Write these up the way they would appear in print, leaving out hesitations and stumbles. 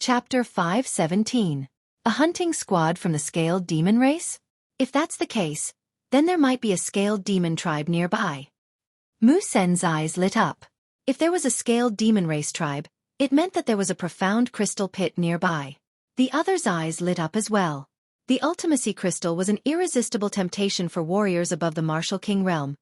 Chapter 517. A hunting squad from the scaled demon race? If that's the case, then there might be a scaled demon tribe nearby. Mu Sen's eyes lit up. If there was a scaled demon race tribe, it meant that there was a profound crystal pit nearby. The other's eyes lit up as well. The Ultimacy crystal was an irresistible temptation for warriors above the Martial King realm,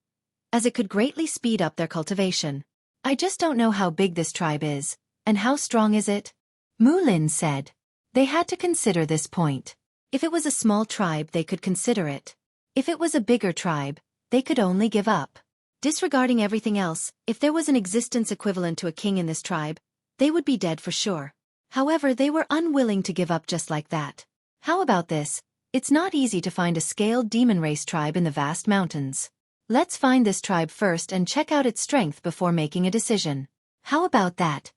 as it could greatly speed up their cultivation. I just don't know how big this tribe is, and how strong is it? Mu Lin said. They had to consider this point. If it was a small tribe, they could consider it. If it was a bigger tribe, they could only give up. Disregarding everything else, if there was an existence equivalent to a king in this tribe, they would be dead for sure. However, they were unwilling to give up just like that. How about this? It's not easy to find a scaled demon race tribe in the vast mountains. Let's find this tribe first and check out its strength before making a decision. How about that?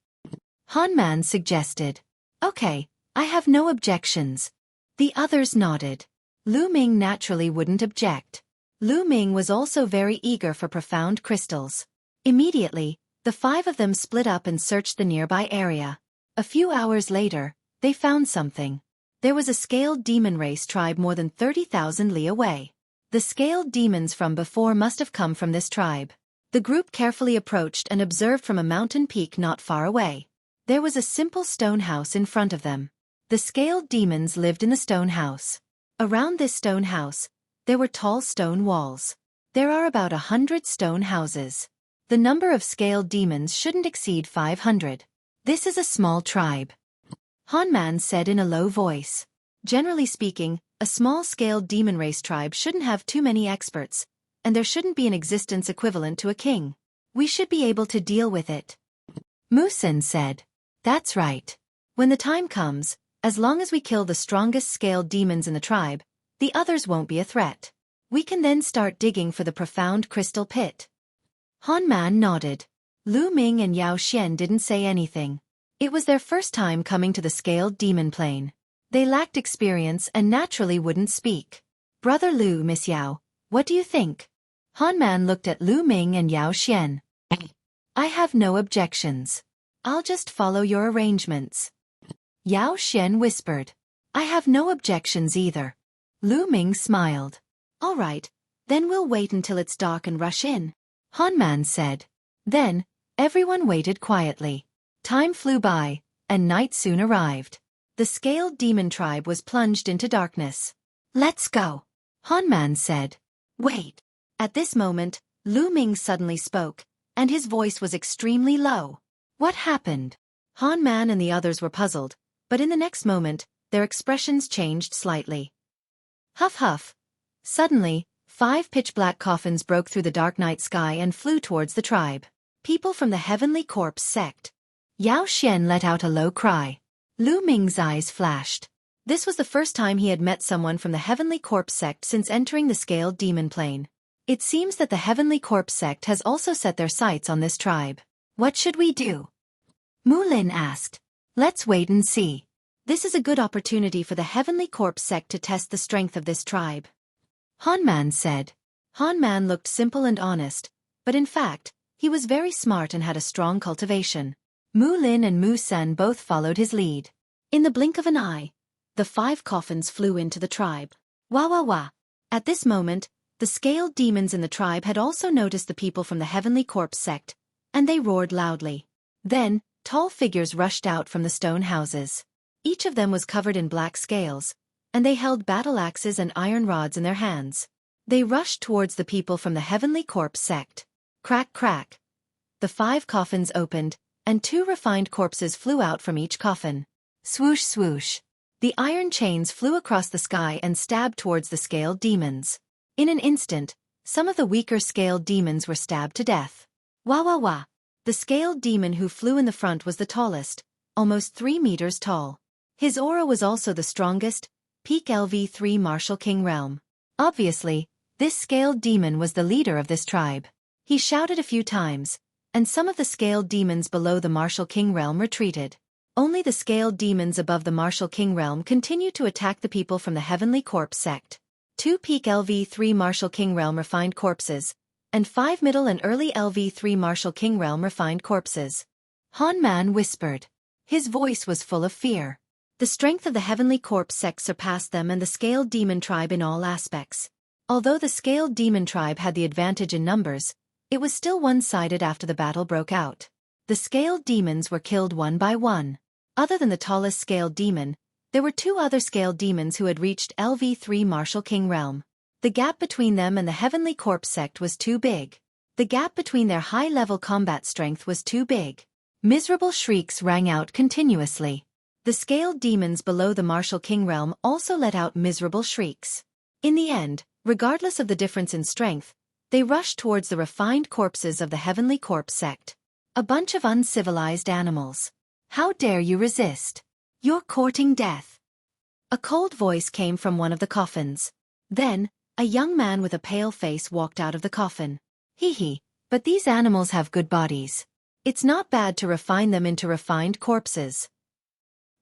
Han Man suggested. Okay, I have no objections. The others nodded. Lu Ming naturally wouldn't object. Lu Ming was also very eager for profound crystals. Immediately, the five of them split up and searched the nearby area. A few hours later, they found something. There was a scaled demon race tribe more than 30,000 li away. The scaled demons from before must have come from this tribe. The group carefully approached and observed from a mountain peak not far away. There was a simple stone house in front of them. The scaled demons lived in the stone house. Around this stone house, there were tall stone walls. There are about 100 stone houses. The number of scaled demons shouldn't exceed 500. This is a small tribe. Han Man said in a low voice. Generally speaking, a small scaled demon race tribe shouldn't have too many experts, and there shouldn't be an existence equivalent to a king. We should be able to deal with it. Mu Sen said. That's right. When the time comes, as long as we kill the strongest scaled demons in the tribe, the others won't be a threat. We can then start digging for the profound crystal pit. Han Man nodded. Lu Ming and Yao Xian didn't say anything. It was their first time coming to the scaled demon plane. They lacked experience and naturally wouldn't speak. Brother Lu, Miss Yao, what do you think? Han Man looked at Lu Ming and Yao Xian. I have no objections. I'll just follow your arrangements. Yao Xian whispered. I have no objections either. Lu Ming smiled. All right, then we'll wait until it's dark and rush in. Han Man said. Then, everyone waited quietly. Time flew by, and night soon arrived. The scaled demon tribe was plunged into darkness. Let's go, Han Man said. Wait. At this moment, Lu Ming suddenly spoke, and his voice was extremely low. What happened? Han Man and the others were puzzled, but in the next moment, their expressions changed slightly. Huff huff. Suddenly, 5 pitch-black coffins broke through the dark night sky and flew towards the tribe. People from the Heavenly Corpse sect. Yao Xian let out a low cry. Lu Ming's eyes flashed. This was the first time he had met someone from the Heavenly Corpse sect since entering the scaled demon plane. It seems that the Heavenly Corpse sect has also set their sights on this tribe. What should we do? Mu Lin asked. Let's wait and see. This is a good opportunity for the Heavenly Corpse sect to test the strength of this tribe. Han Man said. Han Man looked simple and honest, but in fact, he was very smart and had a strong cultivation. Mu Lin and Mu Sen both followed his lead. In the blink of an eye, the 5 coffins flew into the tribe. Wah wah wah. At this moment, the scaled demons in the tribe had also noticed the people from the Heavenly Corpse sect, and they roared loudly. Then, tall figures rushed out from the stone houses. Each of them was covered in black scales, and they held battle axes and iron rods in their hands. They rushed towards the people from the Heavenly Corpse sect. Crack crack. The 5 coffins opened, and 2 refined corpses flew out from each coffin. Swoosh swoosh. The iron chains flew across the sky and stabbed towards the scaled demons. In an instant, some of the weaker scaled demons were stabbed to death. Wah wah wah. The scaled demon who flew in the front was the tallest, almost 3 meters tall. His aura was also the strongest, peak LV3 Martial King realm. Obviously, this scaled demon was the leader of this tribe. He shouted a few times, and some of the scaled demons below the Martial King realm retreated. Only the scaled demons above the Martial King realm continued to attack the people from the Heavenly Corpse sect. 2 peak LV3 Martial King realm refined corpses, and 5 middle and early LV3 Martial King realm refined corpses. Han Man whispered. His voice was full of fear. The strength of the Heavenly Corpse sect surpassed them and the Scaled Demon tribe in all aspects. Although the Scaled Demon tribe had the advantage in numbers, it was still one-sided after the battle broke out. The Scaled Demons were killed one by one. Other than the tallest Scaled Demon, there were two other Scaled Demons who had reached LV3 Martial King realm. The gap between them and the Heavenly Corpse sect was too big. The gap between their high-level combat strength was too big. Miserable shrieks rang out continuously. The Scaled Demons below the Martial King realm also let out miserable shrieks. In the end, regardless of the difference in strength, they rushed towards the refined corpses of the Heavenly Corpse sect. A bunch of uncivilized animals. How dare you resist? You're courting death. A cold voice came from one of the coffins. Then, a young man with a pale face walked out of the coffin. Hee, but these animals have good bodies. It's not bad to refine them into refined corpses.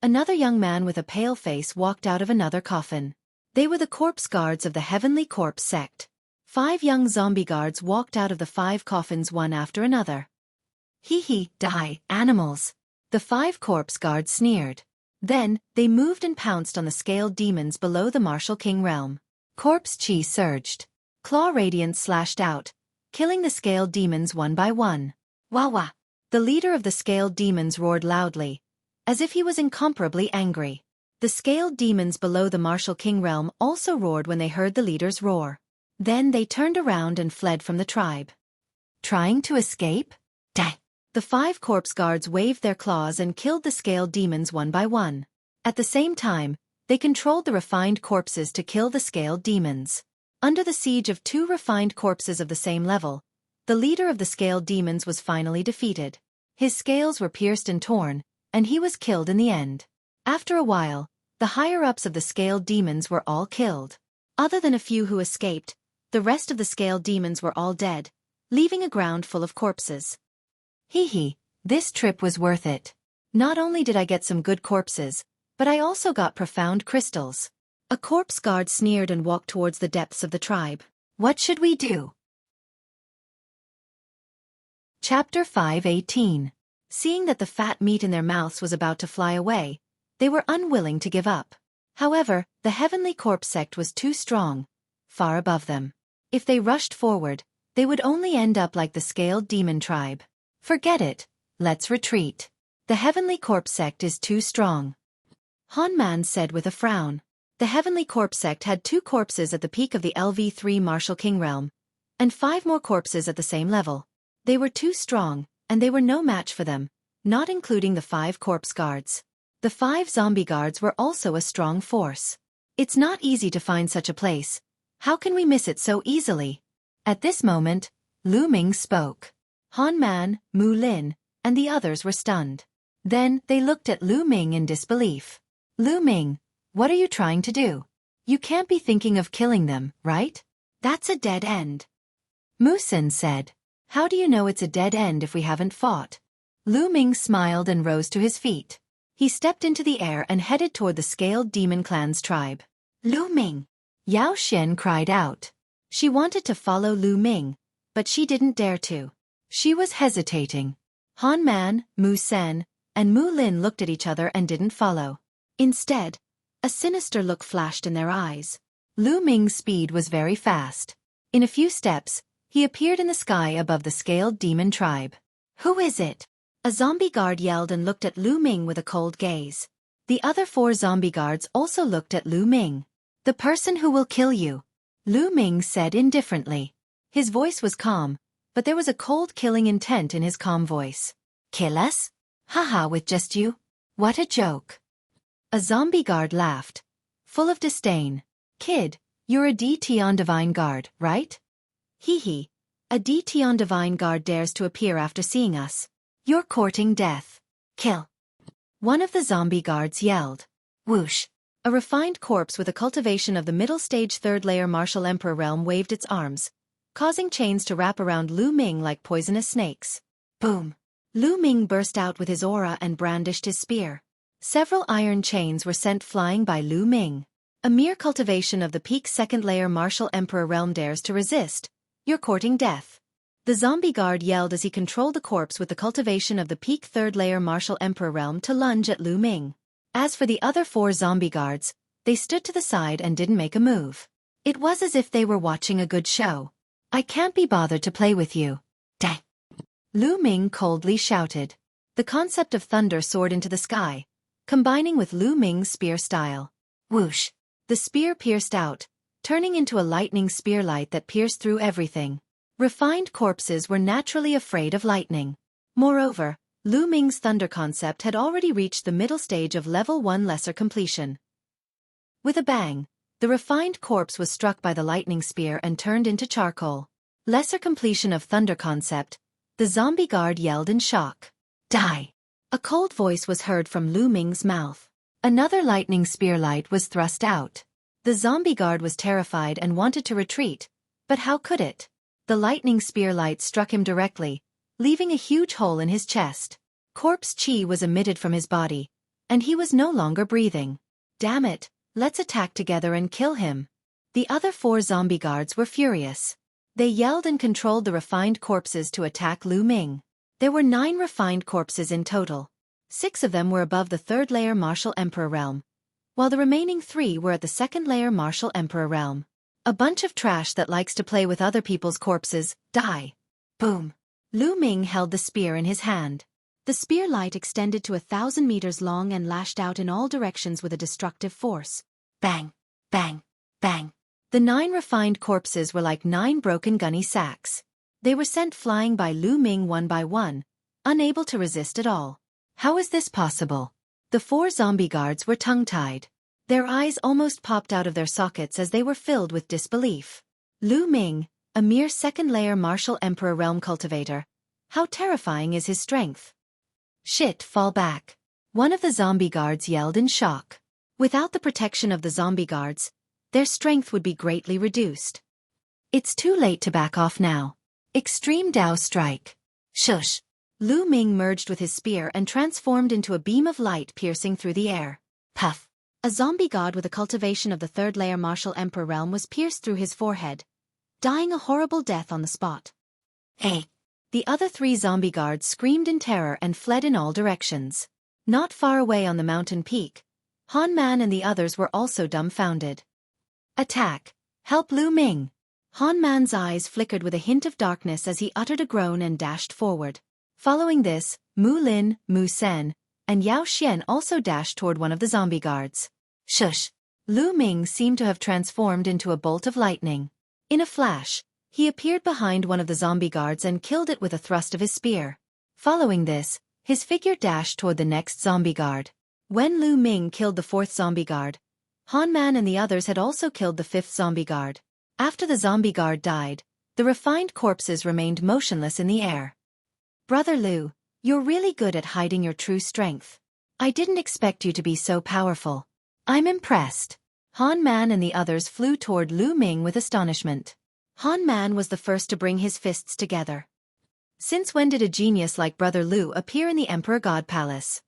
Another young man with a pale face walked out of another coffin. They were the corpse guards of the Heavenly Corpse sect. 5 young zombie guards walked out of the 5 coffins one after another. Die, animals. The 5 corpse guards sneered. Then, they moved and pounced on the Scaled Demons below the Martial King realm. Corpse chi surged. Claw radiance slashed out, killing the Scaled Demons one by one. Wah! The leader of the Scaled Demons roared loudly, as if he was incomparably angry. The Scaled Demons below the Martial King realm also roared when they heard the leader's roar. Then they turned around and fled from the tribe. Trying to escape? Die! The 5 corpse guards waved their claws and killed the Scaled Demons one by one. At the same time, they controlled the refined corpses to kill the Scaled Demons. Under the siege of 2 refined corpses of the same level, the leader of the Scaled Demons was finally defeated. His scales were pierced and torn, and he was killed in the end. After a while, the higher-ups of the Scaled Demons were all killed. Other than a few who escaped, the rest of the Scaled Demons were all dead, leaving a ground full of corpses. This trip was worth it. Not only did I get some good corpses, but I also got profound crystals. A corpse guard sneered and walked towards the depths of the tribe. What should we do? Chapter 5:18. Seeing that the fat meat in their mouths was about to fly away, they were unwilling to give up. However, the Heavenly Corpse sect was too strong, far above them. If they rushed forward, they would only end up like the Scaled Demon tribe. Forget it, let's retreat. The Heavenly Corpse sect is too strong. Hanman said with a frown. The Heavenly Corpse sect had 2 corpses at the peak of the LV3 Martial King realm, and 5 more corpses at the same level. They were too strong, and they were no match for them, not including the 5 corpse guards. The 5 zombie guards were also a strong force. It's not easy to find such a place. How can we miss it so easily? At this moment, Lu Ming spoke. Han Man, Mu Lin, and the others were stunned. Then they looked at Lu Ming in disbelief. Lu Ming, what are you trying to do? You can't be thinking of killing them, right? That's a dead end. Mu Sin said. How do you know it's a dead end if we haven't fought? Lu Ming smiled and rose to his feet. He stepped into the air and headed toward the Scaled Demon Clan's tribe. Lu Ming! Yao Xian cried out. She wanted to follow Lu Ming, but she didn't dare to. She was hesitating. Han Man, Mu Sen, and Mu Lin looked at each other and didn't follow. Instead, a sinister look flashed in their eyes. Lu Ming's speed was very fast. In a few steps, he appeared in the sky above the Scaled Demon tribe. Who is it? A zombie guard yelled and looked at Lu Ming with a cold gaze. The other 4 zombie guards also looked at Lu Ming. The person who will kill you, Lu Ming said indifferently. His voice was calm, but there was a cold killing intent in his calm voice. Kill us? Haha, with just you? What a joke. A zombie guard laughed, full of disdain. Kid, you're a DT on Divine Guard, right? A DT on Divine Guard dares to appear after seeing us. You're courting death. Kill. One of the zombie guards yelled. Whoosh. A refined corpse with a cultivation of the middle stage 3rd layer Martial Emperor realm waved its arms, causing chains to wrap around Lu Ming like poisonous snakes. Boom. Lu Ming burst out with his aura and brandished his spear. Several iron chains were sent flying by Lu Ming. A mere cultivation of the peak 2nd layer Martial Emperor realm dares to resist. You're courting death. The zombie guard yelled as he controlled the corpse with the cultivation of the peak third-layer martial emperor realm to lunge at Lu Ming. As for the other 4 zombie guards, they stood to the side and didn't make a move. It was as if they were watching a good show. "I can't be bothered to play with you." "Dang!" Lu Ming coldly shouted. The concept of thunder soared into the sky, combining with Lu Ming's spear style. Whoosh! The spear pierced out, turning into a lightning spear light that pierced through everything. Refined corpses were naturally afraid of lightning. Moreover, Lu Ming's thunder concept had already reached the middle stage of level 1 lesser completion. With a bang, the refined corpse was struck by the lightning spear and turned into charcoal. Lesser completion of thunder concept, the zombie guard yelled in shock. "Die!" A cold voice was heard from Lu Ming's mouth. Another lightning spear light was thrust out. The zombie guard was terrified and wanted to retreat, but how could it? The lightning spear light struck him directly, leaving a huge hole in his chest. Corpse chi was emitted from his body, and he was no longer breathing. "Damn it, let's attack together and kill him." The other 4 zombie guards were furious. They yelled and controlled the refined corpses to attack Lu Ming. There were 9 refined corpses in total. 6 of them were above the third-layer martial emperor realm, while the remaining 3 were at the second-layer martial emperor realm. A bunch of trash that likes to play with other people's corpses. Die! Boom! Lu Ming held the spear in his hand. The spear light extended to 1,000 meters long and lashed out in all directions with a destructive force. Bang! Bang! Bang! The 9 refined corpses were like 9 broken gunny sacks. They were sent flying by Lu Ming one by one, unable to resist at all. How is this possible? The 4 zombie guards were tongue-tied. Their eyes almost popped out of their sockets as they were filled with disbelief. Lu Ming, a mere second-layer martial emperor realm cultivator. How terrifying is his strength? "Shit, fall back." One of the zombie guards yelled in shock. Without the protection of the zombie guards, their strength would be greatly reduced. "It's too late to back off now. Extreme Dao Strike." Shush! Lu Ming merged with his spear and transformed into a beam of light piercing through the air. Puff! A zombie god with a cultivation of the third-layer martial emperor realm was pierced through his forehead, dying a horrible death on the spot. "Hey!" The other 3 zombie guards screamed in terror and fled in all directions. Not far away on the mountain peak, Han Man and the others were also dumbfounded. "Attack! Help Lu Ming!" Han Man's eyes flickered with a hint of darkness as he uttered a groan and dashed forward. Following this, Mu Lin, Mu Sen, and Yao Xian also dashed toward one of the zombie guards. Shush! Lu Ming seemed to have transformed into a bolt of lightning. In a flash, he appeared behind one of the zombie guards and killed it with a thrust of his spear. Following this, his figure dashed toward the next zombie guard. When Lu Ming killed the 4th zombie guard, Han Man and the others had also killed the 5th zombie guard. After the zombie guard died, the refined corpses remained motionless in the air. "Brother Lu, you're really good at hiding your true strength. I didn't expect you to be so powerful. I'm impressed." Han Man and the others flew toward Lu Ming with astonishment. Han Man was the first to bring his fists together. Since when did a genius like Brother Lu appear in the Emperor God Palace?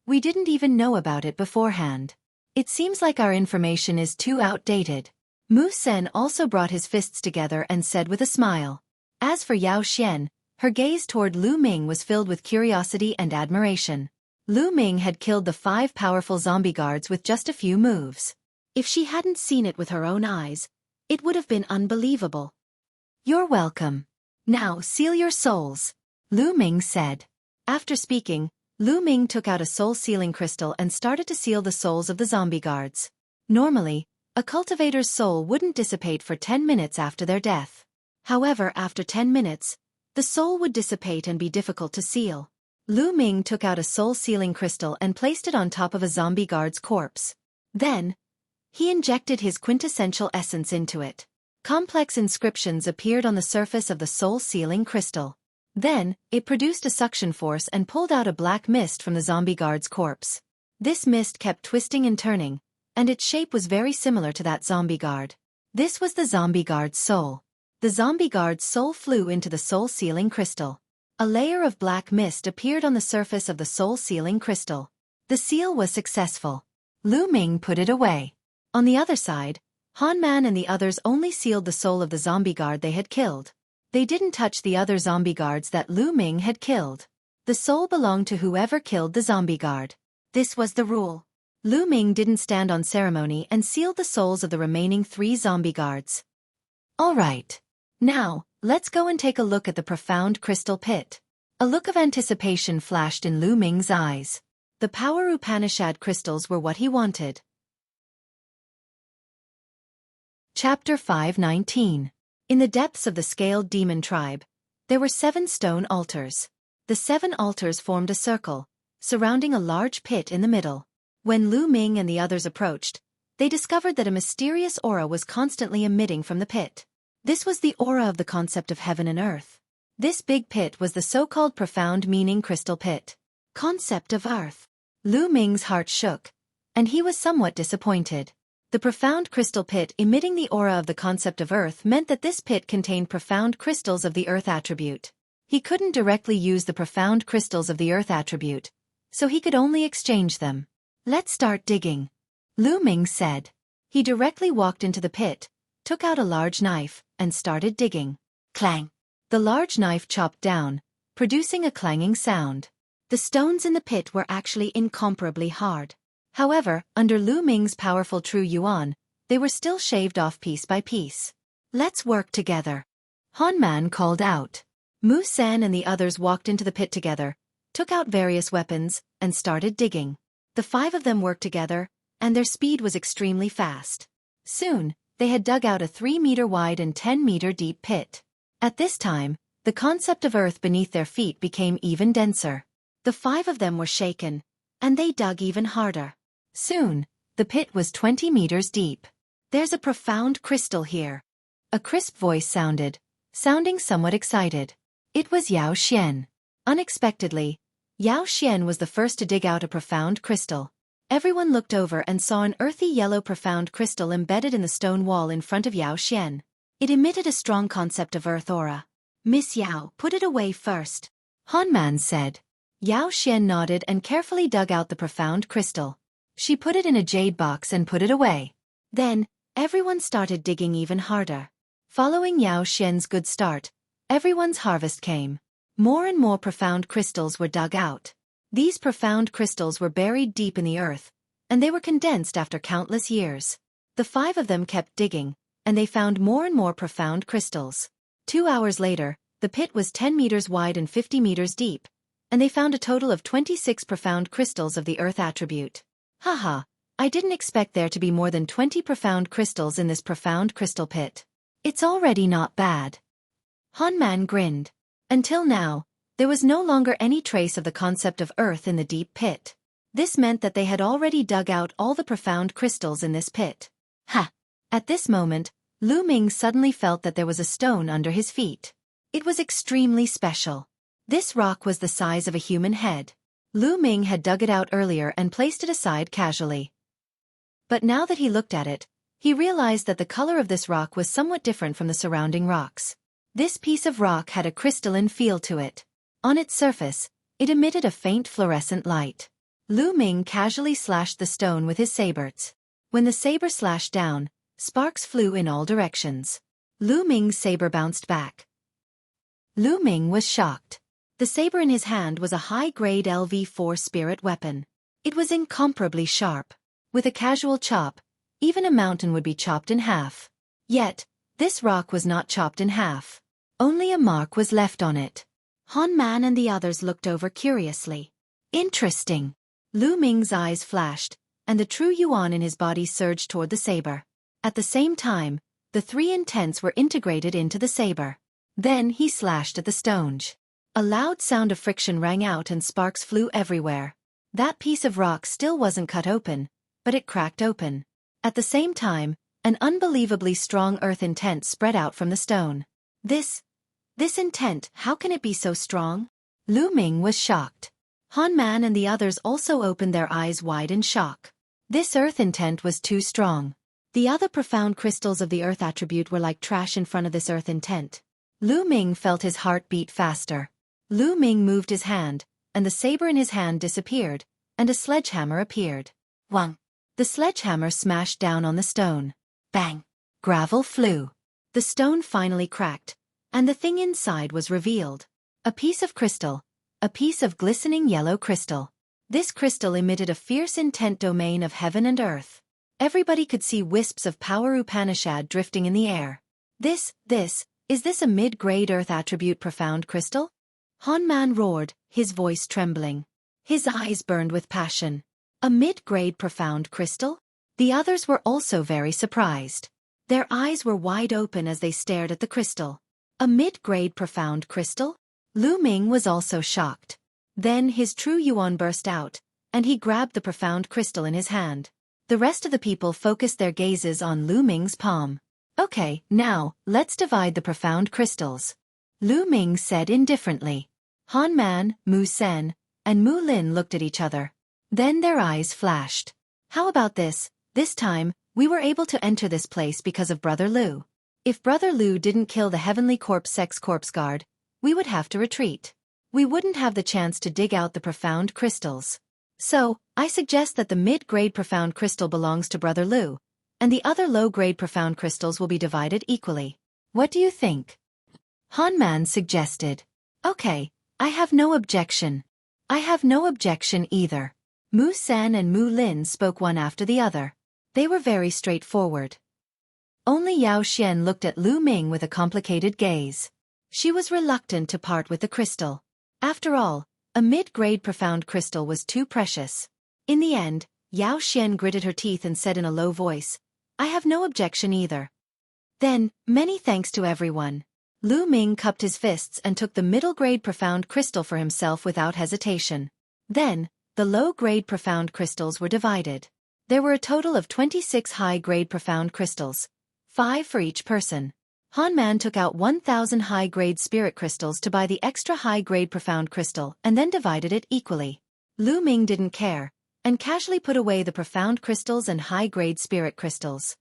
We didn't even know about it beforehand. It seems like our information is too outdated. Mu Sen also brought his fists together and said with a smile. As for Yao Xian, her gaze toward Lu Ming was filled with curiosity and admiration. Lu Ming had killed the 5 powerful zombie guards with just a few moves. If she hadn't seen it with her own eyes, it would have been unbelievable. "You're welcome. Now seal your souls," Lu Ming said. After speaking, Lu Ming took out a soul-sealing crystal and started to seal the souls of the zombie guards. Normally, a cultivator's soul wouldn't dissipate for 10 minutes after their death. However, after 10 minutes, the soul would dissipate and be difficult to seal. Lu Ming took out a soul-sealing crystal and placed it on top of a zombie guard's corpse. Then, he injected his quintessential essence into it. Complex inscriptions appeared on the surface of the soul-sealing crystal. Then, it produced a suction force and pulled out a black mist from the zombie guard's corpse. This mist kept twisting and turning, and its shape was very similar to that zombie guard. This was the zombie guard's soul. The zombie guard's soul flew into the soul-sealing crystal. A layer of black mist appeared on the surface of the soul-sealing crystal. The seal was successful. Lu Ming put it away. On the other side, Han Man and the others only sealed the soul of the zombie guard they had killed. They didn't touch the other zombie guards that Lu Ming had killed. The soul belonged to whoever killed the zombie guard. This was the rule. Lu Ming didn't stand on ceremony and sealed the souls of the remaining 3 zombie guards. All right. Now, let's go and take a look at the profound crystal pit. A look of anticipation flashed in Lu Ming's eyes. The power Upanishad crystals were what he wanted. Chapter 519. In the depths of the scaled demon tribe, there were 7 stone altars. The 7 altars formed a circle, surrounding a large pit in the middle. When Lu Ming and the others approached, they discovered that a mysterious aura was constantly emitting from the pit. This was the aura of the concept of heaven and earth. This big pit was the so-called profound meaning crystal pit. Concept of earth. Lu Ming's heart shook, and he was somewhat disappointed. The profound crystal pit emitting the aura of the concept of earth meant that this pit contained profound crystals of the earth attribute. He couldn't directly use the profound crystals of the earth attribute, so he could only exchange them. Let's start digging, Lu Ming said. He directly walked into the pit, took out a large knife, and started digging. Clang! The large knife chopped down, producing a clanging sound. The stones in the pit were actually incomparably hard. However, under Lu Ming's powerful true yuan, they were still shaved off piece by piece. Let's work together, Han Man called out. Mu Sen and the others walked into the pit together, took out various weapons, and started digging. The 5 of them worked together, and their speed was extremely fast. Soon, they had dug out a 3-meter wide and 10-meter deep pit. At this time, the concept of earth beneath their feet became even denser. The 5 of them were shaken, and they dug even harder. Soon, the pit was 20 meters deep. There's a profound crystal here. A crisp voice sounding somewhat excited. It was Yao Xian. Unexpectedly, Yao Xian was the first to dig out a profound crystal. Everyone looked over and saw an earthy yellow profound crystal embedded in the stone wall in front of Yao Xian. It emitted a strong concept of earth aura. Miss Yao, put it away first, Han Man said. Yao Xian nodded and carefully dug out the profound crystal. She put it in a jade box and put it away. Then, everyone started digging even harder. Following Yao Xian's good start, everyone's harvest came. More and more profound crystals were dug out. These profound crystals were buried deep in the earth, and they were condensed after countless years. The 5 of them kept digging, and they found more and more profound crystals. 2 hours later, the pit was 10 meters wide and 50 meters deep, and they found a total of 26 profound crystals of the earth attribute. Haha, I didn't expect there to be more than 20 profound crystals in this profound crystal pit. It's already not bad. Han Man grinned. Until now, there was no longer any trace of the concept of earth in the deep pit. This meant that they had already dug out all the profound crystals in this pit. Ha! At this moment, Lu Ming suddenly felt that there was a stone under his feet. It was extremely special. This rock was the size of a human head. Lu Ming had dug it out earlier and placed it aside casually. But now that he looked at it, he realized that the color of this rock was somewhat different from the surrounding rocks. This piece of rock had a crystalline feel to it. On its surface, it emitted a faint fluorescent light. Lu Ming casually slashed the stone with his sabers. When the saber slashed down, sparks flew in all directions. Lu Ming's saber bounced back. Lu Ming was shocked. The saber in his hand was a high-grade LV-4 spirit weapon. It was incomparably sharp. With a casual chop, even a mountain would be chopped in half. Yet, this rock was not chopped in half. Only a mark was left on it. Han Man and the others looked over curiously. Interesting. Lu Ming's eyes flashed, and the true yuan in his body surged toward the saber. At the same time, the 3 intents were integrated into the saber. Then he slashed at the stone. A loud sound of friction rang out and sparks flew everywhere. That piece of rock still wasn't cut open, but it cracked open. At the same time, an unbelievably strong earth intent spread out from the stone. This intent, how can it be so strong? Lu Ming was shocked. Han Man and the others also opened their eyes wide in shock. This earth intent was too strong. The other profound crystals of the earth attribute were like trash in front of this earth intent. Lu Ming felt his heart beat faster. Lu Ming moved his hand, and the saber in his hand disappeared, and a sledgehammer appeared. Wang! The sledgehammer smashed down on the stone. Bang! Gravel flew. The stone finally cracked, and the thing inside was revealed. A piece of crystal. A piece of glistening yellow crystal. This crystal emitted a fierce intent domain of heaven and earth. Everybody could see wisps of power Upanishad drifting in the air. Is this a mid-grade earth attribute profound crystal? Hanman roared, his voice trembling. His eyes burned with passion. A mid-grade profound crystal? The others were also very surprised. Their eyes were wide open as they stared at the crystal. A mid-grade profound crystal? Lu Ming was also shocked. Then his true yuan burst out, and he grabbed the profound crystal in his hand. The rest of the people focused their gazes on Lu Ming's palm. Okay, now, let's divide the profound crystals. Lu Ming said indifferently. Han Man, Mu Sen, and Mu Lin looked at each other. Then their eyes flashed. How about this? This time, we were able to enter this place because of Brother Lu. If Brother Lu didn't kill the Heavenly Corpse Sex Corpse Guard, we would have to retreat. We wouldn't have the chance to dig out the profound crystals. So, I suggest that the mid-grade profound crystal belongs to Brother Lu, and the other low-grade profound crystals will be divided equally. What do you think? Han Man suggested. Okay, I have no objection. I have no objection either. Mu Sen and Mu Lin spoke one after the other. They were very straightforward. Only Yao Xian looked at Lu Ming with a complicated gaze. She was reluctant to part with the crystal. After all, a mid-grade profound crystal was too precious. In the end, Yao Xian gritted her teeth and said in a low voice, I have no objection either. Then, many thanks to everyone. Lu Ming cupped his fists and took the middle-grade profound crystal for himself without hesitation. Then, the low-grade profound crystals were divided. There were a total of 26 high-grade profound crystals, 5 for each person. Han Man took out 1,000 high-grade spirit crystals to buy the extra high-grade profound crystal and then divided it equally. Lu Ming didn't care, and casually put away the profound crystals and high-grade spirit crystals.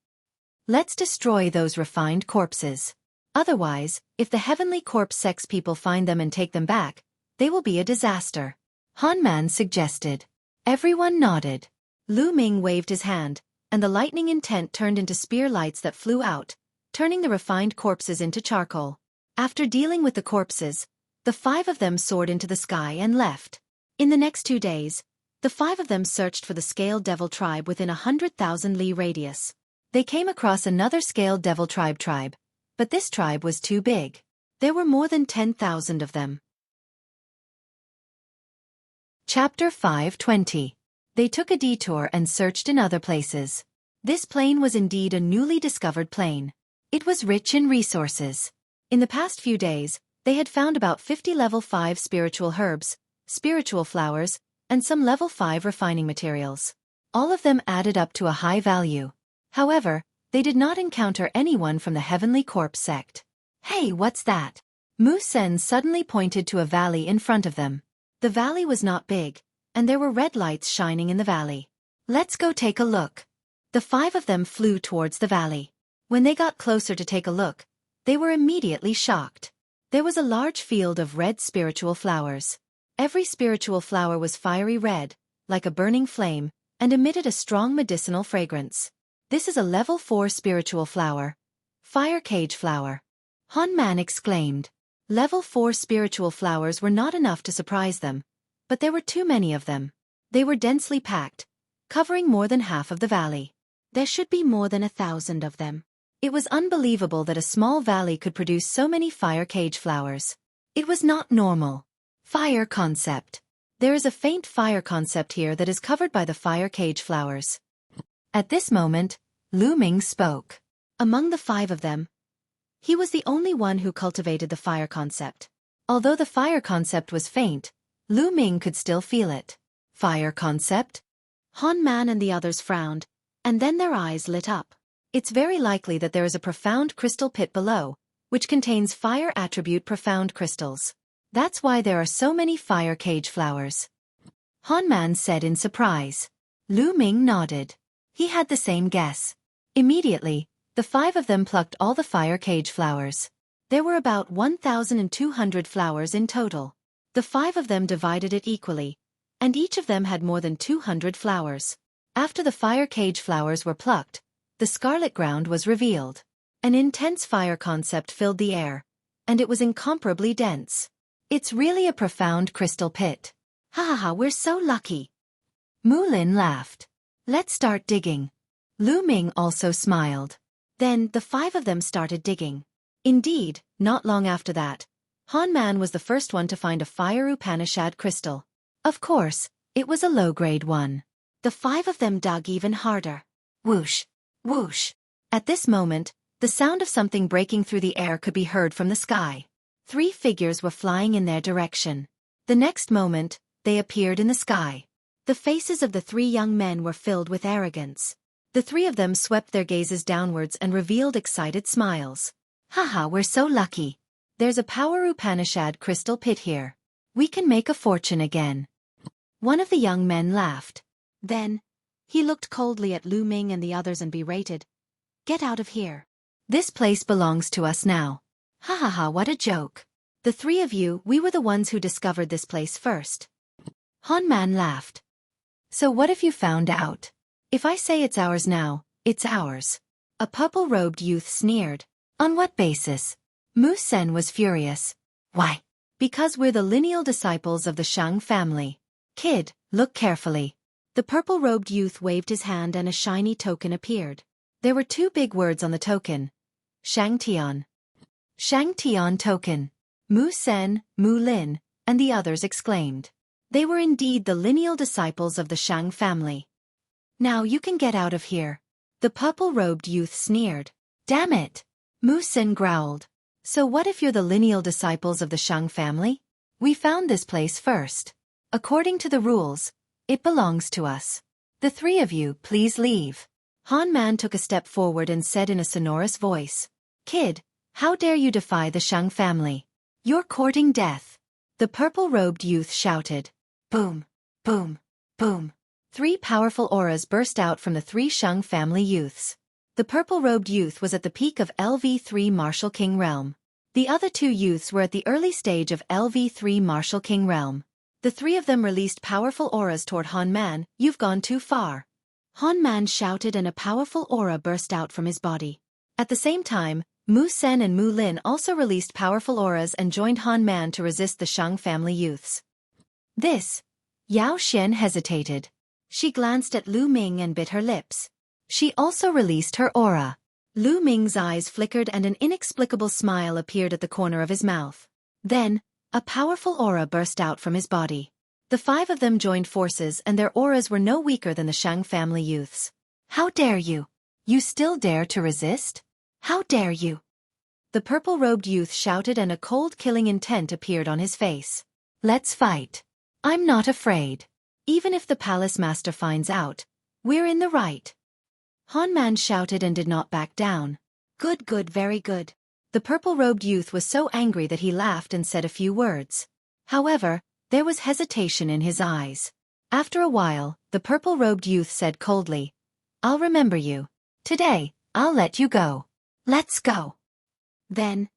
Let's destroy those refined corpses. Otherwise, if the Heavenly Corpse Sex people find them and take them back, they will be a disaster. Han Man suggested. Everyone nodded. Lu Ming waved his hand, and the lightning intent turned into spear lights that flew out, turning the refined corpses into charcoal. After dealing with the corpses, the 5 of them soared into the sky and left. In the next 2 days, the 5 of them searched for the Scaled Devil tribe within 100,000 li radius. They came across another Scaled Devil tribe, but this tribe was too big. There were more than 10,000 of them. Chapter 520. They took a detour and searched in other places. This plain was indeed a newly discovered plain. It was rich in resources. In the past few days, they had found about 50 level 5 spiritual herbs, spiritual flowers, and some level 5 refining materials. All of them added up to a high value. However, they did not encounter anyone from the Heavenly Corpse sect. Hey, what's that? Mu Sen suddenly pointed to a valley in front of them. The valley was not big, and there were red lights shining in the valley. Let's go take a look. The 5 of them flew towards the valley. When they got closer to take a look, they were immediately shocked. There was a large field of red spiritual flowers. Every spiritual flower was fiery red, like a burning flame, and emitted a strong medicinal fragrance. This is a level 4 spiritual flower. Fire cage flower. Han Man exclaimed. Level 4 spiritual flowers were not enough to surprise them, but there were too many of them. They were densely packed, covering more than half of the valley. There should be more than 1,000 of them. It was unbelievable that a small valley could produce so many fire cage flowers. It was not normal. Fire concept. There is a faint fire concept here that is covered by the fire cage flowers. At this moment, Lu Ming spoke. Among the 5 of them, he was the only one who cultivated the fire concept. Although the fire concept was faint, Lu Ming could still feel it. Fire concept? Han Man and the others frowned, and then their eyes lit up. It's very likely that there is a profound crystal pit below, which contains fire attribute profound crystals. That's why there are so many fire cage flowers. Han Man said in surprise. Lu Ming nodded. He had the same guess. Immediately, the 5 of them plucked all the fire cage flowers. There were about 1,200 flowers in total. The 5 of them divided it equally, and each of them had more than 200 flowers. After the fire cage flowers were plucked, the scarlet ground was revealed. An intense fire concept filled the air, and it was incomparably dense. It's really a profound crystal pit. Ha ha ha, we're so lucky. Mu Lin laughed. Let's start digging. Lu Ming also smiled. Then the five of them started digging. Indeed, not long after that, Han Man was the first one to find a fire Upanishad crystal. Of course, it was a low-grade one. The five of them dug even harder. Whoosh! Whoosh! At this moment, the sound of something breaking through the air could be heard from the sky. 3 figures were flying in their direction. The next moment, they appeared in the sky. The faces of the 3 young men were filled with arrogance. The 3 of them swept their gazes downwards and revealed excited smiles. Haha, we're so lucky. There's a power Upanishad crystal pit here. We can make a fortune again. One of the young men laughed. Then, he looked coldly at Lu Ming and the others and berated. Get out of here. This place belongs to us now. Ha ha ha, what a joke. The 3 of you, we were the ones who discovered this place first. Han Man laughed. So what if you found out? If I say it's ours now, it's ours. A purple-robed youth sneered. On what basis? Mu Sen was furious. Why? Because we're the lineal disciples of the Shang family. Kid, look carefully. The purple-robed youth waved his hand and a shiny token appeared. There were 2 big words on the token. Shang Tian. Shang Tian token. Mu Sen, Mu Lin, and the others exclaimed. They were indeed the lineal disciples of the Shang family. Now you can get out of here. The purple-robed youth sneered. Damn it! Mu Sen growled. So what if you're the lineal disciples of the Shang family? We found this place first. According to the rules, it belongs to us. The 3 of you, please leave. Han Man took a step forward and said in a sonorous voice. Kid, how dare you defy the Shang family? You're courting death. The purple-robed youth shouted. Boom, boom, boom. 3 powerful auras burst out from the 3 Shang family youths. The purple-robed youth was at the peak of LV3 Martial King realm. The other 2 youths were at the early stage of LV3 Martial King realm. The 3 of them released powerful auras toward Han Man. You've gone too far. Han Man shouted and a powerful aura burst out from his body. At the same time, Mu Sen and Mu Lin also released powerful auras and joined Han Man to resist the Shang family youths. This. Yao Xian hesitated. She glanced at Lu Ming and bit her lips. She also released her aura. Lu Ming's eyes flickered and an inexplicable smile appeared at the corner of his mouth. Then, a powerful aura burst out from his body. The 5 of them joined forces and their auras were no weaker than the Shang family youths. How dare you? You still dare to resist? How dare you? The purple-robed youth shouted and a cold killing intent appeared on his face. Let's fight. I'm not afraid. Even if the palace master finds out, we're in the right. Han Man shouted and did not back down. Good, good, very good. The purple-robed youth was so angry that he laughed and said a few words. However, there was hesitation in his eyes. After a while, the purple-robed youth said coldly, I'll remember you. Today, I'll let you go. Let's go. Then,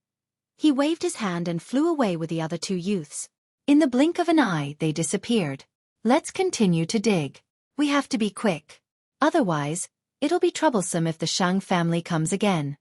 he waved his hand and flew away with the other 2 youths. In the blink of an eye, they disappeared. Let's continue to dig. We have to be quick. Otherwise, it'll be troublesome if the Shang family comes again.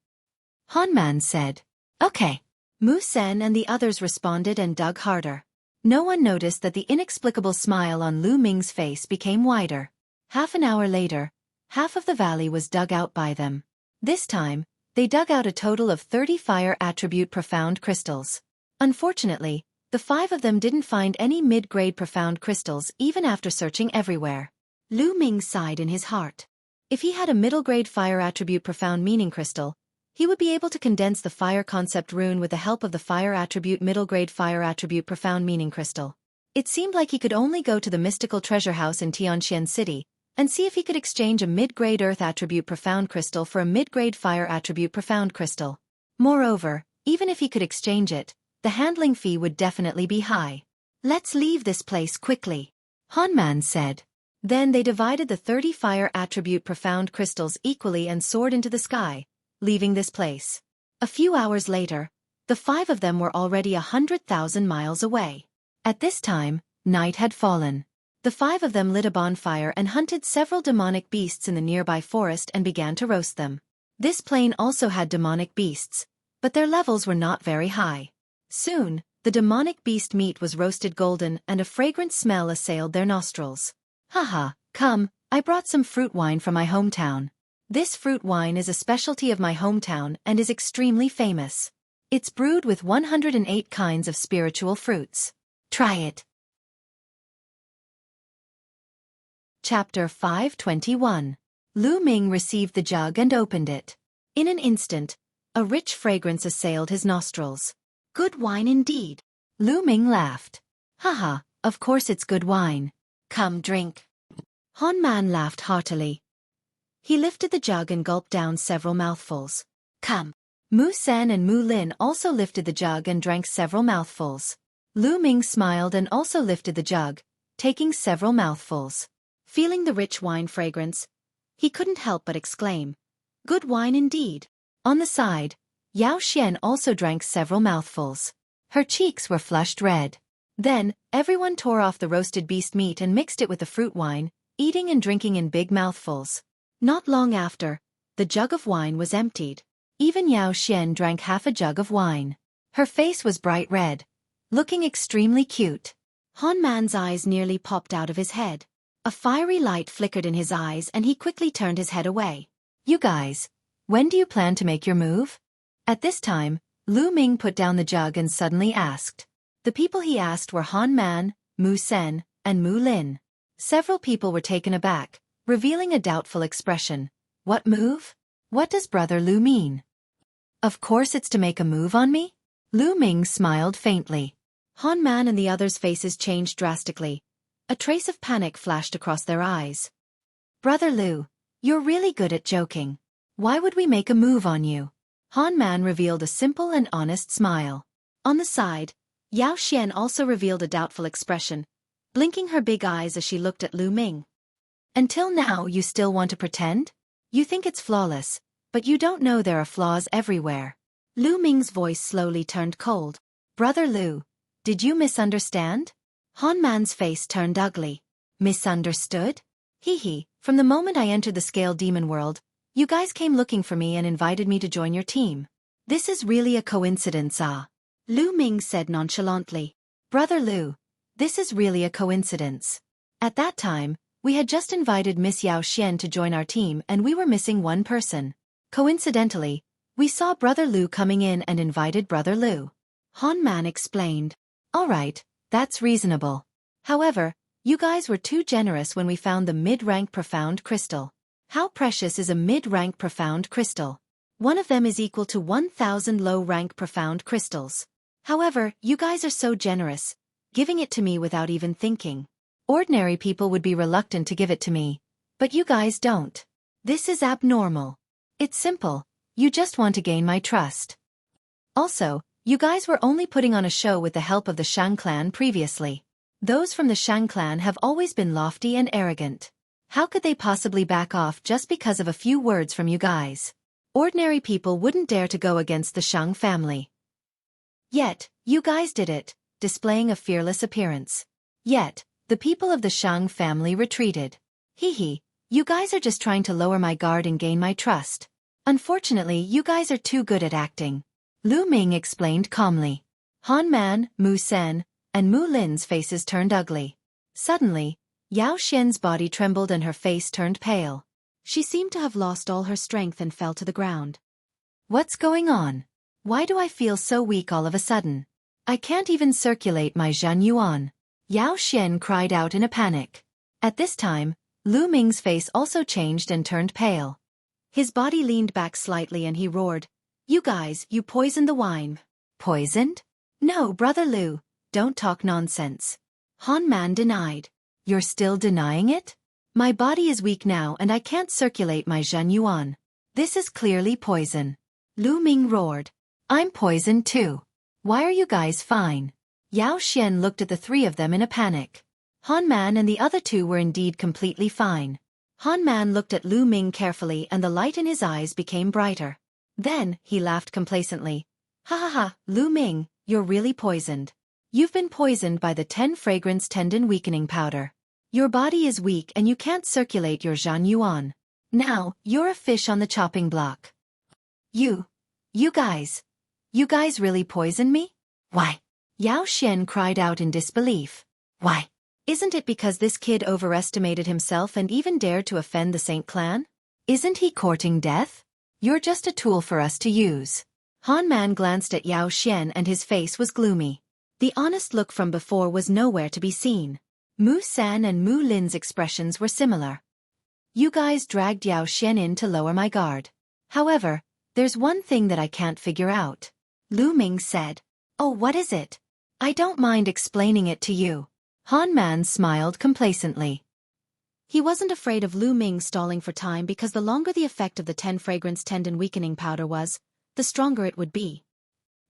Han Man said. Okay. Mu Sen and the others responded and dug harder. No one noticed that the inexplicable smile on Lu Ming's face became wider. Half an hour later, half of the valley was dug out by them. This time, they dug out a total of 30 fire attribute profound crystals. Unfortunately, the 5 of them didn't find any mid-grade profound crystals even after searching everywhere. Lu Ming sighed in his heart. If he had a middle-grade fire attribute profound meaning crystal, he would be able to condense the fire concept rune with the help of the fire attribute middle-grade fire attribute profound meaning crystal. It seemed like he could only go to the mystical treasure house in Tianxian City and see if he could exchange a mid-grade earth attribute profound crystal for a mid-grade fire attribute profound crystal. Moreover, even if he could exchange it, the handling fee would definitely be high. Let's leave this place quickly, Han Man said. Then they divided the 30 fire attribute profound crystals equally and soared into the sky, leaving this place. A few hours later, the 5 of them were already 100,000 miles away. At this time, night had fallen. The 5 of them lit a bonfire and hunted several demonic beasts in the nearby forest and began to roast them. This plain also had demonic beasts, but their levels were not very high. Soon, the demonic beast meat was roasted golden and a fragrant smell assailed their nostrils. Haha, come, I brought some fruit wine from my hometown. This fruit wine is a specialty of my hometown and is extremely famous. It's brewed with 108 kinds of spiritual fruits. Try it. Chapter 521. Lu Ming received the jug and opened it. In an instant, a rich fragrance assailed his nostrils. Good wine indeed. Lu Ming laughed. Haha, of course it's good wine. Come drink. Han Man laughed heartily. He lifted the jug and gulped down several mouthfuls. Come. Mu Sen and Mu Lin also lifted the jug and drank several mouthfuls. Lu Ming smiled and also lifted the jug, taking several mouthfuls. Feeling the rich wine fragrance, he couldn't help but exclaim, "Good wine indeed." On the side, Yao Xian also drank several mouthfuls. Her cheeks were flushed red. Then, everyone tore off the roasted beast meat and mixed it with the fruit wine, eating and drinking in big mouthfuls. Not long after, the jug of wine was emptied. Even Yao Xian drank half a jug of wine. Her face was bright red, looking extremely cute. Han Man's eyes nearly popped out of his head. A fiery light flickered in his eyes and he quickly turned his head away. You guys, when do you plan to make your move? At this time, Lu Ming put down the jug and suddenly asked. The people he asked were Han Man, Mu Sen, and Mu Lin. Several people were taken aback, revealing a doubtful expression. What move? What does Brother Lu mean? Of course it's to make a move on me? Lu Ming smiled faintly. Han Man and the others' faces changed drastically. A trace of panic flashed across their eyes. Brother Lu, you're really good at joking. Why would we make a move on you? Han Man revealed a simple and honest smile. On the side, Yao Xian also revealed a doubtful expression, blinking her big eyes as she looked at Lu Ming. Until now you still want to pretend? You think it's flawless, but you don't know there are flaws everywhere. Lu Ming's voice slowly turned cold. Brother Lu, did you misunderstand? Han Man's face turned ugly. Misunderstood? Hee, from the moment I entered the Scale Demon world, you guys came looking for me and invited me to join your team. This is really a coincidence, ah? Lu Ming said nonchalantly. Brother Lu, this is really a coincidence. At that time, we had just invited Miss Yao Xian to join our team and we were missing one person. Coincidentally, we saw Brother Lu coming in and invited Brother Lu. Han Man explained. Alright, that's reasonable. However, you guys were too generous when we found the mid-rank profound crystal. How precious is a mid-rank profound crystal? One of them is equal to 1,000 low-rank profound crystals. However, you guys are so generous, giving it to me without even thinking. Ordinary people would be reluctant to give it to me, but you guys don't. This is abnormal. It's simple, you just want to gain my trust. Also, you guys were only putting on a show with the help of the Shang clan previously. Those from the Shang clan have always been lofty and arrogant. How could they possibly back off just because of a few words from you guys? Ordinary people wouldn't dare to go against the Shang family. Yet, you guys did it, displaying a fearless appearance. Yet, the people of the Shang family retreated. Hee, you guys are just trying to lower my guard and gain my trust. Unfortunately, you guys are too good at acting. Lu Ming explained calmly. Han Man, Mu Sen, and Mu Lin's faces turned ugly. Suddenly, Yao Xian's body trembled and her face turned pale. She seemed to have lost all her strength and fell to the ground. What's going on? Why do I feel so weak all of a sudden? I can't even circulate my Zhan Yuan. Yao Xian cried out in a panic. At this time, Lu Ming's face also changed and turned pale. His body leaned back slightly and he roared, You guys, you poisoned the wine. Poisoned? No, Brother Lu, don't talk nonsense. Han Man denied. You're still denying it? My body is weak now and I can't circulate my Zhan Yuan. This is clearly poison. Lu Ming roared. I'm poisoned too. Why are you guys fine? Yao Xian looked at the three of them in a panic. Han Man and the other two were indeed completely fine. Han Man looked at Lu Ming carefully and the light in his eyes became brighter. Then, he laughed complacently. Ha ha ha, Lu Ming, you're really poisoned. You've been poisoned by the 10 fragrance tendon weakening powder. Your body is weak and you can't circulate your Zhan Yuan. Now, you're a fish on the chopping block. You guys really poisoned me? Why? Yao Xian cried out in disbelief. Why? Isn't it because this kid overestimated himself and even dared to offend the Saint clan? Isn't he courting death? You're just a tool for us to use. Han Man glanced at Yao Xian and his face was gloomy. The honest look from before was nowhere to be seen. Mu San and Mu Lin's expressions were similar. You guys dragged Yao Xian in to lower my guard. However, there's one thing that I can't figure out. Lu Ming said. Oh, what is it? I don't mind explaining it to you. Han Man smiled complacently. He wasn't afraid of Lu Ming stalling for time because the longer the effect of the 10 fragrance tendon weakening powder was, the stronger it would be.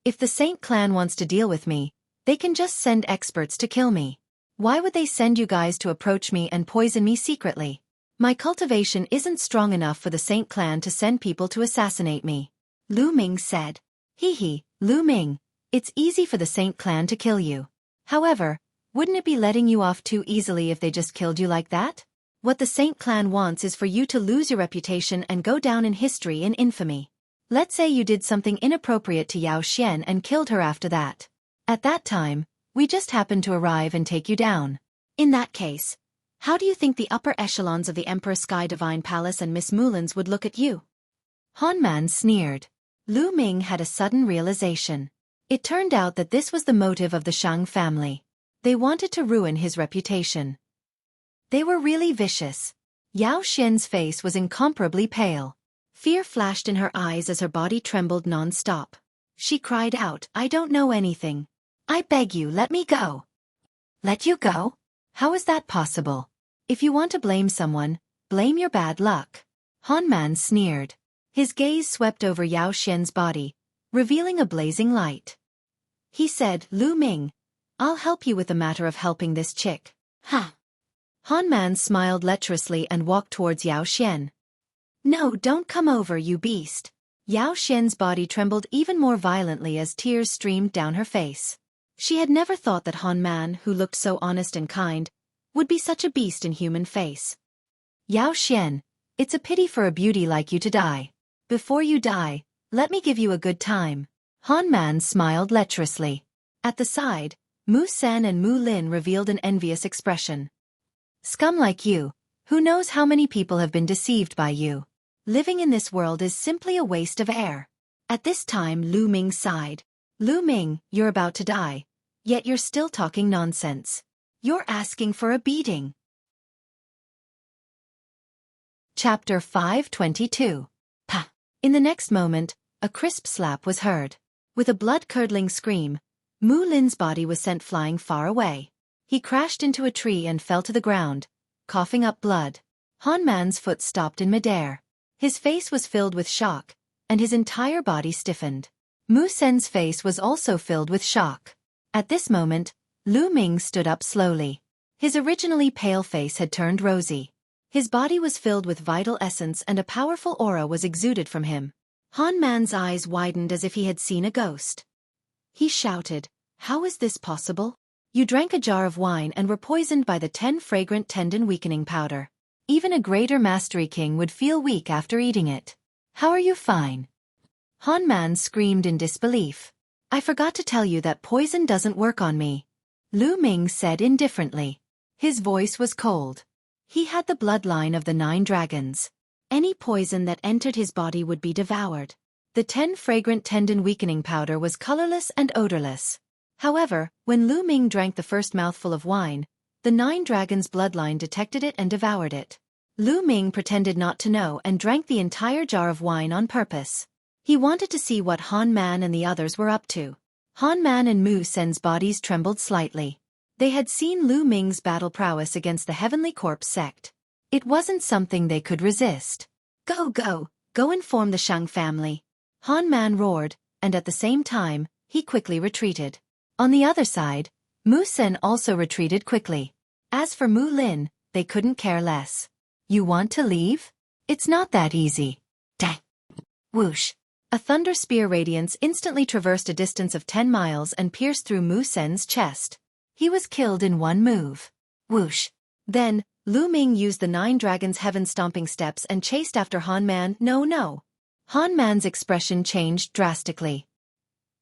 If the Saint clan wants to deal with me, they can just send experts to kill me. Why would they send you guys to approach me and poison me secretly? My cultivation isn't strong enough for the Saint clan to send people to assassinate me. Lu Ming said. Hee, Lu Ming, it's easy for the Saint clan to kill you. However, wouldn't it be letting you off too easily if they just killed you like that? What the Saint clan wants is for you to lose your reputation and go down in history in infamy. Let's say you did something inappropriate to Yao Xian and killed her after that. At that time, we just happened to arrive and take you down. In that case, how do you think the upper echelons of the Emperor Sky Divine Palace and Miss Mulan's would look at you? Han Man sneered. Lu Ming had a sudden realization. It turned out that this was the motive of the Shang family. They wanted to ruin his reputation. They were really vicious. Yao Xian's face was incomparably pale. Fear flashed in her eyes as her body trembled non-stop. She cried out, I don't know anything. I beg you, let me go. Let you go? How is that possible? If you want to blame someone, blame your bad luck. Han Man sneered. His gaze swept over Yao Xian's body, revealing a blazing light. He said, Lu Ming, I'll help you with the matter of helping this chick. Huh. Han Man smiled lecherously and walked towards Yao Xian. No, don't come over, you beast. Yao Xian's body trembled even more violently as tears streamed down her face. She had never thought that Han Man, who looked so honest and kind, would be such a beast in human face. Yao Xian, it's a pity for a beauty like you to die. Before you die, let me give you a good time. Han Man smiled lecherously. At the side, Mu San and Mu Lin revealed an envious expression. Scum like you, who knows how many people have been deceived by you? Living in this world is simply a waste of air. At this time Lu Ming sighed. Lu Ming, you're about to die. Yet you're still talking nonsense. You're asking for a beating. Chapter 522. Pa! In the next moment, a crisp slap was heard. With a blood-curdling scream, Mu Lin's body was sent flying far away. He crashed into a tree and fell to the ground, coughing up blood. Han Man's foot stopped in midair. His face was filled with shock, and his entire body stiffened. Mu Sen's face was also filled with shock. At this moment, Lu Ming stood up slowly. His originally pale face had turned rosy. His body was filled with vital essence and a powerful aura was exuded from him. Han Man's eyes widened as if he had seen a ghost. He shouted, How is this possible? You drank a jar of wine and were poisoned by the 10 fragrant tendon weakening powder. Even a greater mastery king would feel weak after eating it. How are you fine? Han Man screamed in disbelief. I forgot to tell you that poison doesn't work on me. Lu Ming said indifferently. His voice was cold. He had the bloodline of the 9 dragons. Any poison that entered his body would be devoured. The 10 fragrant tendon weakening powder was colorless and odorless. However, when Lu Ming drank the first mouthful of wine, the 9 dragons' bloodline detected it and devoured it. Lu Ming pretended not to know and drank the entire jar of wine on purpose. He wanted to see what Han Man and the others were up to. Han Man and Mu Sen's bodies trembled slightly. They had seen Lu Ming's battle prowess against the Heavenly Corpse sect. It wasn't something they could resist. Go inform the Shang family. Han Man roared, and at the same time, he quickly retreated. On the other side, Mu Sen also retreated quickly. As for Mu Lin, they couldn't care less. You want to leave? It's not that easy. Dang. Whoosh. A thunder spear radiance instantly traversed a distance of 10 miles and pierced through Mu Sen's chest. He was killed in one move. Whoosh. Then, Lu Ming used the 9 dragons' heaven-stomping steps and chased after Han Man. No. Han Man's expression changed drastically.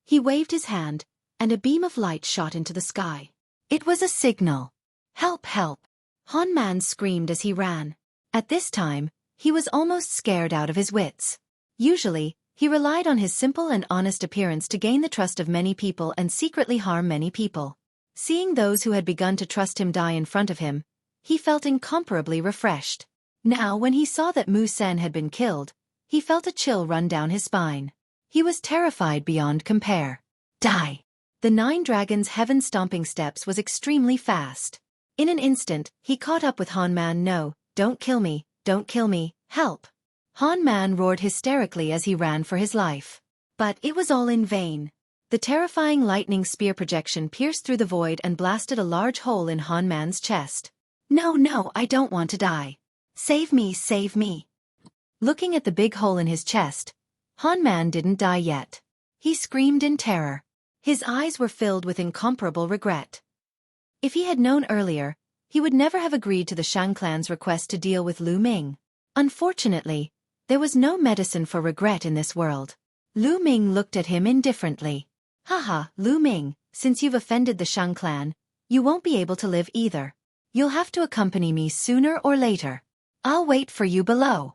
He waved his hand, and a beam of light shot into the sky. It was a signal. Help, help! Han Man screamed as he ran. At this time, he was almost scared out of his wits. Usually, he relied on his simple and honest appearance to gain the trust of many people and secretly harm many people. Seeing those who had begun to trust him die in front of him, he felt incomparably refreshed. Now when he saw that Mu Sen had been killed, he felt a chill run down his spine. He was terrified beyond compare. Die! The 9 dragons' heaven-stomping steps was extremely fast. In an instant, he caught up with Han Man. No, don't kill me, help! Han Man roared hysterically as he ran for his life. But it was all in vain. The terrifying lightning spear projection pierced through the void and blasted a large hole in Han Man's chest. No, I don't want to die. Save me, save me. Looking at the big hole in his chest, Han Man didn't die yet. He screamed in terror. His eyes were filled with incomparable regret. If he had known earlier, he would never have agreed to the Shang clan's request to deal with Lu Ming. Unfortunately, there was no medicine for regret in this world. Lu Ming looked at him indifferently. Haha, Lu Ming, since you've offended the Shang clan, you won't be able to live either. You'll have to accompany me sooner or later. I'll wait for you below.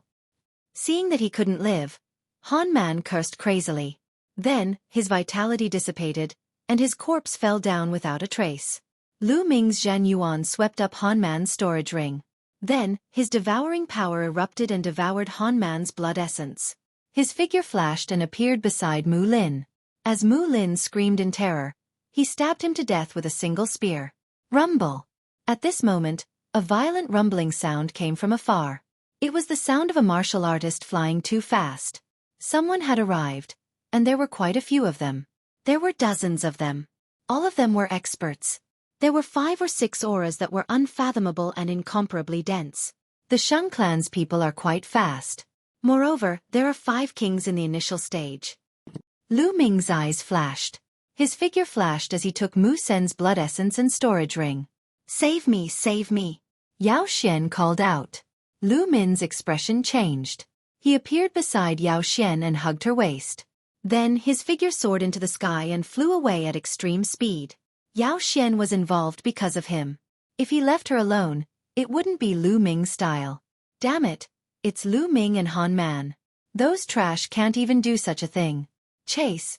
Seeing that he couldn't live, Han Man cursed crazily. Then, his vitality dissipated, and his corpse fell down without a trace. Lu Ming's Zhan Yuan swept up Han Man's storage ring. Then, his devouring power erupted and devoured Han Man's blood essence. His figure flashed and appeared beside Mu Lin. As Mu Lin screamed in terror, he stabbed him to death with a single spear. Rumble! At this moment, a violent rumbling sound came from afar. It was the sound of a martial artist flying too fast. Someone had arrived, and there were quite a few of them. There were dozens of them. All of them were experts. There were 5 or 6 auras that were unfathomable and incomparably dense. The Shang clan's people are quite fast. Moreover, there are 5 kings in the initial stage. Lu Ming's eyes flashed. His figure flashed as he took Mu Sen's blood essence and storage ring. Save me, save me! Yao Xian called out. Lu Ming's expression changed. He appeared beside Yao Xian and hugged her waist. Then his figure soared into the sky and flew away at extreme speed. Yao Xian was involved because of him. If he left her alone, it wouldn't be Lu Ming's style. Damn it, it's Lu Ming and Han Man. Those trash can't even do such a thing. Chase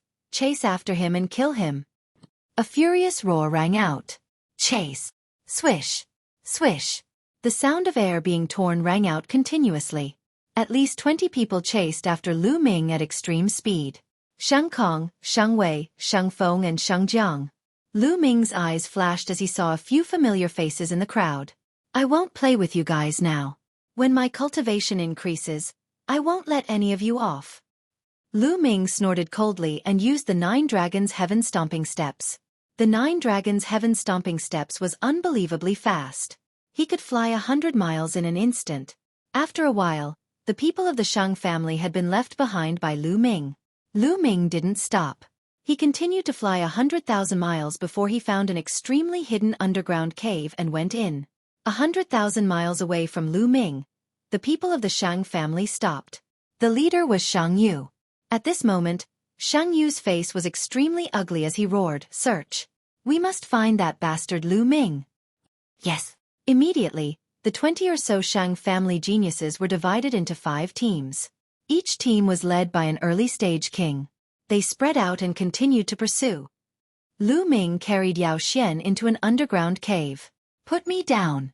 after him and kill him. A furious roar rang out. Chase! Swish! Swish! The sound of air being torn rang out continuously. At least 20 people chased after Lu Ming at extreme speed. Shang Kong, Shang Wei, Shang Feng and Shang Jiang. Lu Ming's eyes flashed as he saw a few familiar faces in the crowd. I won't play with you guys now. When my cultivation increases, I won't let any of you off. Lu Ming snorted coldly and used the 9 dragons' heaven-stomping steps. The 9 dragons' heaven-stomping steps was unbelievably fast. He could fly 100 miles in an instant. After a while, the people of the Shang family had been left behind by Lu Ming. Lu Ming didn't stop. He continued to fly 100,000 miles before he found an extremely hidden underground cave and went in. 100,000 miles away from Lu Ming, the people of the Shang family stopped. The leader was Shang Yu. At this moment, Shang Yu's face was extremely ugly as he roared, "Search! We must find that bastard Lu Ming!" Yes. Immediately, the 20 or so Shang family geniuses were divided into 5 teams. Each team was led by an early-stage king. They spread out and continued to pursue. Lu Ming carried Yao Xian into an underground cave. Put me down.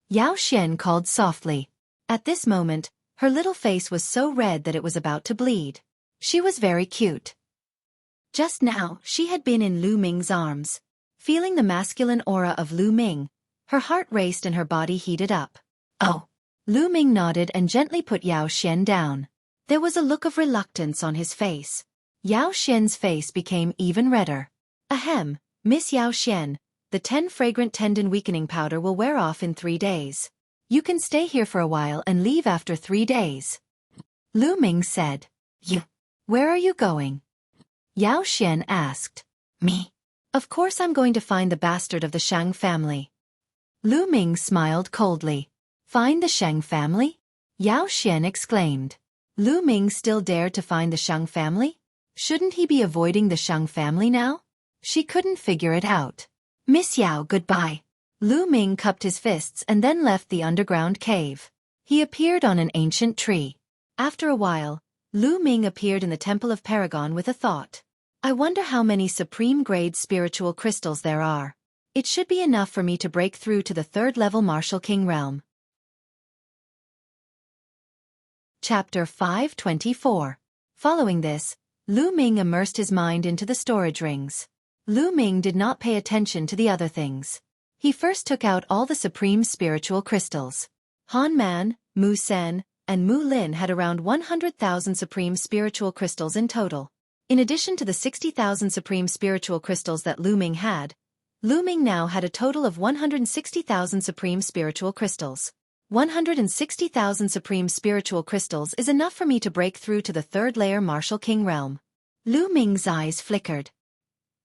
Yao Xian called softly. At this moment, her little face was so red that it was about to bleed. She was very cute. Just now, she had been in Lu Ming's arms. Feeling the masculine aura of Lu Ming, her heart raced and her body heated up. Oh! Lu Ming nodded and gently put Yao Xian down. There was a look of reluctance on his face. Yao Xian's face became even redder. Ahem, Miss Yao Xian, the 10 fragrant tendon weakening powder will wear off in 3 days. You can stay here for a while and leave after 3 days. Lu Ming said. You. Where are you going? Yao Xian asked. Me. Of course I'm going to find the bastard of the Shang family. Lu Ming smiled coldly. Find the Shang family? Yao Xian exclaimed. Lu Ming still dared to find the Shang family? Shouldn't he be avoiding the Shang family now? She couldn't figure it out. Miss Yao, goodbye. Lu Ming cupped his fists and then left the underground cave. He appeared on an ancient tree. After a while, Lu Ming appeared in the Temple of Paragon with a thought. I wonder how many supreme-grade spiritual crystals there are. It should be enough for me to break through to the third-level Martial King realm. Chapter 524. Following this, Lu Ming immersed his mind into the storage rings. Lu Ming did not pay attention to the other things. He first took out all the supreme spiritual crystals. Han Man, Mu Sen, and Mu Lin had around 100,000 supreme spiritual crystals in total. In addition to the 60,000 supreme spiritual crystals that Lu Ming had, Lu Ming now had a total of 160,000 supreme spiritual crystals. 160,000 supreme spiritual crystals is enough for me to break through to the third-layer Martial King realm. Lu Ming's eyes flickered.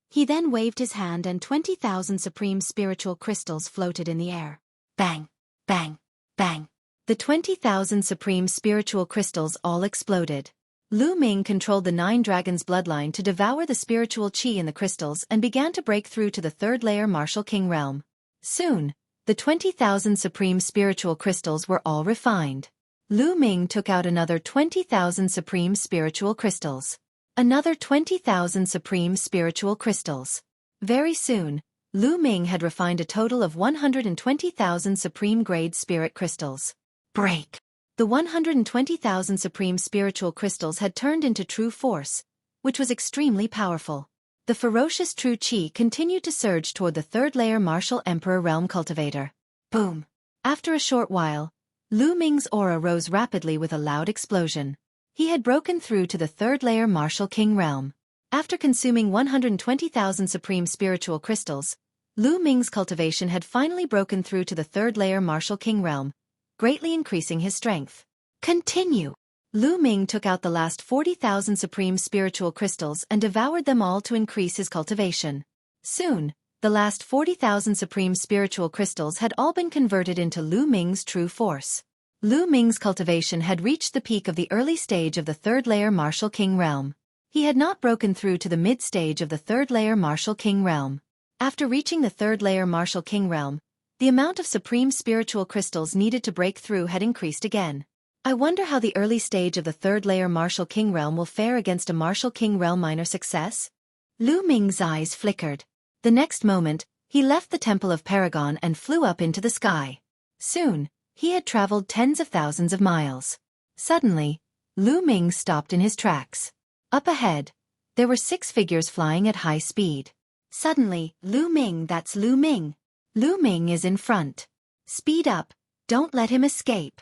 He then waved his hand and 20,000 supreme spiritual crystals floated in the air. Bang! Bang! Bang! The 20,000 supreme spiritual crystals all exploded. Lu Ming controlled the 9 dragons' bloodline to devour the spiritual qi in the crystals and began to break through to the third-layer Martial King realm. Soon, the 20,000 supreme spiritual crystals were all refined. Lu Ming took out another 20,000 supreme spiritual crystals. Another 20,000 supreme spiritual crystals. Very soon, Lu Ming had refined a total of 120,000 supreme-grade spirit crystals. Break! The 120,000 supreme spiritual crystals had turned into true force, which was extremely powerful. The ferocious true qi continued to surge toward the third-layer Martial Emperor Realm Cultivator. Boom! After a short while, Lu Ming's aura rose rapidly with a loud explosion. He had broken through to the third-layer Martial King realm. After consuming 120,000 supreme spiritual crystals, Lu Ming's cultivation had finally broken through to the third-layer Martial King realm, greatly increasing his strength. Continue! Lu Ming took out the last 40,000 supreme spiritual crystals and devoured them all to increase his cultivation. Soon, the last 40,000 supreme spiritual crystals had all been converted into Lu Ming's true force. Lu Ming's cultivation had reached the peak of the early stage of the third-layer Martial King realm. He had not broken through to the mid-stage of the third-layer Martial King realm. After reaching the third-layer Martial King realm, the amount of supreme spiritual crystals needed to break through had increased again. I wonder how the early stage of the third-layer Martial King realm will fare against a Martial King realm minor success? Lu Ming's eyes flickered. The next moment, he left the Temple of Paragon and flew up into the sky. Soon, he had traveled tens of thousands of miles. Suddenly, Lu Ming stopped in his tracks. Up ahead, there were 6 figures flying at high speed. Suddenly, Lu Ming, that's Lu Ming. Lu Ming is in front. Speed up, don't let him escape.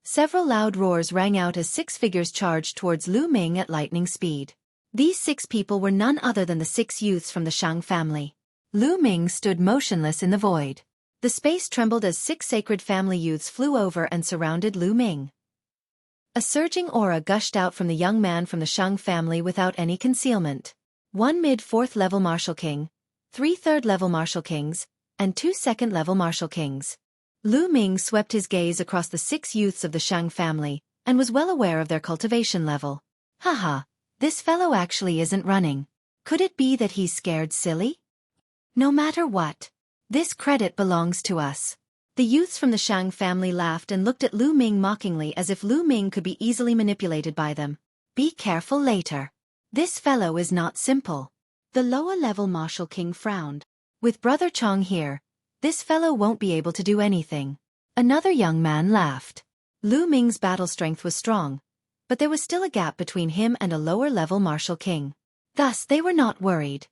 Several loud roars rang out as 6 figures charged towards Lu Ming at lightning speed. These 6 people were none other than the 6 youths from the Shang family. Lu Ming stood motionless in the void. The space trembled as 6 sacred family youths flew over and surrounded Lu Ming. A surging aura gushed out from the young man from the Shang family without any concealment. 1 mid-4th level Martial King, 3 third-level Martial Kings, and 2 second-level Martial Kings. Lu Ming swept his gaze across the 6 youths of the Shang family, and was well aware of their cultivation level. Haha, this fellow actually isn't running. Could it be that he's scared silly? No matter what, this credit belongs to us. The youths from the Shang family laughed and looked at Lu Ming mockingly as if Lu Ming could be easily manipulated by them. Be careful later. This fellow is not simple. The lower-level Martial King frowned. With Brother Chong here, this fellow won't be able to do anything. Another young man laughed. Lu Ming's battle strength was strong, but there was still a gap between him and a lower-level Martial King. Thus, they were not worried.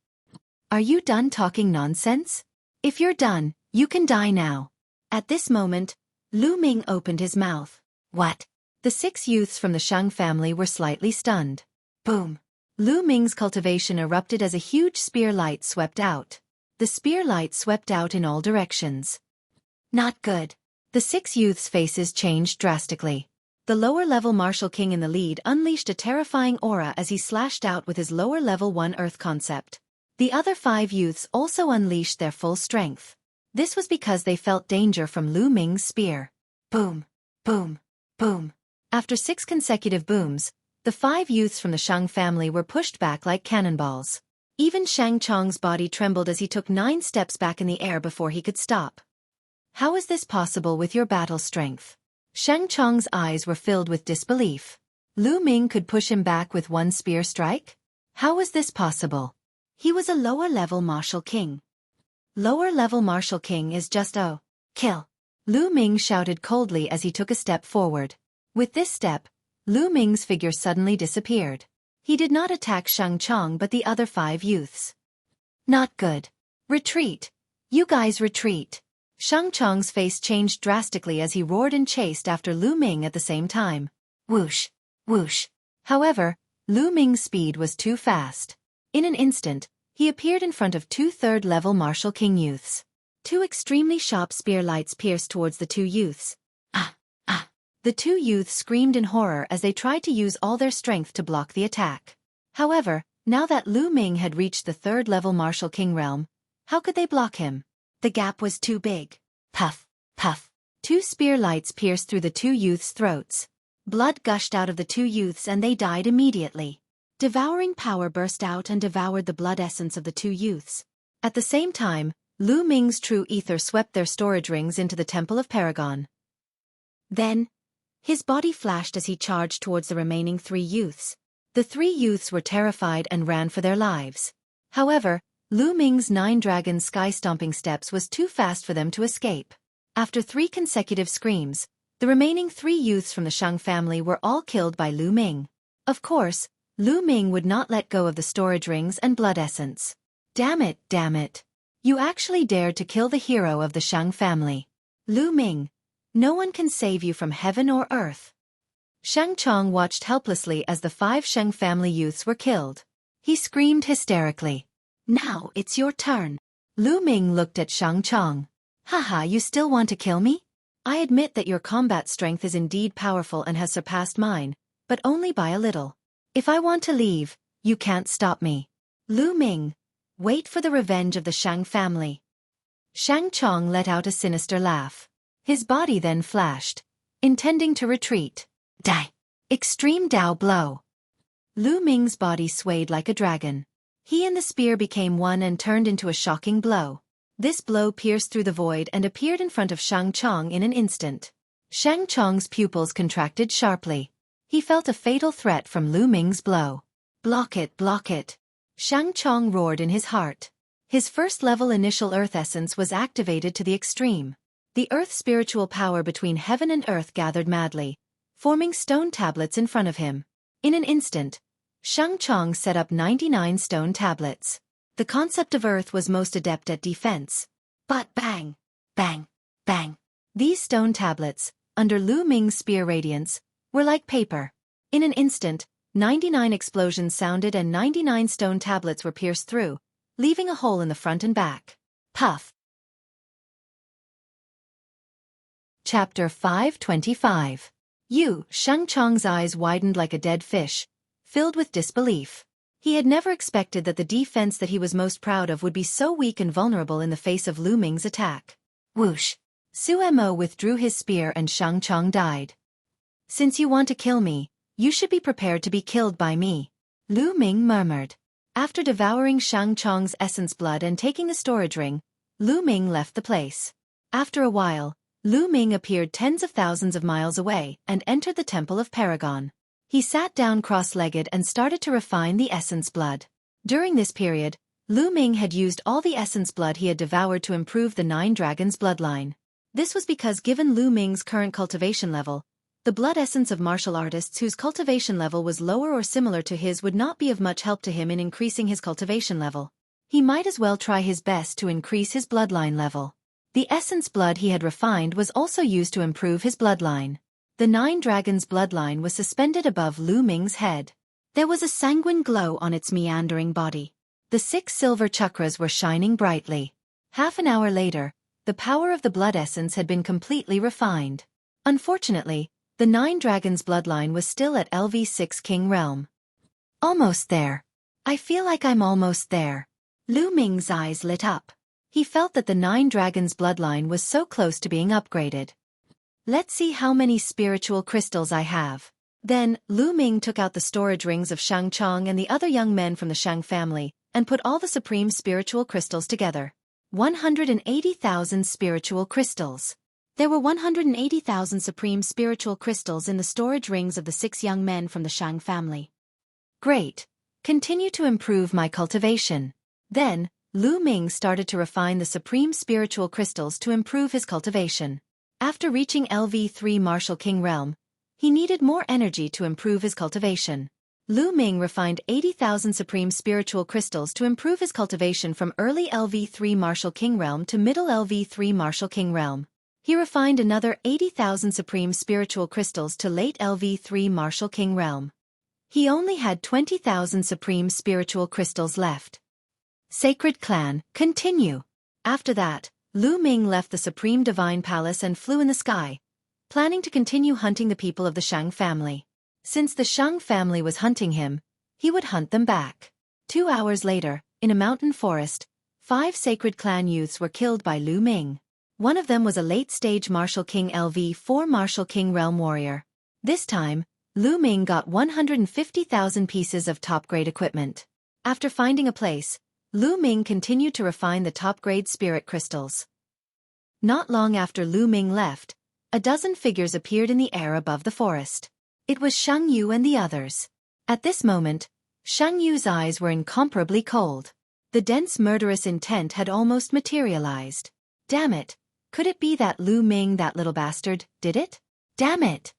Are you done talking nonsense? If you're done, you can die now. At this moment, Lu Ming opened his mouth. What? The 6 youths from the Shang family were slightly stunned. Boom! Lu Ming's cultivation erupted as a huge spear light swept out. The spear light swept out in all directions. Not good. The 6 youths' faces changed drastically. The lower-level Martial King in the lead unleashed a terrifying aura as he slashed out with his lower-level 1 Earth concept. The other 5 youths also unleashed their full strength. This was because they felt danger from Lu Ming's spear. Boom! Boom! Boom! After 6 consecutive booms, the 5 youths from the Shang family were pushed back like cannonballs. Even Shang Chong's body trembled as he took 9 steps back in the air before he could stop. How is this possible with your battle strength? Shang Chong's eyes were filled with disbelief. Lu Ming could push him back with 1 spear strike? How was this possible? He was a lower-level martial king. Lower-level martial king is just a kill. Lu Ming shouted coldly as he took a step forward. With this step, Lu Ming's figure suddenly disappeared. He did not attack Shang Chong but the other 5 youths. Not good. Retreat. You guys retreat. Shang Chong's face changed drastically as he roared and chased after Lu Ming at the same time. Whoosh. Whoosh. However, Lu Ming's speed was too fast. In an instant, he appeared in front of 2 third-level martial king youths. 2 extremely sharp spear lights pierced towards the 2 youths. Ah! Ah! The 2 youths screamed in horror as they tried to use all their strength to block the attack. However, now that Lu Ming had reached the third-level martial king realm, how could they block him? The gap was too big. Puff! Puff! 2 spear lights pierced through the 2 youths' throats. Blood gushed out of the 2 youths and they died immediately. Devouring power burst out and devoured the blood essence of the 2 youths. At the same time, Lu Ming's true ether swept their storage rings into the Temple of Paragon. Then, his body flashed as he charged towards the remaining 3 youths. The 3 youths were terrified and ran for their lives. However, Lu Ming's 9 dragon sky-stomping steps was too fast for them to escape. After 3 consecutive screams, the remaining 3 youths from the Shang family were all killed by Lu Ming. Of course, Lu Ming would not let go of the storage rings and blood essence. Damn it, damn it. You actually dared to kill the hero of the Shang family. Lu Ming, no one can save you from heaven or earth. Shang Chong watched helplessly as the 5 Shang family youths were killed. He screamed hysterically. Now it's your turn. Lu Ming looked at Shang Chong. Haha, you still want to kill me? I admit that your combat strength is indeed powerful and has surpassed mine, but only by a little. If I want to leave, you can't stop me. Lu Ming, wait for the revenge of the Shang family. Shang Chong let out a sinister laugh. His body then flashed, intending to retreat. Die! Extreme Dao blow. Lu Ming's body swayed like a dragon. He and the spear became one and turned into a shocking blow. This blow pierced through the void and appeared in front of Shang Chong in an instant. Shang Chong's pupils contracted sharply. He felt a fatal threat from Lu Ming's blow. Block it, block it. Shang Chong roared in his heart. His first-level initial earth essence was activated to the extreme. The earth's spiritual power between heaven and earth gathered madly, forming stone tablets in front of him. In an instant, Shang Chong set up 99 stone tablets. The concept of earth was most adept at defense. But bang! Bang! Bang! These stone tablets, under Lu Ming's spear radiance, were like paper. In an instant, 99 explosions sounded and 99 stone tablets were pierced through, leaving a hole in the front and back. Puff! Chapter 525. Shang Chong's eyes widened like a dead fish, filled with disbelief. He had never expected that the defense that he was most proud of would be so weak and vulnerable in the face of Lu Ming's attack. Whoosh! Su Mo withdrew his spear and Shang Chong died. Since you want to kill me, you should be prepared to be killed by me. Lu Ming murmured. After devouring Shang Chong's essence blood and taking the storage ring, Lu Ming left the place. After a while, Lu Ming appeared tens of thousands of miles away and entered the Temple of Paragon. He sat down cross-legged and started to refine the essence blood. During this period, Lu Ming had used all the essence blood he had devoured to improve the 9 dragons' bloodline. This was because given Lu Ming's current cultivation level, the blood essence of martial artists whose cultivation level was lower or similar to his would not be of much help to him in increasing his cultivation level. He might as well try his best to increase his bloodline level. The essence blood he had refined was also used to improve his bloodline. The 9 dragons' bloodline was suspended above Lu Ming's head. There was a sanguine glow on its meandering body. The 6 silver chakras were shining brightly. Half an hour later, the power of the blood essence had been completely refined. Unfortunately, the 9 dragons' bloodline was still at LV6 King Realm. Almost there. I feel like I'm almost there. Lu Ming's eyes lit up. He felt that the 9 dragons' bloodline was so close to being upgraded. Let's see how many spiritual crystals I have. Then, Lu Ming took out the storage rings of Shang Chong and the other young men from the Shang family, and put all the supreme spiritual crystals together. 180,000 spiritual crystals. There were 180,000 supreme spiritual crystals in the storage rings of the 6 young men from the Shang family. Great. Continue to improve my cultivation. Then, Lu Ming started to refine the supreme spiritual crystals to improve his cultivation. After reaching LV3 Martial King Realm, he needed more energy to improve his cultivation. Lu Ming refined 80,000 supreme spiritual crystals to improve his cultivation from early LV3 Martial King Realm to middle LV3 Martial King Realm. He refined another 80,000 supreme spiritual crystals to late LV3 Martial King Realm. He only had 20,000 supreme spiritual crystals left. Sacred Clan, continue. After that, Lu Ming left the Supreme Divine Palace and flew in the sky, planning to continue hunting the people of the Shang family. Since the Shang family was hunting him, he would hunt them back. 2 hours later, in a mountain forest, 5 Sacred Clan youths were killed by Lu Ming. One of them was a late-stage Martial King LV4 Martial King Realm warrior. This time, Lu Ming got 150,000 pieces of top-grade equipment. After finding a place, Lu Ming continued to refine the top-grade spirit crystals. Not long after Lu Ming left, a dozen figures appeared in the air above the forest. It was Shang Yu and the others. At this moment, Shang Yu's eyes were incomparably cold. The dense murderous intent had almost materialized. Damn it! Could it be that Lu Ming, that little bastard, did it? Damn it!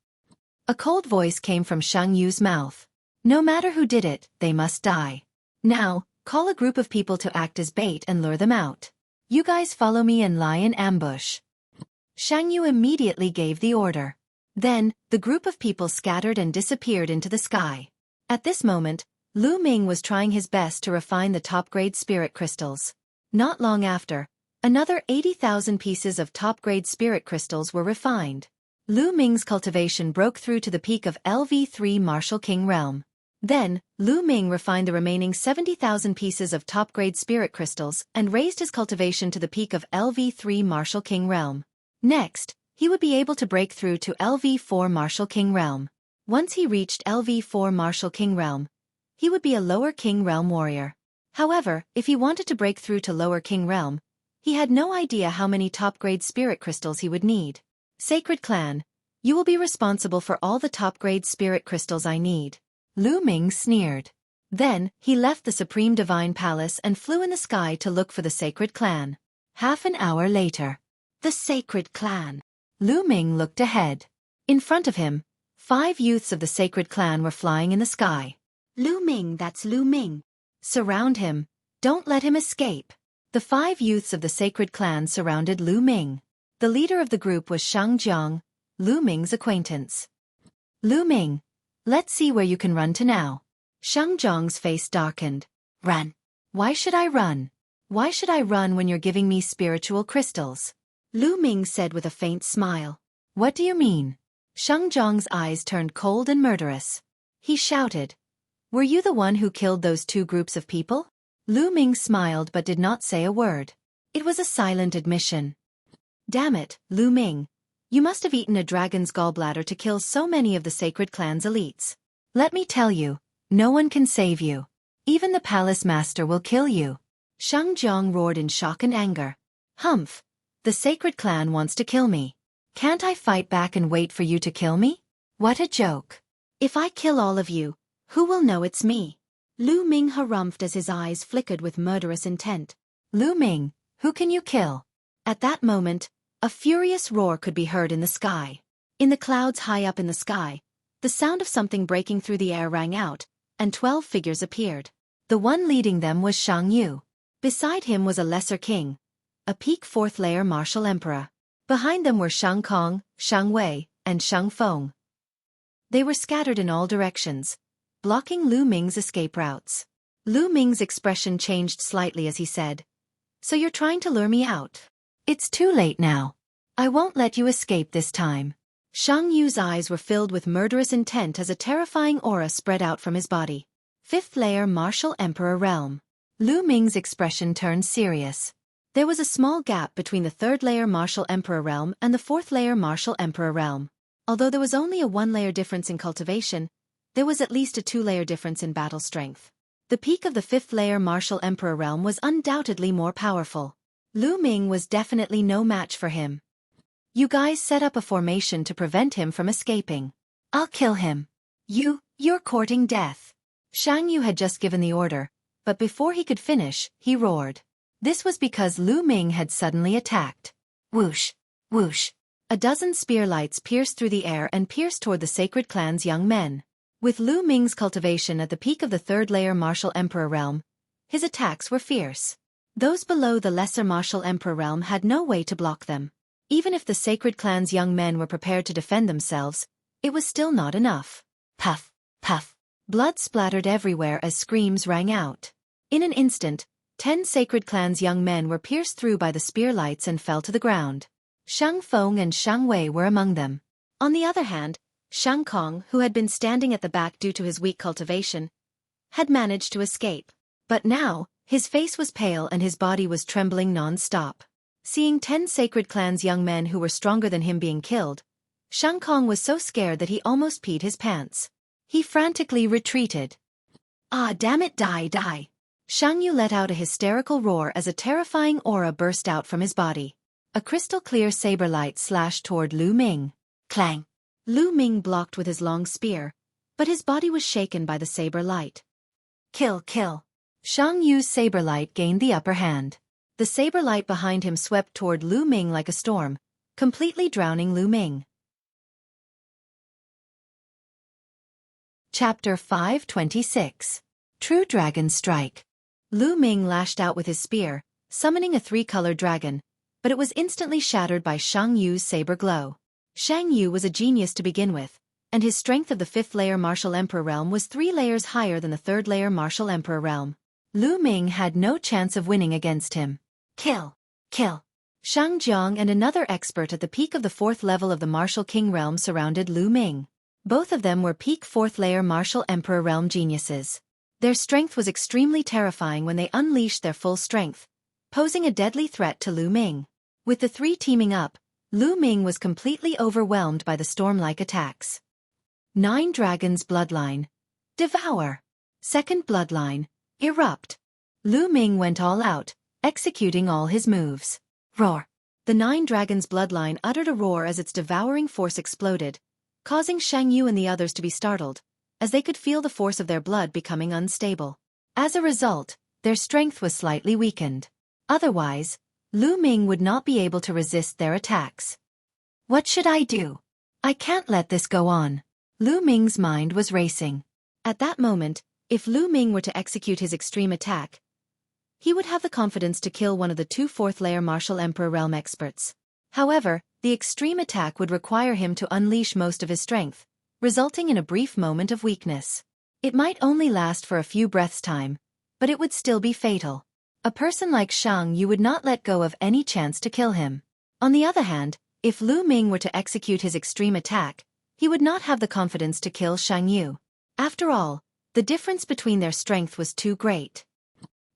A cold voice came from Shang Yu's mouth. No matter who did it, they must die. Now, call a group of people to act as bait and lure them out. You guys follow me and lie in ambush. Shang Yu immediately gave the order. Then, the group of people scattered and disappeared into the sky. At this moment, Lu Ming was trying his best to refine the top-grade spirit crystals. Not long after, another 80,000 pieces of top-grade spirit crystals were refined. Lu Ming's cultivation broke through to the peak of LV3 Martial King Realm. Then, Lu Ming refined the remaining 70,000 pieces of top-grade spirit crystals and raised his cultivation to the peak of LV3 Martial King Realm. Next, he would be able to break through to LV4 Martial King Realm. Once he reached LV4 Martial King Realm, he would be a Lower King Realm warrior. However, if he wanted to break through to Lower King Realm, he had no idea how many top-grade spirit crystals he would need. Sacred Clan, you will be responsible for all the top-grade spirit crystals I need. Lu Ming sneered. Then, he left the Supreme Divine Palace and flew in the sky to look for the Sacred Clan. Half an hour later. The Sacred Clan. Lu Ming looked ahead. In front of him, 5 youths of the Sacred Clan were flying in the sky. Lu Ming, that's Lu Ming. Surround him. Don't let him escape. The 5 youths of the Sacred Clan surrounded Lu Ming. The leader of the group was Shang Jiang, Lu Ming's acquaintance. Lu Ming, let's see where you can run to now. Shang Jiang's face darkened. Run. Why should I run? Why should I run when you're giving me spiritual crystals? Lu Ming said with a faint smile. What do you mean? Shang Jiang's eyes turned cold and murderous. He shouted. Were you the one who killed those 2 groups of people? Lu Ming smiled but did not say a word. It was a silent admission. Damn it, Lu Ming. You must have eaten a dragon's gallbladder to kill so many of the Sacred Clan's elites. Let me tell you, no one can save you. Even the palace master will kill you. Shang Jiang roared in shock and anger. Humph. The Sacred Clan wants to kill me. Can't I fight back and wait for you to kill me? What a joke. If I kill all of you, who will know it's me? Lu Ming harumphed as his eyes flickered with murderous intent. Lu Ming, who can you kill? At that moment, a furious roar could be heard in the sky. In the clouds high up in the sky, the sound of something breaking through the air rang out, and 12 figures appeared. The one leading them was Shang Yu. Beside him was a lesser king, a peak 4th layer martial emperor. Behind them were Shang Kong, Shang Wei, and Shang Feng. They were scattered in all directions, blocking Lu Ming's escape routes. Lu Ming's expression changed slightly as he said, So you're trying to lure me out? It's too late now. I won't let you escape this time. Shang Yu's eyes were filled with murderous intent as a terrifying aura spread out from his body. 5th layer Martial Emperor Realm. Lu Ming's expression turned serious. There was a small gap between the 3rd layer Martial Emperor Realm and the 4th layer Martial Emperor Realm. Although there was only a 1-layer difference in cultivation, there was at least a 2-layer difference in battle strength. The peak of the fifth-layer martial emperor realm was undoubtedly more powerful. Lu Ming was definitely no match for him. You guys set up a formation to prevent him from escaping. I'll kill him. You're courting death. Shang Yu had just given the order, but before he could finish, he roared. This was because Lu Ming had suddenly attacked. Whoosh, whoosh. A dozen spear lights pierced through the air and pierced toward the sacred clan's young men. With Lu Ming's cultivation at the peak of the third-layer martial emperor realm, his attacks were fierce. Those below the lesser martial emperor realm had no way to block them. Even if the sacred clan's young men were prepared to defend themselves, it was still not enough. Puff, puff. Blood splattered everywhere as screams rang out. In an instant, 10 sacred clan's young men were pierced through by the spear lights and fell to the ground. Shang Feng and Shang Wei were among them. On the other hand, Shang Kong, who had been standing at the back due to his weak cultivation, had managed to escape. But now, his face was pale and his body was trembling non-stop. Seeing 10 sacred clan's young men who were stronger than him being killed, Shang Kong was so scared that he almost peed his pants. He frantically retreated. Ah, damn it, die. Shang Yu let out a hysterical roar as a terrifying aura burst out from his body. A crystal-clear saber light slashed toward Lu Ming. Clang! Lu Ming blocked with his long spear, but his body was shaken by the saber light. Kill! Shang Yu's saber light gained the upper hand. The saber light behind him swept toward Lu Ming like a storm, completely drowning Lu Ming. Chapter 526. True Dragon Strike. Lu Ming lashed out with his spear, summoning a 3-colored dragon, but it was instantly shattered by Shang Yu's saber glow. Shang Yu was a genius to begin with, and his strength of the 5th-layer martial emperor realm was 3 layers higher than the 3rd-layer martial emperor realm. Lu Ming had no chance of winning against him. Kill! Shang Jiang and another expert at the peak of the 4th level of the martial king realm surrounded Lu Ming. Both of them were peak 4th-layer martial emperor realm geniuses. Their strength was extremely terrifying when they unleashed their full strength, posing a deadly threat to Lu Ming. With the 3 teaming up, Lu Ming was completely overwhelmed by the storm-like attacks. 9 Dragons Bloodline. Devour. 2nd Bloodline. Erupt. Lu Ming went all out, executing all his moves. Roar. The 9 Dragons Bloodline uttered a roar as its devouring force exploded, causing Shang Yu and the others to be startled, as they could feel the force of their blood becoming unstable. As a result, their strength was slightly weakened. Otherwise, Lu Ming would not be able to resist their attacks. What should I do? I can't let this go on. Lu Ming's mind was racing. At that moment, if Lu Ming were to execute his extreme attack, he would have the confidence to kill one of the 2 4th-layer martial emperor realm experts. However, the extreme attack would require him to unleash most of his strength, resulting in a brief moment of weakness. It might only last for a few breaths' time, but it would still be fatal. A person like Shang Yu would not let go of any chance to kill him. On the other hand, if Lu Ming were to execute his extreme attack, he would not have the confidence to kill Shang Yu. After all, the difference between their strength was too great.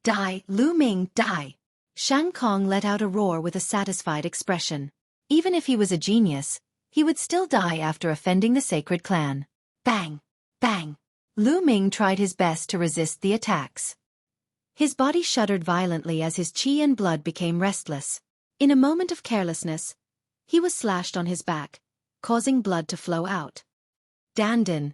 Die, Lu Ming, die! Shang Kong let out a roar with a satisfied expression. Even if he was a genius, he would still die after offending the sacred clan. Bang! Bang! Lu Ming tried his best to resist the attacks. His body shuddered violently as his qi and blood became restless. In a moment of carelessness, he was slashed on his back, causing blood to flow out. Dandan.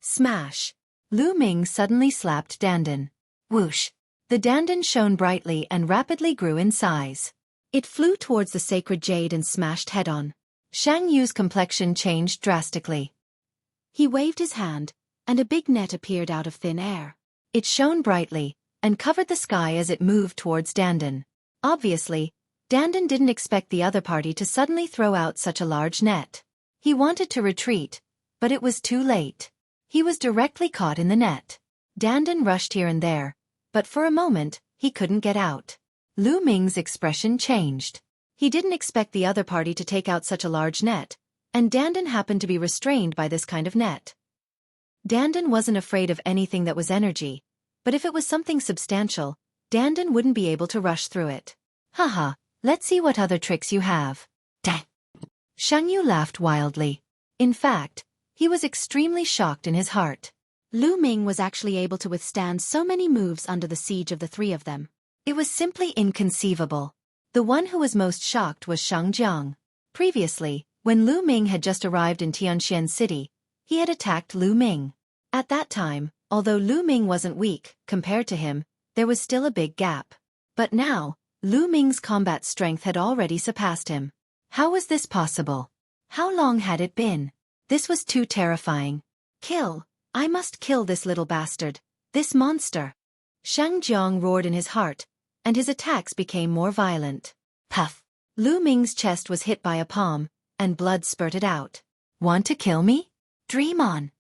Smash. Lu Ming suddenly slapped Dandan. Whoosh. The Dandan shone brightly and rapidly grew in size. It flew towards the sacred jade and smashed head-on. Shang Yu's complexion changed drastically. He waved his hand, and a big net appeared out of thin air. It shone brightly, and covered the sky as it moved towards Dandan. Obviously, Dandan didn't expect the other party to suddenly throw out such a large net. He wanted to retreat, but it was too late. He was directly caught in the net. Dandan rushed here and there, but for a moment, he couldn't get out. Lu Ming's expression changed. He didn't expect the other party to take out such a large net, and Dandan happened to be restrained by this kind of net. Dandan wasn't afraid of anything that was energy, but if it was something substantial, Dandan wouldn't be able to rush through it. Haha, let's see what other tricks you have. Dang! Shang Yu laughed wildly. In fact, he was extremely shocked in his heart. Lu Ming was actually able to withstand so many moves under the siege of the three of them. It was simply inconceivable. The one who was most shocked was Shang Jiang. Previously, when Lu Ming had just arrived in Tianxian City, he had attacked Lu Ming. At that time, although Lu Ming wasn't weak, compared to him, there was still a big gap. But now, Lu Ming's combat strength had already surpassed him. How was this possible? How long had it been? This was too terrifying. Kill! I must kill this little bastard, this monster. Shang Jiang roared in his heart, and his attacks became more violent. Puff! Lu Ming's chest was hit by a palm, and blood spurted out. Want to kill me? Dream on!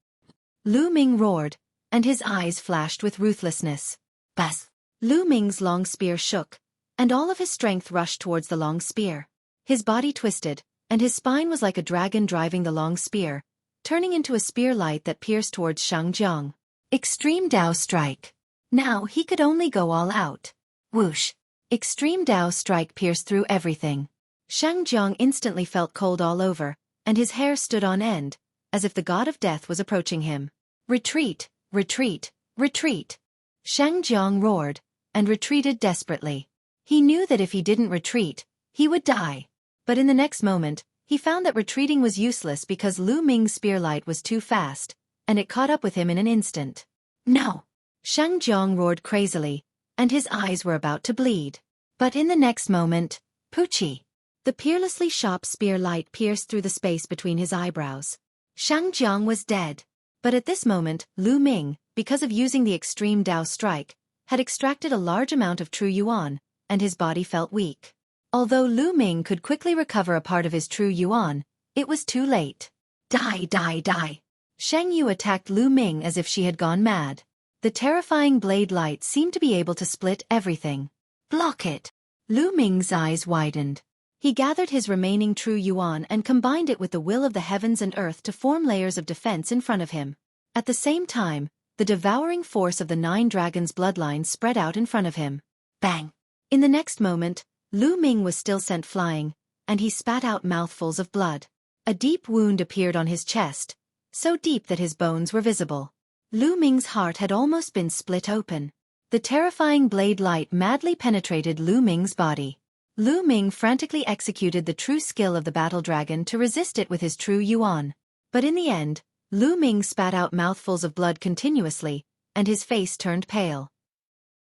Lu Ming roared, and his eyes flashed with ruthlessness. Buzz! Lu Ming's long spear shook, and all of his strength rushed towards the long spear. His body twisted, and his spine was like a dragon driving the long spear, turning into a spear light that pierced towards Shang Jiang. Extreme Dao Strike. Now he could only go all out. Whoosh! Extreme Dao Strike pierced through everything. Shang Jiang instantly felt cold all over, and his hair stood on end, as if the god of death was approaching him. Retreat! Retreat! Retreat! Shang Jiang roared, and retreated desperately. He knew that if he didn't retreat, he would die. But in the next moment, he found that retreating was useless because Lu Ming's spearlight was too fast, and it caught up with him in an instant. No! Shang Jiang roared crazily, and his eyes were about to bleed. But in the next moment, Poochie! The peerlessly sharp spear light pierced through the space between his eyebrows. Shang Jiang was dead. But at this moment, Lu Ming, because of using the extreme Dao strike, had extracted a large amount of true yuan, and his body felt weak. Although Lu Ming could quickly recover a part of his true yuan, it was too late. Die, die, die! Shang Yu attacked Lu Ming as if she had gone mad. The terrifying blade light seemed to be able to split everything. Block it! Lu Ming's eyes widened. He gathered his remaining true yuan and combined it with the will of the heavens and earth to form layers of defense in front of him. At the same time, the devouring force of the 9 dragons' bloodline spread out in front of him. Bang! In the next moment, Lu Ming was still sent flying, and he spat out mouthfuls of blood. A deep wound appeared on his chest, so deep that his bones were visible. Lu Ming's heart had almost been split open. The terrifying blade light madly penetrated Lu Ming's body. Lu Ming frantically executed the true skill of the battle dragon to resist it with his true yuan. But in the end, Lu Ming spat out mouthfuls of blood continuously, and his face turned pale.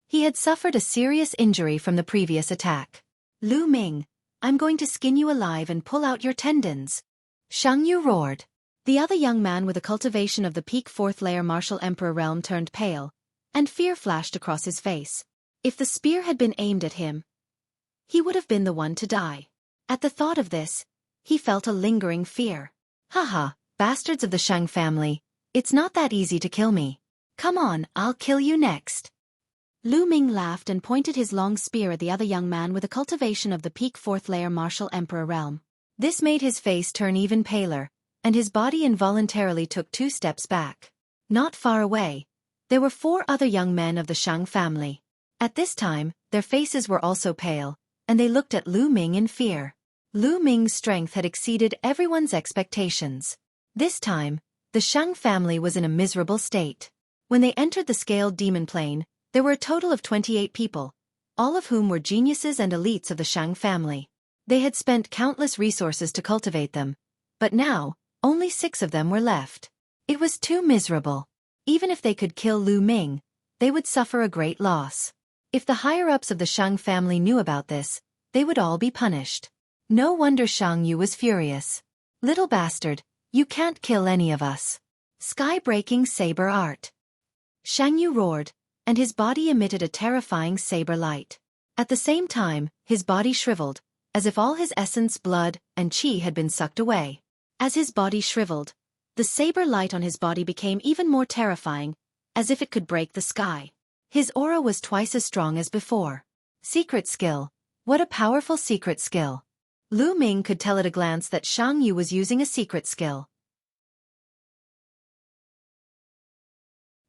He had suffered a serious injury from the previous attack. Lu Ming, I'm going to skin you alive and pull out your tendons. Shang Yu roared. The other young man with a cultivation of the peak 4th layer martial emperor realm turned pale, and fear flashed across his face. If the spear had been aimed at him, he would have been the one to die. At the thought of this, he felt a lingering fear. Haha, bastards of the Shang family, it's not that easy to kill me. Come on, I'll kill you next. Lu Ming laughed and pointed his long spear at the other young man with a cultivation of the peak 4th layer martial emperor realm. This made his face turn even paler, and his body involuntarily took 2 steps back. Not far away, there were 4 other young men of the Shang family. At this time, their faces were also pale, and they looked at Lu Ming in fear. Lu Ming's strength had exceeded everyone's expectations. This time, the Shang family was in a miserable state. When they entered the scaled demon plane, there were a total of 28 people, all of whom were geniuses and elites of the Shang family. They had spent countless resources to cultivate them, but now, only 6 of them were left. It was too miserable. Even if they could kill Lu Ming, they would suffer a great loss. If the higher-ups of the Shang family knew about this, they would all be punished. No wonder Shang Yu was furious. Little bastard, you can't kill any of us. Sky-breaking saber art. Shang Yu roared, and his body emitted a terrifying saber light. At the same time, his body shriveled, as if all his essence, blood, and qi had been sucked away. As his body shriveled, the saber light on his body became even more terrifying, as if it could break the sky. His aura was twice as strong as before. Secret skill. What a powerful secret skill. Lu Ming could tell at a glance that Shang Yu was using a secret skill.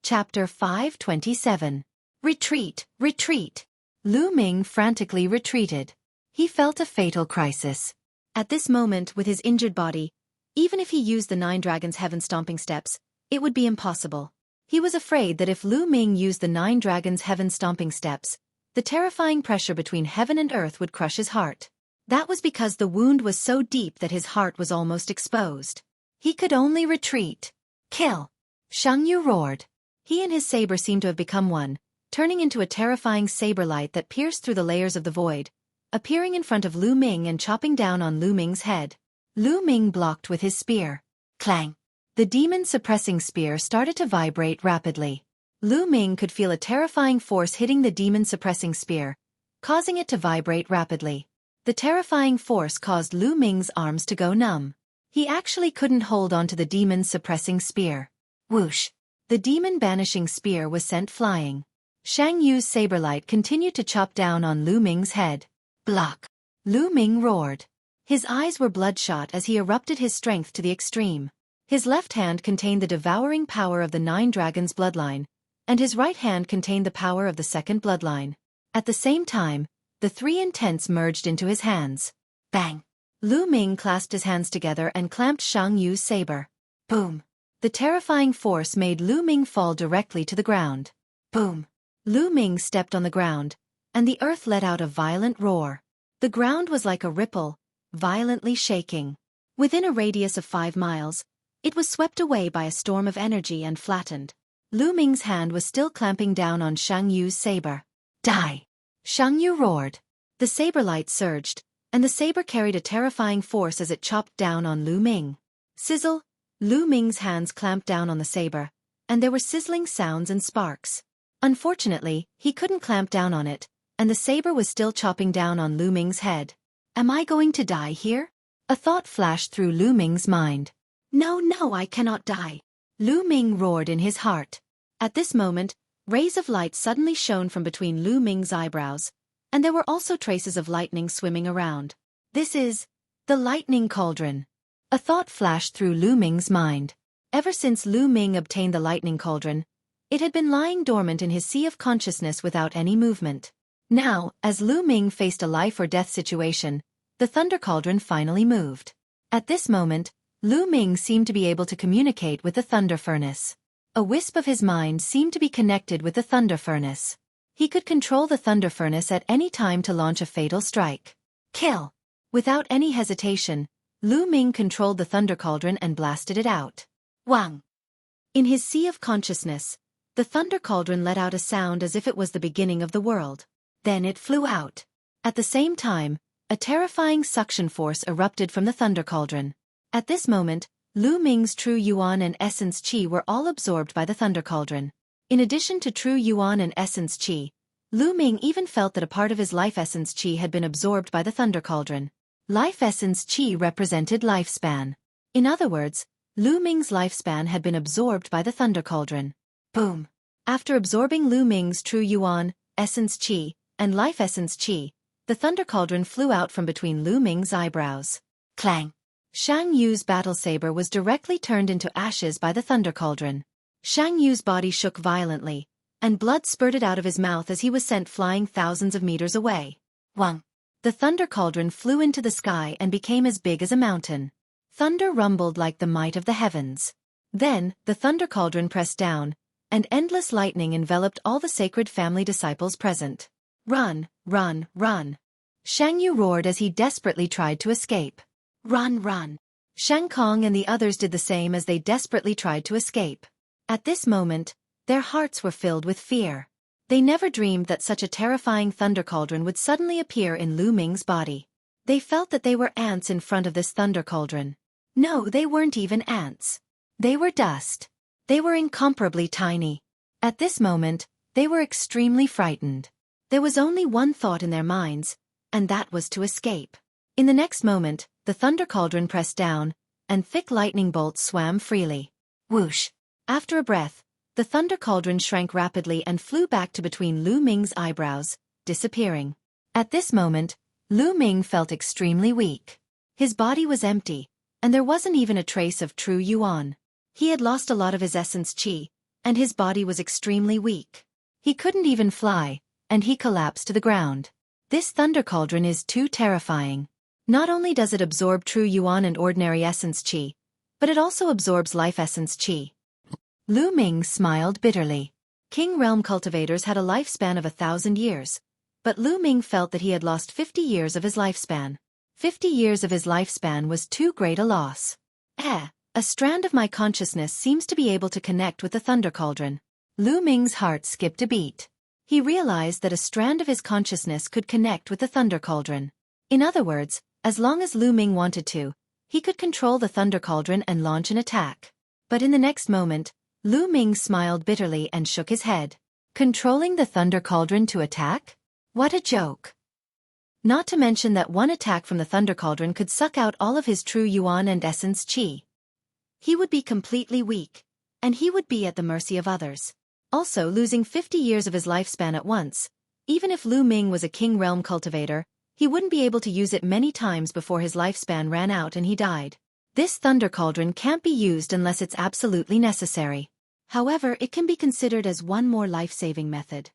Chapter 527. Retreat, retreat. Lu Ming frantically retreated. He felt a fatal crisis. At this moment, with his injured body, even if he used the 9 dragons' heaven-stomping steps, it would be impossible. He was afraid that if Lu Ming used the 9 dragons' heaven-stomping steps, the terrifying pressure between heaven and earth would crush his heart. That was because the wound was so deep that his heart was almost exposed. He could only retreat. Kill! Xueqi roared. He and his saber seemed to have become one, turning into a terrifying saber light that pierced through the layers of the void, appearing in front of Lu Ming and chopping down on Lu Ming's head. Lu Ming blocked with his spear. Clang! The demon-suppressing spear started to vibrate rapidly. Lu Ming could feel a terrifying force hitting the demon-suppressing spear, causing it to vibrate rapidly. The terrifying force caused Lu Ming's arms to go numb. He actually couldn't hold onto the demon-suppressing spear. Whoosh! The demon-banishing spear was sent flying. Xueqi's saber light continued to chop down on Lu Ming's head. Block! Lu Ming roared. His eyes were bloodshot as he erupted his strength to the extreme. His left hand contained the devouring power of the 9 dragons' bloodline, and his right hand contained the power of the second bloodline. At the same time, the 3 intents merged into his hands. Bang! Lu Ming clasped his hands together and clamped Xueqi's saber. Boom! The terrifying force made Lu Ming fall directly to the ground. Boom! Lu Ming stepped on the ground, and the earth let out a violent roar. The ground was like a ripple, violently shaking. Within a radius of 5 miles, it was swept away by a storm of energy and flattened. Lu Ming's hand was still clamping down on Xueqi's saber. Die! Xueqi roared. The saber light surged, and the saber carried a terrifying force as it chopped down on Lu Ming. Sizzle! Lu Ming's hands clamped down on the saber, and there were sizzling sounds and sparks. Unfortunately, he couldn't clamp down on it, and the saber was still chopping down on Lu Ming's head. Am I going to die here? A thought flashed through Lu Ming's mind. No, I cannot die. Lu Ming roared in his heart. At this moment, rays of light suddenly shone from between Lu Ming's eyebrows, and there were also traces of lightning swimming around. This is the lightning cauldron. A thought flashed through Lu Ming's mind. Ever since Lu Ming obtained the lightning cauldron, it had been lying dormant in his sea of consciousness without any movement. Now, as Lu Ming faced a life-or-death situation, the thunder cauldron finally moved. At this moment, Lu Ming seemed to be able to communicate with the thunder furnace. A wisp of his mind seemed to be connected with the thunder furnace. He could control the thunder furnace at any time to launch a fatal strike. Kill! Without any hesitation, Lu Ming controlled the thunder cauldron and blasted it out. Wang! In his sea of consciousness, the thunder cauldron let out a sound as if it was the beginning of the world. Then it flew out. At the same time, a terrifying suction force erupted from the thunder cauldron. At this moment, Lu Ming's true yuan and essence qi were all absorbed by the thunder cauldron. In addition to true yuan and essence qi, Lu Ming even felt that a part of his life essence qi had been absorbed by the thunder cauldron. Life essence qi represented lifespan. In other words, Lu Ming's lifespan had been absorbed by the thunder cauldron. Boom! After absorbing Lu Ming's true yuan, essence qi, and life essence qi, the thunder cauldron flew out from between Lu Ming's eyebrows. Clang! Xueqi's battle saber was directly turned into ashes by the thunder cauldron. Xueqi's body shook violently, and blood spurted out of his mouth as he was sent flying thousands of meters away. Wang! The thunder cauldron flew into the sky and became as big as a mountain. Thunder rumbled like the might of the heavens. Then, the thunder cauldron pressed down, and endless lightning enveloped all the sacred family disciples present. Run, run, run! Xueqi roared as he desperately tried to escape. Run, run! Shang Kong and the others did the same as they desperately tried to escape. At this moment, their hearts were filled with fear. They never dreamed that such a terrifying thunder cauldron would suddenly appear in Lu Ming's body. They felt that they were ants in front of this thunder cauldron. No, they weren't even ants. They were dust. They were incomparably tiny. At this moment, they were extremely frightened. There was only one thought in their minds, and that was to escape. In the next moment, the thunder cauldron pressed down, and thick lightning bolts swam freely. Whoosh! After a breath, the thunder cauldron shrank rapidly and flew back to between Lu Ming's eyebrows, disappearing. At this moment, Lu Ming felt extremely weak. His body was empty, and there wasn't even a trace of true yuan. He had lost a lot of his essence qi, and his body was extremely weak. He couldn't even fly, and he collapsed to the ground. This thunder cauldron is too terrifying. Not only does it absorb true yuan and ordinary essence qi, but it also absorbs life essence qi. Lu Ming smiled bitterly. King Realm cultivators had a lifespan of 1,000 years, but Lu Ming felt that he had lost 50 years of his lifespan. 50 years of his lifespan was too great a loss. A strand of my consciousness seems to be able to connect with the Thunder Cauldron. Lu Ming's heart skipped a beat. He realized that a strand of his consciousness could connect with the Thunder Cauldron. In other words, as long as Lu Ming wanted to, he could control the Thunder Cauldron and launch an attack. But in the next moment, Lu Ming smiled bitterly and shook his head. Controlling the Thunder Cauldron to attack? What a joke. Not to mention that one attack from the Thunder Cauldron could suck out all of his true yuan and essence qi. He would be completely weak, and he would be at the mercy of others. Also, losing 50 years of his lifespan at once, even if Lu Ming was a King Realm cultivator, he wouldn't be able to use it many times before his lifespan ran out and he died. This Thunder Cauldron can't be used unless it's absolutely necessary. However, it can be considered as one more life-saving method.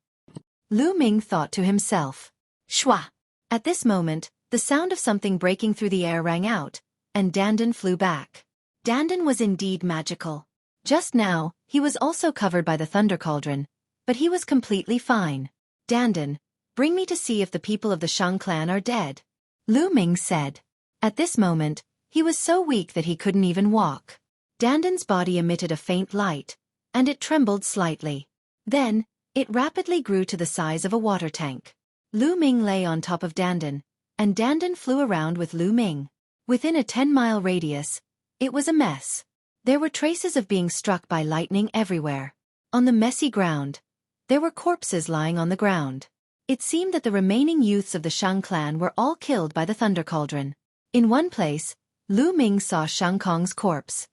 Lu Ming thought to himself. Shwa! At this moment, the sound of something breaking through the air rang out, and Dandan flew back. Dandan was indeed magical. Just now, he was also covered by the Thunder Cauldron, but he was completely fine. Dandan, bring me to see if the people of the Shang clan are dead, Lu Ming said. At this moment, he was so weak that he couldn't even walk. Dandan's body emitted a faint light, and it trembled slightly. Then, it rapidly grew to the size of a water tank. Lu Ming lay on top of Dandan, and Dandan flew around with Lu Ming. Within a 10-mile radius, it was a mess. There were traces of being struck by lightning everywhere. On the messy ground, there were corpses lying on the ground. It seemed that the remaining youths of the Shang clan were all killed by the Thunder Cauldron. In one place, Lu Ming saw Shang Kong's corpse.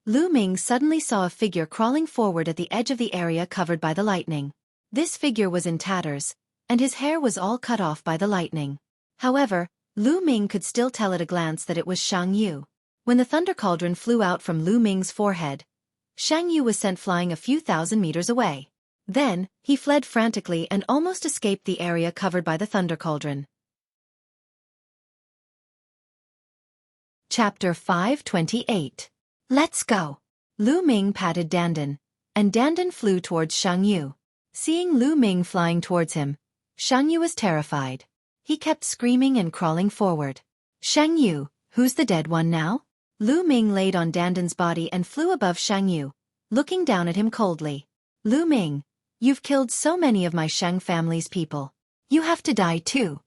Lu Ming suddenly saw a figure crawling forward at the edge of the area covered by the lightning. This figure was in tatters, and his hair was all cut off by the lightning. However, Lu Ming could still tell at a glance that it was Shang Yu. When the Thunder Cauldron flew out from Lu Ming's forehead, Shang Yu was sent flying a few thousand meters away. Then, he fled frantically and almost escaped the area covered by the Thunder Cauldron. Chapter 528. Let's go. Lu Ming patted Dandan, and Dandan flew towards Shang Yu. Seeing Lu Ming flying towards him, Shang Yu was terrified. He kept screaming and crawling forward. Shang Yu, who's the dead one now? Lu Ming laid on Dandan's body and flew above Shang Yu, looking down at him coldly. Lu Ming, you've killed so many of my Shang family's people. You have to die too.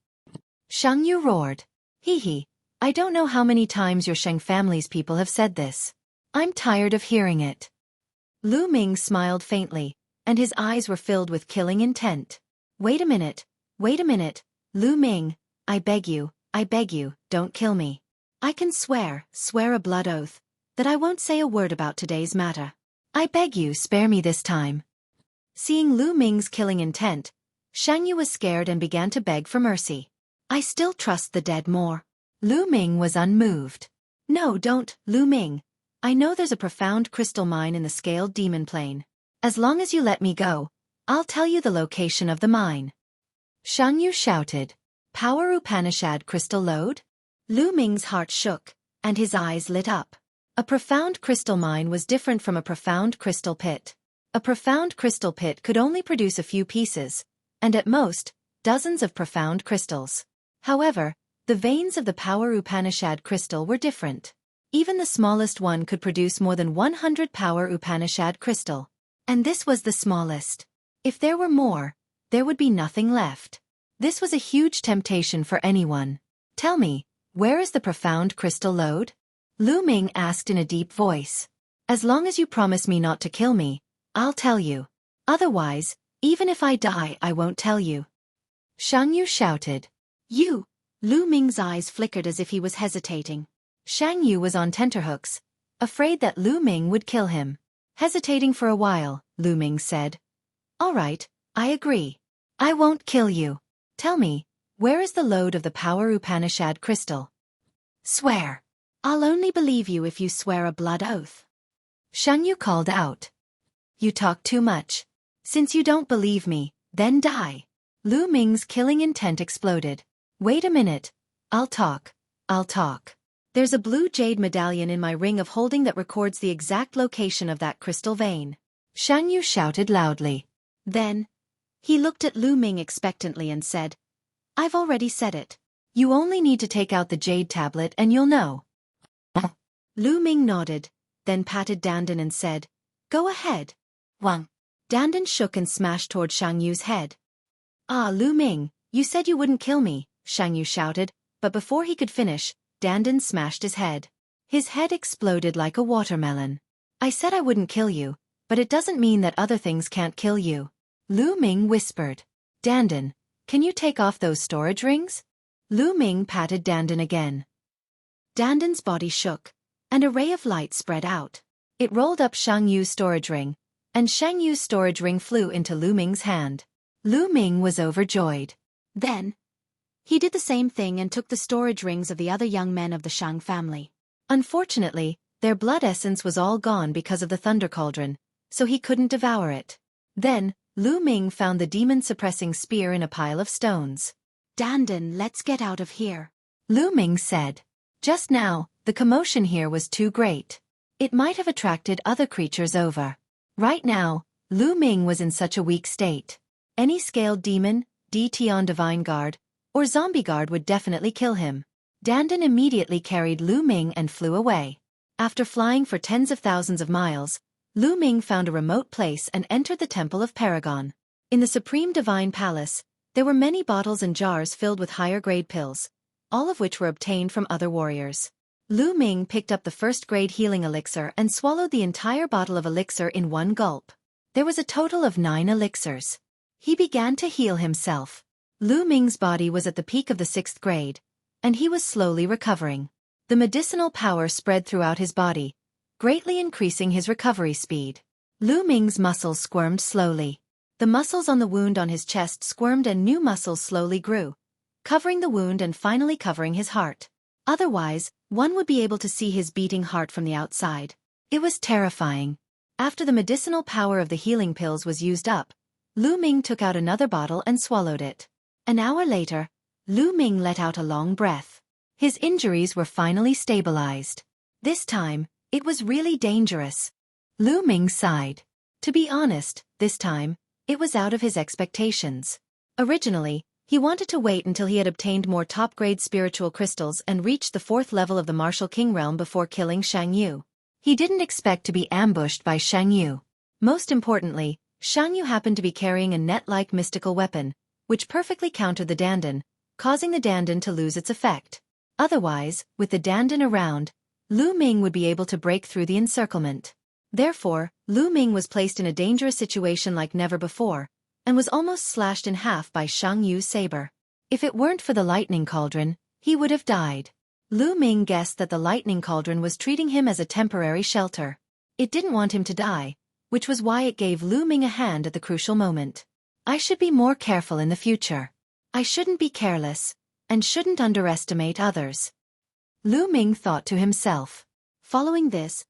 Shang Yu roared. Hee, I don't know how many times your Shang family's people have said this. I'm tired of hearing it. Lu Ming smiled faintly, and his eyes were filled with killing intent. Wait a minute, Lu Ming, I beg you, don't kill me. I can swear a blood oath, that I won't say a word about today's matter. I beg you spare me this time. Seeing Lu Ming's killing intent, Shang Yu was scared and began to beg for mercy. I still trust the dead more. Lu Ming was unmoved. No, don't, Lu Ming. I know there's a profound crystal mine in the scaled demon plane. As long as you let me go, I'll tell you the location of the mine. Shang Yu shouted. Power Upanishad crystal lode? Lu Ming's heart shook, and his eyes lit up. A profound crystal mine was different from a profound crystal pit. A profound crystal pit could only produce a few pieces, and at most, dozens of profound crystals. However, the veins of the Power Upanishad crystal were different. Even the smallest one could produce more than 100 Power Upanishad crystal. And this was the smallest. If there were more, there would be nothing left. This was a huge temptation for anyone. Tell me, where is the profound crystal lode? Lu Ming asked in a deep voice. As long as you promise me not to kill me, I'll tell you. Otherwise, even if I die, I won't tell you. Shang Yu shouted. You! Lu Ming's eyes flickered as if he was hesitating. Shang Yu was on tenterhooks, afraid that Lu Ming would kill him. Hesitating for a while, Lu Ming said. All right, I agree. I won't kill you. Tell me, where is the lode of the Power Upanishad crystal? Swear. I'll only believe you if you swear a blood oath. Shang Yu called out. You talk too much. Since you don't believe me, then die. Lu Ming's killing intent exploded. Wait a minute. I'll talk. There's a blue jade medallion in my ring of holding that records the exact location of that crystal vein. Xiangyu shouted loudly. Then, he looked at Lu Ming expectantly and said, I've already said it. You only need to take out the jade tablet and you'll know. Lu Ming nodded, then patted Dandan and said, Go ahead. Wang. Dandan shook and smashed toward Xiangyu's head. Ah, Lu Ming, you said you wouldn't kill me, Xiangyu shouted, but before he could finish, Dandan smashed his head. His head exploded like a watermelon. I said I wouldn't kill you, but it doesn't mean that other things can't kill you. Lu Ming whispered. Dandan, can you take off those storage rings? Lu Ming patted Dandan again. Dandan's body shook, and a ray of light spread out. It rolled up Xiangyu's storage ring, and Xiangyu's storage ring flew into Lu Ming's hand. Lu Ming was overjoyed. Then, he did the same thing and took the storage rings of the other young men of the Shang family. Unfortunately, their blood essence was all gone because of the thunder cauldron, so he couldn't devour it. Then, Lu Ming found the demon-suppressing spear in a pile of stones. Dandan, let's get out of here, Lu Ming said. Just now, the commotion here was too great. It might have attracted other creatures over. Right now, Lu Ming was in such a weak state. Any scaled demon, DT on Divine Guard, or Zombie Guard would definitely kill him. Dandan immediately carried Lu Ming and flew away. After flying for tens of thousands of miles, Lu Ming found a remote place and entered the Temple of Paragon. In the Supreme Divine Palace, there were many bottles and jars filled with higher-grade pills, all of which were obtained from other warriors. Lu Ming picked up the first-grade healing elixir and swallowed the entire bottle of elixir in one gulp. There was a total of 9 elixirs. He began to heal himself. Lu Ming's body was at the peak of the 6th grade, and he was slowly recovering. The medicinal power spread throughout his body, greatly increasing his recovery speed. Lu Ming's muscles squirmed slowly. The muscles on the wound on his chest squirmed and new muscles slowly grew, covering the wound and finally covering his heart. Otherwise, one would be able to see his beating heart from the outside. It was terrifying. After the medicinal power of the healing pills was used up, Lu Ming took out another bottle and swallowed it. An hour later, Lu Ming let out a long breath. His injuries were finally stabilized. This time, it was really dangerous. Lu Ming sighed. To be honest, this time, it was out of his expectations. Originally, he wanted to wait until he had obtained more top-grade spiritual crystals and reached the 4th level of the Martial King realm before killing Xiangyu. He didn't expect to be ambushed by Xiangyu. Most importantly, Xiangyu happened to be carrying a net-like mystical weapon, which perfectly countered the Dandan, causing the Dandan to lose its effect. Otherwise, with the Dandan around, Lu Ming would be able to break through the encirclement. Therefore, Lu Ming was placed in a dangerous situation like never before, and was almost slashed in half by Xiangyu's saber. If it weren't for the lightning cauldron, he would have died. Lu Ming guessed that the lightning cauldron was treating him as a temporary shelter. It didn't want him to die, which was why it gave Lu Ming a hand at the crucial moment. I should be more careful in the future. I shouldn't be careless, and shouldn't underestimate others. Lu Ming thought to himself. Following this,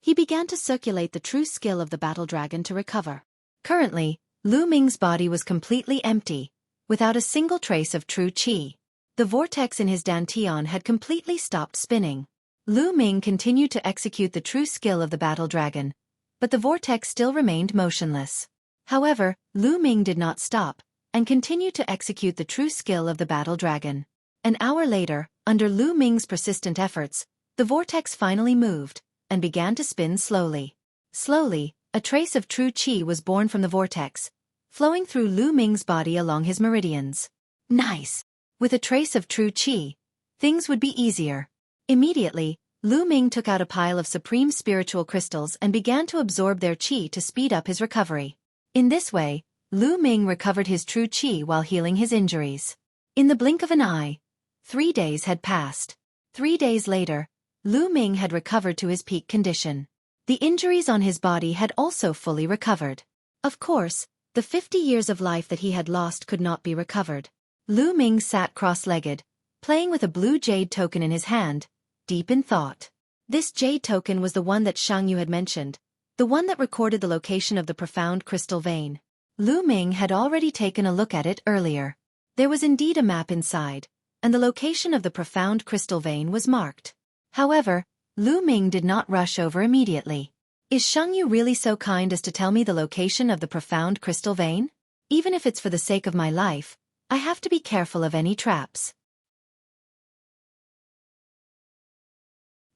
he began to circulate the true skill of the battle dragon to recover. Currently, Lu Ming's body was completely empty, without a single trace of true qi. The vortex in his dantian had completely stopped spinning. Lu Ming continued to execute the true skill of the battle dragon, but the vortex still remained motionless. However, Lu Ming did not stop, and continued to execute the true skill of the battle dragon. An hour later, under Lu Ming's persistent efforts, the vortex finally moved, and began to spin slowly. Slowly, a trace of true qi was born from the vortex, flowing through Lu Ming's body along his meridians. Nice! With a trace of true qi, things would be easier. Immediately, Lu Ming took out a pile of supreme spiritual crystals and began to absorb their qi to speed up his recovery. In this way, Lu Ming recovered his true qi while healing his injuries. In the blink of an eye, 3 days had passed. 3 days later, Lu Ming had recovered to his peak condition. The injuries on his body had also fully recovered. Of course, the 50 years of life that he had lost could not be recovered. Lu Ming sat cross-legged, playing with a blue jade token in his hand, deep in thought. This jade token was the one that Xiangyu had mentioned, the one that recorded the location of the profound crystal vein. Lu Ming had already taken a look at it earlier. There was indeed a map inside, and the location of the profound crystal vein was marked. However, Lu Ming did not rush over immediately. Is Shengyu really so kind as to tell me the location of the profound crystal vein? Even if it's for the sake of my life, I have to be careful of any traps.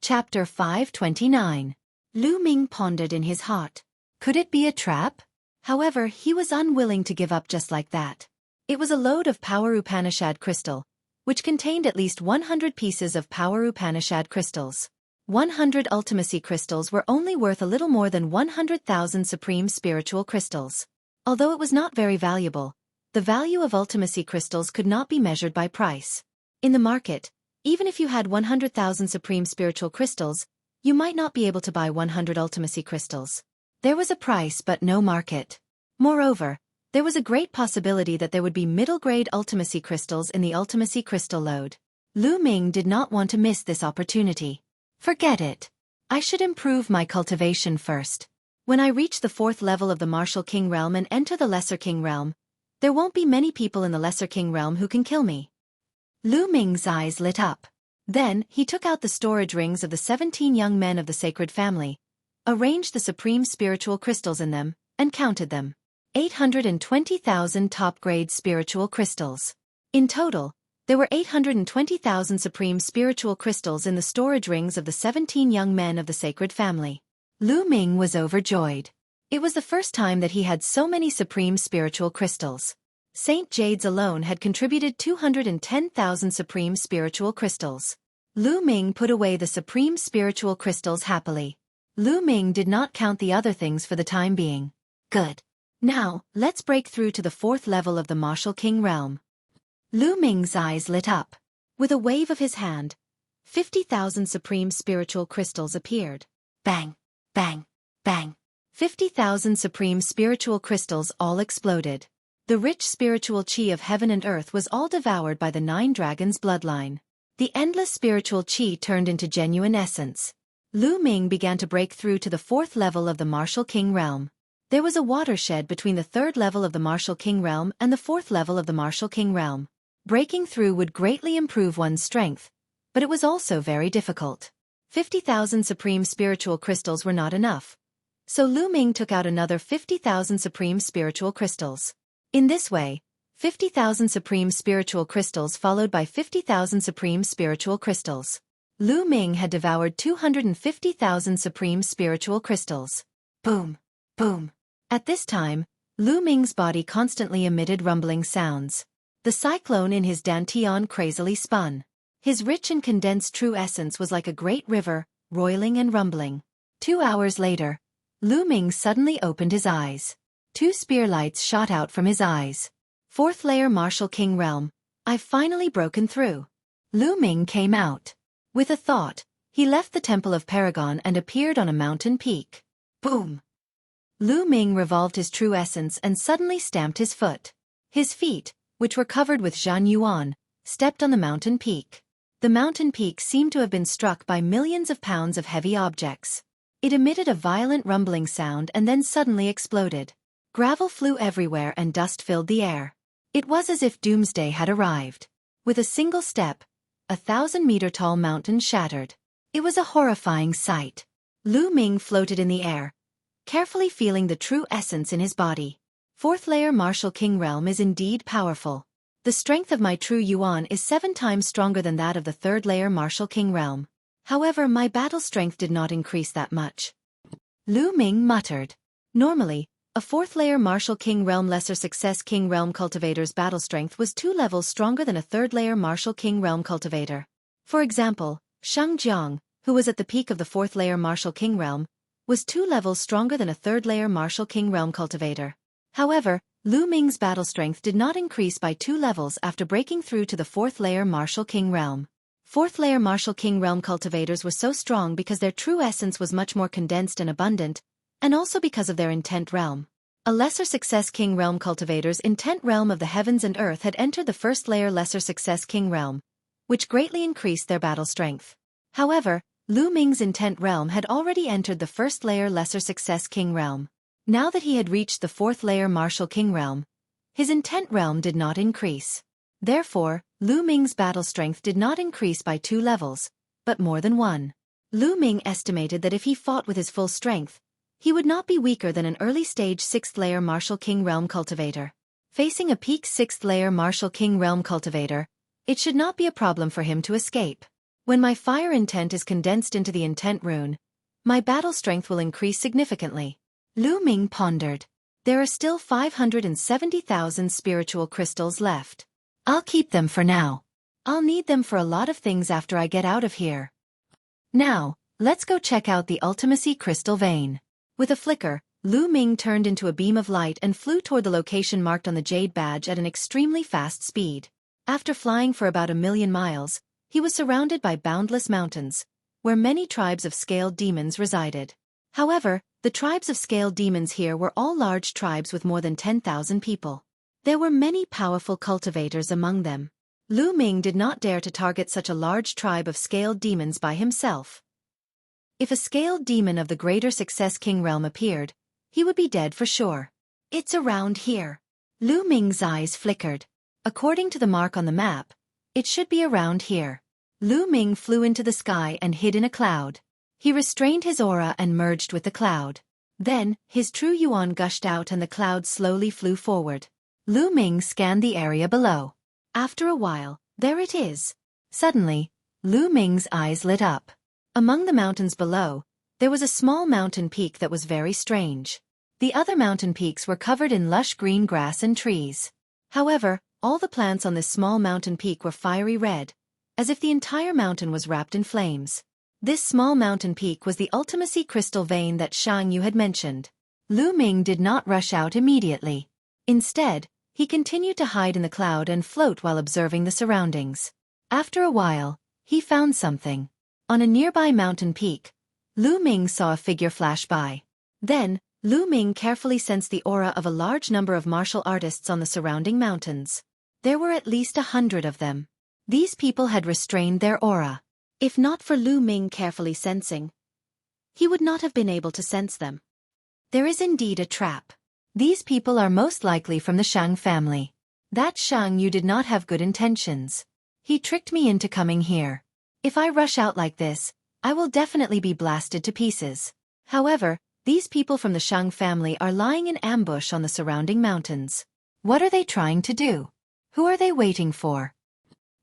Chapter 529. Lu Ming pondered in his heart. Could it be a trap? However, he was unwilling to give up just like that. It was a load of Power Upanishad crystal, which contained at least 100 pieces of Power Upanishad crystals. 100 ultimacy crystals were only worth a little more than 100,000 supreme spiritual crystals. Although it was not very valuable, the value of ultimacy crystals could not be measured by price. In the market, even if you had 100,000 supreme spiritual crystals, you might not be able to buy 100 ultimacy crystals. There was a price but no market. Moreover, there was a great possibility that there would be middle-grade ultimacy crystals in the ultimacy crystal load. Lu Ming did not want to miss this opportunity. Forget it. I should improve my cultivation first. When I reach the 4th level of the Martial King Realm and enter the Lesser King Realm, there won't be many people in the Lesser King Realm who can kill me. Lu Ming's eyes lit up. Then, he took out the storage rings of the 17 young men of the sacred family, arranged the supreme spiritual crystals in them, and counted them. 820,000 top-grade spiritual crystals. In total, there were 820,000 supreme spiritual crystals in the storage rings of the 17 young men of the sacred family. Lu Ming was overjoyed. It was the first time that he had so many supreme spiritual crystals. Saint Jades alone had contributed 210,000 supreme spiritual crystals. Lu Ming put away the supreme spiritual crystals happily. Lu Ming did not count the other things for the time being. Good. Now, let's break through to the 4th level of the Martial King Realm. Lu Ming's eyes lit up. With a wave of his hand, 50,000 supreme spiritual crystals appeared. Bang, bang, bang. 50,000 supreme spiritual crystals all exploded. The rich spiritual chi of heaven and earth was all devoured by the 9 dragons' bloodline. The endless spiritual chi turned into genuine essence. Lu Ming began to break through to the 4th level of the Martial King Realm. There was a watershed between the 3rd level of the Martial King Realm and the 4th level of the Martial King Realm. Breaking through would greatly improve one's strength, but it was also very difficult. 50,000 supreme spiritual crystals were not enough. So Lu Ming took out another 50,000 supreme spiritual crystals. In this way, 50,000 supreme spiritual crystals followed by 50,000 supreme spiritual crystals. Lu Ming had devoured 250,000 supreme spiritual crystals. Boom, boom. At this time, Lu Ming's body constantly emitted rumbling sounds. The cyclone in his dantian crazily spun. His rich and condensed true essence was like a great river, roiling and rumbling. 2 hours later, Lu Ming suddenly opened his eyes. 2 spear lights shot out from his eyes. 4th layer Martial King Realm. I've finally broken through. Lu Ming came out. With a thought, he left the Temple of Paragon and appeared on a mountain peak. Boom! Lu Ming revolved his true essence and suddenly stamped his foot. His feet, which were covered with Zhan Yuan, stepped on the mountain peak. The mountain peak seemed to have been struck by millions of pounds of heavy objects. It emitted a violent rumbling sound and then suddenly exploded. Gravel flew everywhere and dust filled the air. It was as if doomsday had arrived. With a single step, a 1,000-meter-tall mountain shattered. It was a horrifying sight. Lu Ming floated in the air, carefully feeling the true essence in his body. 4th layer Martial King Realm is indeed powerful. The strength of my true Yuan is 7 times stronger than that of the 3rd layer Martial King Realm. However, my battle strength did not increase that much. Lu Ming muttered. Normally, a 4th layer Martial King Realm Lesser Success King Realm cultivator's battle strength was 2 levels stronger than a 3rd layer Martial King Realm cultivator. For example, Sheng Jiang, who was at the peak of the 4th layer Martial King Realm, was 2 levels stronger than a 3rd layer Martial King Realm cultivator. However, Lu Ming's battle strength did not increase by 2 levels after breaking through to the 4th layer Martial King Realm. 4th layer Martial King Realm cultivators were so strong because their true essence was much more condensed and abundant, and also because of their intent realm. A Lesser Success King Realm cultivator's intent realm of the heavens and earth had entered the 1st layer Lesser Success King Realm, which greatly increased their battle strength. However, Lu Ming's intent realm had already entered the 1st layer Lesser Success King Realm. Now that he had reached the 4th layer Martial King Realm, his intent realm did not increase. Therefore, Lu Ming's battle strength did not increase by 2 levels, but more than one. Lu Ming estimated that if he fought with his full strength, he would not be weaker than an early-stage 6th-layer Martial King Realm cultivator. Facing a peak 6th-layer Martial King Realm cultivator, it should not be a problem for him to escape. When my fire intent is condensed into the intent rune, my battle strength will increase significantly. Lu Ming pondered. There are still 570,000 spiritual crystals left. I'll keep them for now. I'll need them for a lot of things after I get out of here. Now, let's go check out the Ultimacy Crystal Vein. With a flicker, Lu Ming turned into a beam of light and flew toward the location marked on the Jade Badge at an extremely fast speed. After flying for about 1,000,000 miles, he was surrounded by boundless mountains, where many tribes of scaled demons resided. However, the tribes of scaled demons here were all large tribes with more than 10,000 people. There were many powerful cultivators among them. Lu Ming did not dare to target such a large tribe of scaled demons by himself. If a scaled demon of the Greater Success King realm appeared, he would be dead for sure. It's around here. Lu Ming's eyes flickered. According to the mark on the map, it should be around here. Lu Ming flew into the sky and hid in a cloud. He restrained his aura and merged with the cloud. Then, his true yuan gushed out and the cloud slowly flew forward. Lu Ming scanned the area below. After a while, there it is. Suddenly, Lu Ming's eyes lit up. Among the mountains below, there was a small mountain peak that was very strange. The other mountain peaks were covered in lush green grass and trees. However, all the plants on this small mountain peak were fiery red, as if the entire mountain was wrapped in flames. This small mountain peak was the Ultimacy Crystal Vein that Xiang Yu had mentioned. Lu Ming did not rush out immediately. Instead, he continued to hide in the cloud and float while observing the surroundings. After a while, he found something. On a nearby mountain peak, Lu Ming saw a figure flash by. Then, Lu Ming carefully sensed the aura of a large number of martial artists on the surrounding mountains. There were at least 100 of them. These people had restrained their aura. If not for Lu Ming carefully sensing, he would not have been able to sense them. There is indeed a trap. These people are most likely from the Shang family. That Xiang Yu did not have good intentions. He tricked me into coming here. If I rush out like this, I will definitely be blasted to pieces. However, these people from the Shang family are lying in ambush on the surrounding mountains. What are they trying to do? Who are they waiting for?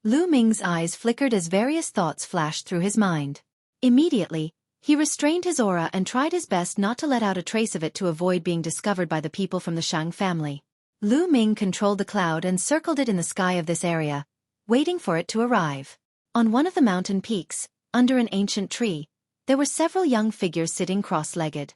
Lu Ming's eyes flickered as various thoughts flashed through his mind. Immediately, he restrained his aura and tried his best not to let out a trace of it to avoid being discovered by the people from the Shang family. Lu Ming controlled the cloud and circled it in the sky of this area, waiting for it to arrive. On one of the mountain peaks, under an ancient tree, there were several young figures sitting cross-legged.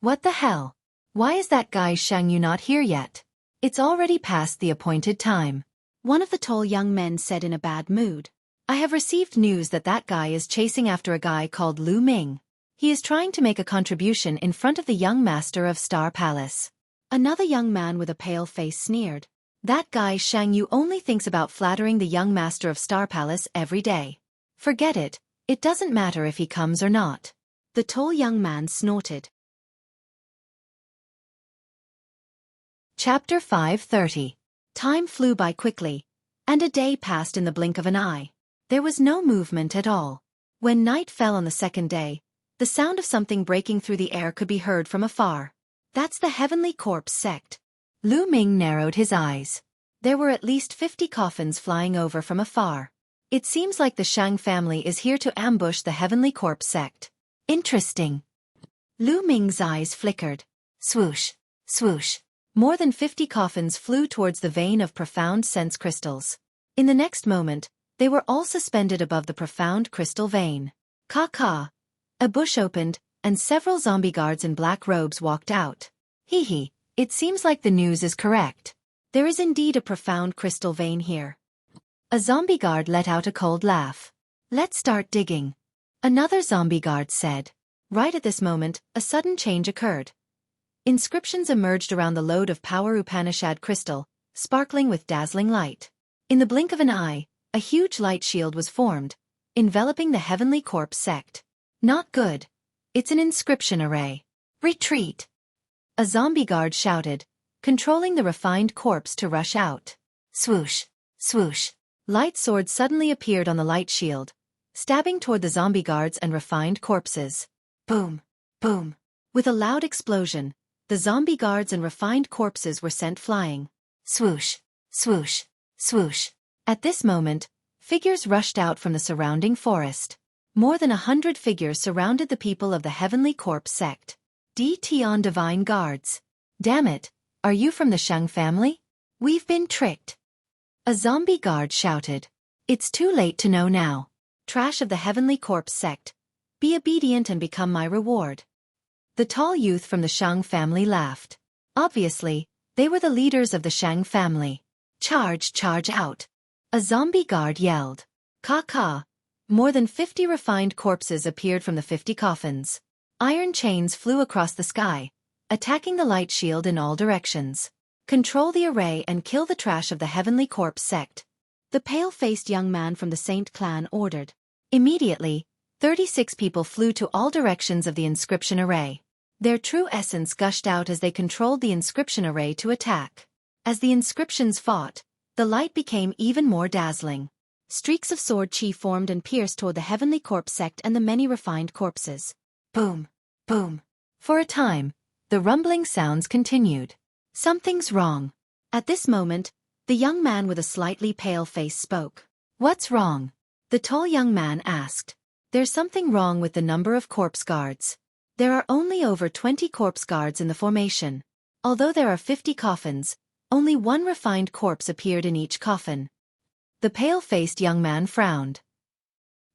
What the hell? Why is that guy Xiang Yu not here yet? It's already past the appointed time. One of the tall young men said in a bad mood. I have received news that that guy is chasing after a guy called Lu Ming. He is trying to make a contribution in front of the young master of Star Palace. Another young man with a pale face sneered. That guy Xiang Yu only thinks about flattering the young master of Star Palace every day. Forget it, it doesn't matter if he comes or not. The tall young man snorted. Chapter 530. Time flew by quickly, and a day passed in the blink of an eye. There was no movement at all. When night fell on the second day, the sound of something breaking through the air could be heard from afar. That's the Heavenly Corpse sect. Lu Ming narrowed his eyes. There were at least 50 coffins flying over from afar. It seems like the Shang family is here to ambush the Heavenly Corpse sect. Interesting. Lu Ming's eyes flickered. Swoosh, swoosh. More than 50 coffins flew towards the vein of profound sense crystals. In the next moment, they were all suspended above the profound crystal vein. Ka-ka. A bush opened, and several zombie guards in black robes walked out. Hee, it seems like the news is correct. There is indeed a profound crystal vein here. A zombie guard let out a cold laugh. Let's start digging. Another zombie guard said. Right at this moment, a sudden change occurred. Inscriptions emerged around the load of Power Upanishad crystal, sparkling with dazzling light. In the blink of an eye, a huge light shield was formed, enveloping the Heavenly Corpse sect. Not good. It's an inscription array. Retreat! A zombie guard shouted, controlling the refined corpse to rush out. Swoosh, swoosh. Light swords suddenly appeared on the light shield, stabbing toward the zombie guards and refined corpses. Boom! Boom! With a loud explosion, the zombie guards and refined corpses were sent flying. Swoosh! Swoosh! Swoosh! At this moment, figures rushed out from the surrounding forest. More than 100 figures surrounded the people of the Heavenly Corpse sect. DT Divine Guards. Damn it, are you from the Shang family? We've been tricked. A zombie guard shouted. It's too late to know now. Trash of the Heavenly Corpse sect. Be obedient and become my reward. The tall youth from the Shang family laughed. Obviously, they were the leaders of the Shang family. Charge, charge out. A zombie guard yelled. Ka-ka. More than 50 refined corpses appeared from the 50 coffins. Iron chains flew across the sky, attacking the light shield in all directions. Control the array and kill the trash of the Heavenly Corpse sect. The pale-faced young man from the Saint clan ordered. Immediately, 36 people flew to all directions of the inscription array. Their true essence gushed out as they controlled the inscription array to attack. As the inscriptions fought, the light became even more dazzling. Streaks of sword chi formed and pierced toward the Heavenly Corpse sect and the many refined corpses. Boom! Boom! For a time, the rumbling sounds continued. Something's wrong. At this moment, the young man with a slightly pale face spoke. What's wrong? The tall young man asked. There's something wrong with the number of corpse guards. There are only over 20 corpse guards in the formation. Although there are 50 coffins, only one refined corpse appeared in each coffin. The pale-faced young man frowned.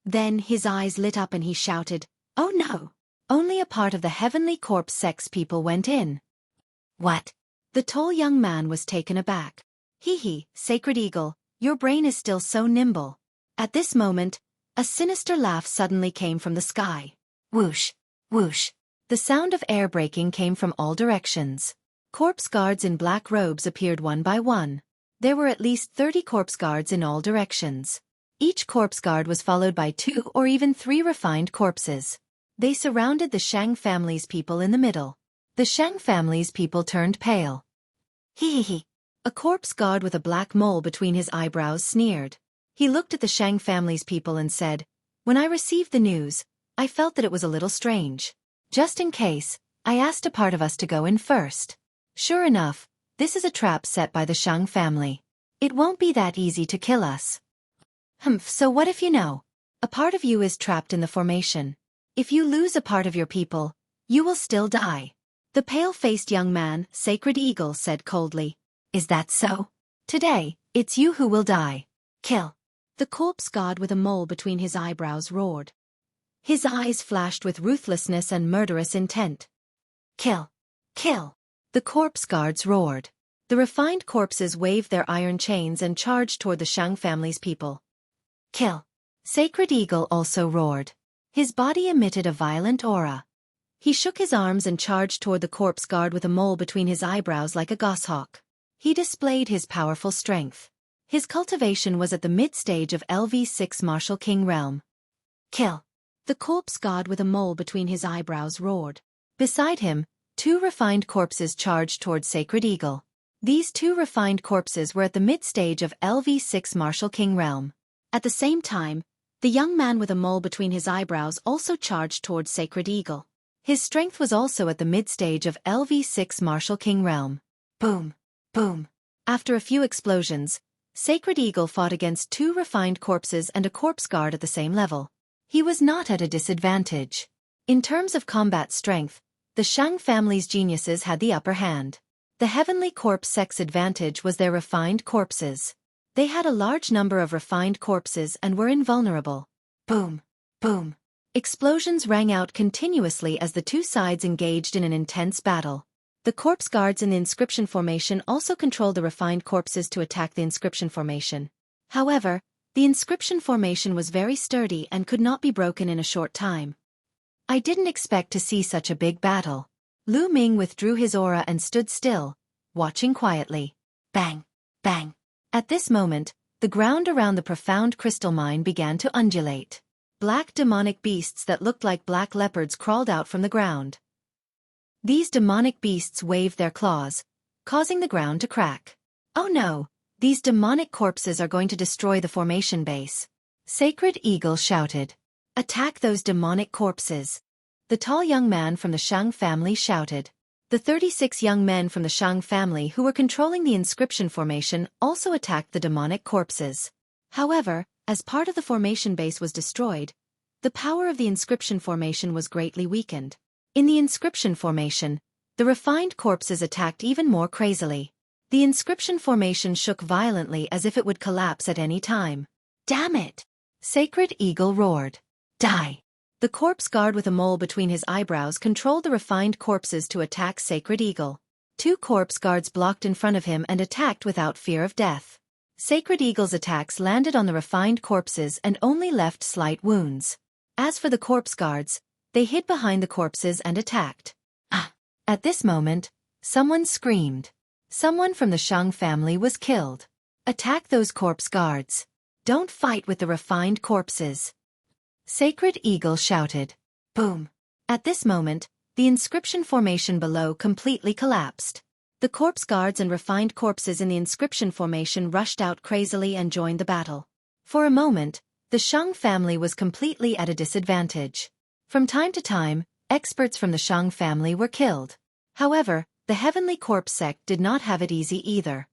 Then his eyes lit up and he shouted, Oh no! Only a part of the Heavenly Corpse sect's people went in. What? The tall young man was taken aback. Hee, Sacred Eagle, your brain is still so nimble. At this moment, a sinister laugh suddenly came from the sky. Whoosh! Whoosh! The sound of air breaking came from all directions. Corpse guards in black robes appeared one by one. There were at least 30 corpse guards in all directions. Each corpse guard was followed by 2 or even 3 refined corpses. They surrounded the Shang family's people in the middle. The Shang family's people turned pale. Hee. A corpse guard with a black mole between his eyebrows sneered. He looked at the Shang family's people and said, When I received the news, I felt that it was a little strange. Just in case, I asked a part of us to go in first. Sure enough, this is a trap set by the Shang family. It won't be that easy to kill us. So what if you know? A part of you is trapped in the formation. If you lose a part of your people, you will still die. The pale-faced young man, Sacred Eagle, said coldly. Is that so? Today, it's you who will die. Kill. The corpse god with a mole between his eyebrows roared. His eyes flashed with ruthlessness and murderous intent. Kill. Kill. The corpse guards roared. The refined corpses waved their iron chains and charged toward the Shang family's people. Kill. Sacred Eagle also roared. His body emitted a violent aura. He shook his arms and charged toward the corpse guard with a mole between his eyebrows like a goshawk. He displayed his powerful strength. His cultivation was at the mid-stage of LV6 Martial King realm. Kill. The corpse god with a mole between his eyebrows roared. Beside him, 2 refined corpses charged toward Sacred Eagle. These 2 refined corpses were at the mid-stage of LV6 Martial King realm. At the same time, the young man with a mole between his eyebrows also charged toward Sacred Eagle. His strength was also at the mid-stage of LV6 Martial King realm. Boom! Boom! After a few explosions, Sacred Eagle fought against 2 refined corpses and a corpse guard at the same level. He was not at a disadvantage. In terms of combat strength, the Shang family's geniuses had the upper hand. The Heavenly Corpse sect's advantage was their refined corpses. They had a large number of refined corpses and were invulnerable. Boom! Boom! Explosions rang out continuously as the 2 sides engaged in an intense battle. The corpse guards in the inscription formation also controlled the refined corpses to attack the inscription formation. However, the inscription formation was very sturdy and could not be broken in a short time. I didn't expect to see such a big battle. Lu Ming withdrew his aura and stood still, watching quietly. Bang! Bang! At this moment, the ground around the profound crystal mine began to undulate. Black demonic beasts that looked like black leopards crawled out from the ground. These demonic beasts waved their claws, causing the ground to crack. Oh no! These demonic corpses are going to destroy the formation base. Sacred Eagle shouted. Attack those demonic corpses. The tall young man from the Shang family shouted. The 36 young men from the Shang family who were controlling the inscription formation also attacked the demonic corpses. However, as part of the formation base was destroyed, the power of the inscription formation was greatly weakened. In the inscription formation, the refined corpses attacked even more crazily. The inscription formation shook violently as if it would collapse at any time. Damn it! Sacred Eagle roared. Die! The corpse guard with a mole between his eyebrows controlled the refined corpses to attack Sacred Eagle. 2 corpse guards blocked in front of him and attacked without fear of death. Sacred Eagle's attacks landed on the refined corpses and only left slight wounds. As for the corpse guards, they hid behind the corpses and attacked. Ah! At this moment, someone screamed. Someone from the Shang family was killed. Attack those corpse guards. Don't fight with the refined corpses. Sacred Eagle shouted. Boom! At this moment, the inscription formation below completely collapsed. The corpse guards and refined corpses in the inscription formation rushed out crazily and joined the battle. For a moment, the Shang family was completely at a disadvantage. From time to time, experts from the Shang family were killed. However, the Heavenly Corpse sect did not have it easy either.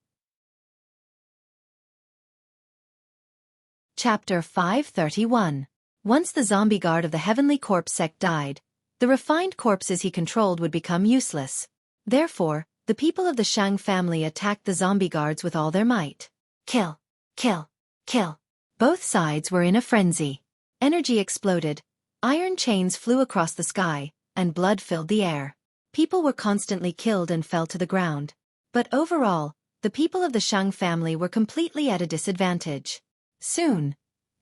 Chapter 531. Once the zombie guard of the Heavenly Corpse sect died, the refined corpses he controlled would become useless. Therefore, the people of the Shang family attacked the zombie guards with all their might. Kill! Kill! Kill! Both sides were in a frenzy. Energy exploded, iron chains flew across the sky, and blood filled the air. People were constantly killed and fell to the ground. But overall, the people of the Shang family were completely at a disadvantage. Soon,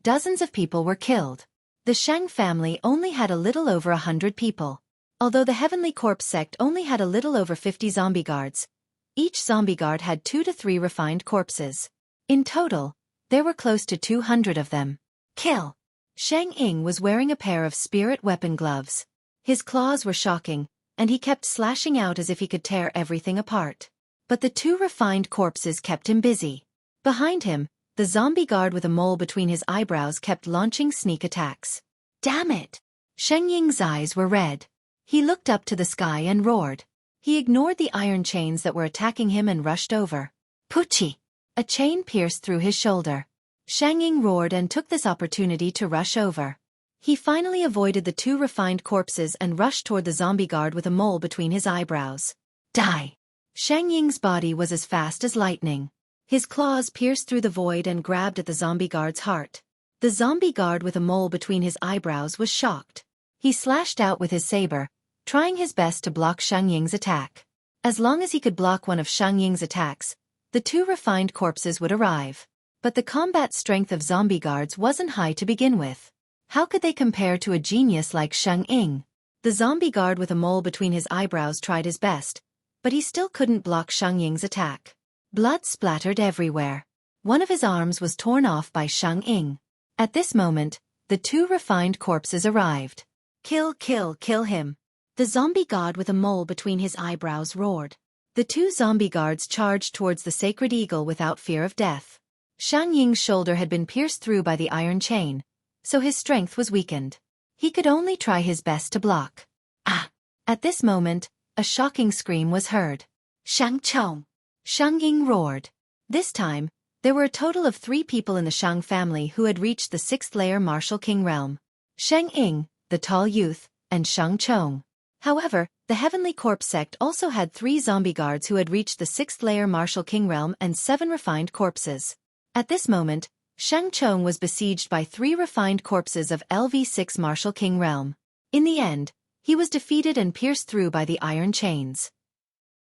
dozens of people were killed. The Shang family only had a little over 100 people. Although the Heavenly Corpse sect only had a little over 50 zombie guards, each zombie guard had 2 to 3 refined corpses. In total, there were close to 200 of them. Kill! Shang Ying was wearing a pair of spirit weapon gloves. His claws were shocking, and he kept slashing out as if he could tear everything apart. But the 2 refined corpses kept him busy. Behind him, the zombie guard with a mole between his eyebrows kept launching sneak attacks. Damn it! Shang Ying's eyes were red. He looked up to the sky and roared. He ignored the iron chains that were attacking him and rushed over. Poochie! A chain pierced through his shoulder. Shang Ying roared and took this opportunity to rush over. He finally avoided the 2 refined corpses and rushed toward the zombie guard with a mole between his eyebrows. Die! Shang Ying's body was as fast as lightning. His claws pierced through the void and grabbed at the zombie guard's heart. The zombie guard with a mole between his eyebrows was shocked. He slashed out with his saber, trying his best to block Shang Ying's attack. As long as he could block one of Shang Ying's attacks, the 2 refined corpses would arrive. But the combat strength of zombie guards wasn't high to begin with. How could they compare to a genius like Shang Ying? The zombie guard with a mole between his eyebrows tried his best, but he still couldn't block Shang Ying's attack. Blood splattered everywhere. One of his arms was torn off by Shang Ying. At this moment, the 2 refined corpses arrived. Kill, kill, kill him! The zombie god with a mole between his eyebrows roared. The 2 zombie guards charged towards the Sacred Eagle without fear of death. Shang Ying's shoulder had been pierced through by the iron chain, so his strength was weakened. He could only try his best to block. Ah! At this moment, a shocking scream was heard. Shang Chong! Shang Ying roared. This time, there were a total of 3 people in the Shang family who had reached the 6th layer Martial King realm. Shang Ying, the tall youth, and Shang Chong. However, the Heavenly Corpse sect also had 3 zombie guards who had reached the 6th layer Martial King realm and 7 refined corpses. At this moment, Shang Chong was besieged by 3 refined corpses of LV6 Martial King realm. In the end, he was defeated and pierced through by the iron chains.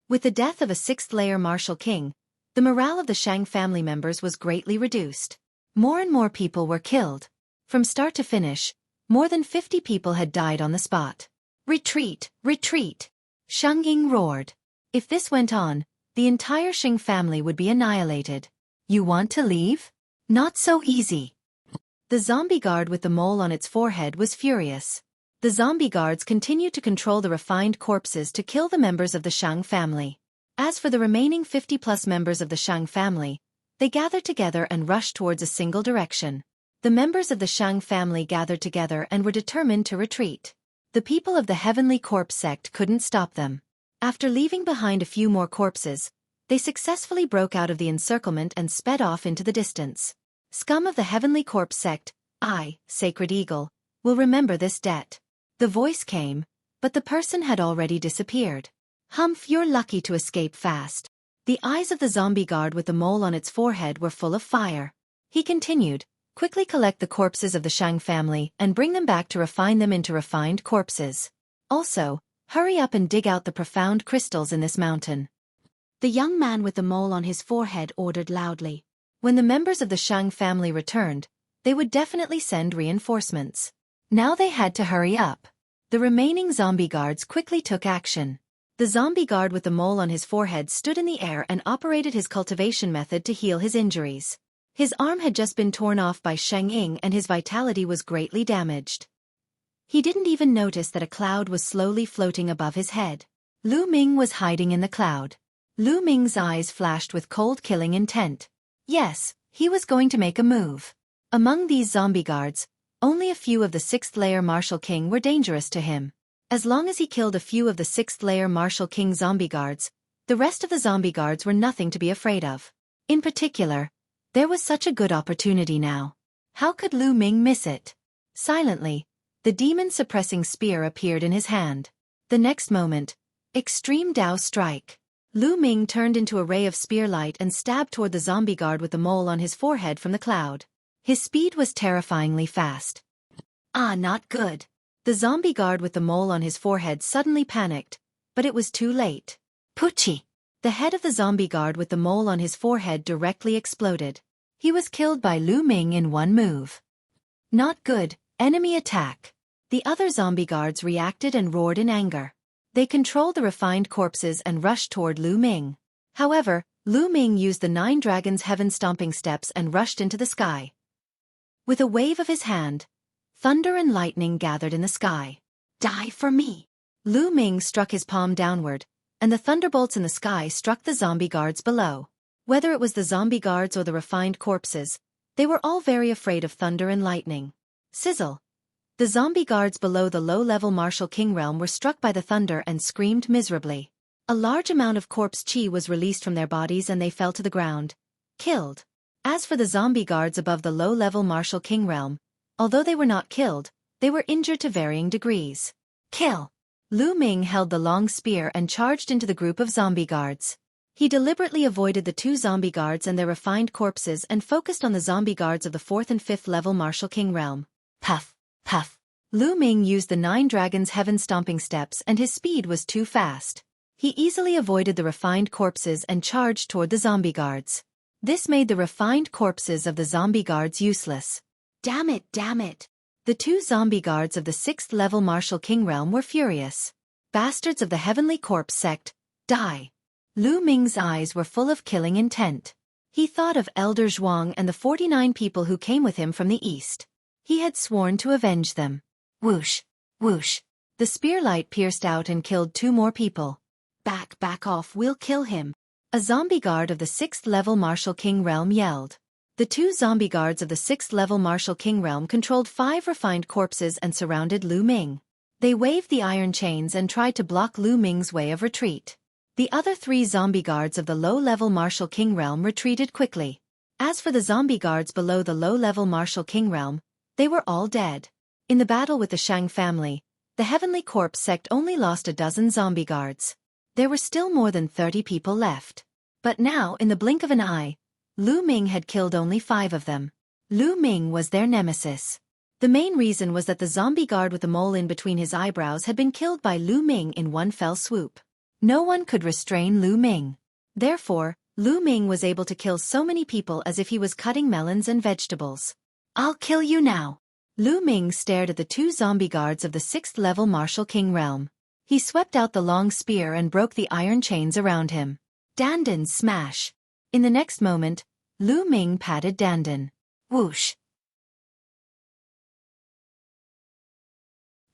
With the death of a 6th layer Martial King, the morale of the Shang family members was greatly reduced. More and more people were killed. From start to finish, more than 50 people had died on the spot. Retreat! Retreat! Shang Ying roared. If this went on, the entire Shang family would be annihilated. You want to leave? Not so easy. The zombie guard with the mole on its forehead was furious. The zombie guards continued to control the refined corpses to kill the members of the Shang family. As for the remaining 50+ members of the Shang family, they gathered together and rushed towards a single direction. The members of the Shang family gathered together and were determined to retreat. The people of the Heavenly Corpse sect couldn't stop them. After leaving behind a few more corpses, they successfully broke out of the encirclement and sped off into the distance. Scum of the Heavenly Corpse sect, I, Sacred Eagle, will remember this debt. The voice came, but the person had already disappeared. Humph, you're lucky to escape fast. The eyes of the zombie guard with the mole on its forehead were full of fire. He continued, quickly collect the corpses of the Shang family and bring them back to refine them into refined corpses. Also, hurry up and dig out the profound crystals in this mountain. The young man with the mole on his forehead ordered loudly. When the members of the Shang family returned, they would definitely send reinforcements. Now they had to hurry up. The remaining zombie guards quickly took action. The zombie guard with the mole on his forehead stood in the air and operated his cultivation method to heal his injuries. His arm had just been torn off by Sheng Ying and his vitality was greatly damaged. He didn't even notice that a cloud was slowly floating above his head. Lu Ming was hiding in the cloud. Lu Ming's eyes flashed with cold killing intent. Yes, he was going to make a move. Among these zombie guards, only a few of the 6th layer Martial King were dangerous to him. As long as he killed a few of the 6th layer Martial King zombie guards, the rest of the zombie guards were nothing to be afraid of. In particular, there was such a good opportunity now. How could Lu Ming miss it? Silently, the demon-suppressing spear appeared in his hand. The next moment, Extreme Dao Strike. Lu Ming turned into a ray of spear light and stabbed toward the zombie guard with the mole on his forehead from the cloud. His speed was terrifyingly fast. Ah, not good. The zombie guard with the mole on his forehead suddenly panicked, but it was too late. Pucci! The head of the zombie guard with the mole on his forehead directly exploded. He was killed by Lu Ming in one move. Not good, enemy attack. The other zombie guards reacted and roared in anger. They controlled the refined corpses and rushed toward Lu Ming. However, Lu Ming used the 9 Dragons' heaven-stomping steps and rushed into the sky. With a wave of his hand, thunder and lightning gathered in the sky. Die for me! Lu Ming struck his palm downward, and the thunderbolts in the sky struck the zombie guards below. Whether it was the zombie guards or the refined corpses, they were all very afraid of thunder and lightning. Sizzle! The zombie guards below the low-level Martial King realm were struck by the thunder and screamed miserably. A large amount of corpse chi was released from their bodies and they fell to the ground, killed. As for the zombie guards above the low-level Martial King realm, although they were not killed, they were injured to varying degrees. Kill! Lu Ming held the long spear and charged into the group of zombie guards. He deliberately avoided the 2 zombie guards and their refined corpses and focused on the zombie guards of the 4th and 5th level Martial King realm. Puff! Puff! Lu Ming used the 9 Dragons' heaven-stomping steps and his speed was too fast. He easily avoided the refined corpses and charged toward the zombie guards. This made the refined corpses of the zombie guards useless. Damn it, damn it! The 2 zombie guards of the 6th level Martial King realm were furious. Bastards of the Heavenly Corpse sect, die! Lu Ming's eyes were full of killing intent. He thought of Elder Zhuang and the 49 people who came with him from the east. He had sworn to avenge them. Whoosh! Whoosh! The spear light pierced out and killed 2 more people. Back off, we'll kill him! A zombie guard of the 6th level Martial King realm yelled. The 2 zombie guards of the 6th level Martial King realm controlled 5 refined corpses and surrounded Lu Ming. They waved the iron chains and tried to block Lu Ming's way of retreat. The other 3 zombie guards of the low-level Martial King realm retreated quickly. As for the zombie guards below the low-level Martial King realm, they were all dead. In the battle with the Shang family, the Heavenly Corpse sect only lost a dozen zombie guards. There were still more than 30 people left. But now, in the blink of an eye, Lu Ming had killed only 5 of them. Lu Ming was their nemesis. The main reason was that the zombie guard with the mole in between his eyebrows had been killed by Lu Ming in one fell swoop. No one could restrain Lu Ming. Therefore, Lu Ming was able to kill so many people as if he was cutting melons and vegetables. I'll kill you now! Lu Ming stared at the 2 zombie guards of the 6th level Martial King realm. He swept out the long spear and broke the iron chains around him. Dandan smash! In the next moment, Lu Ming patted Dandan. Whoosh!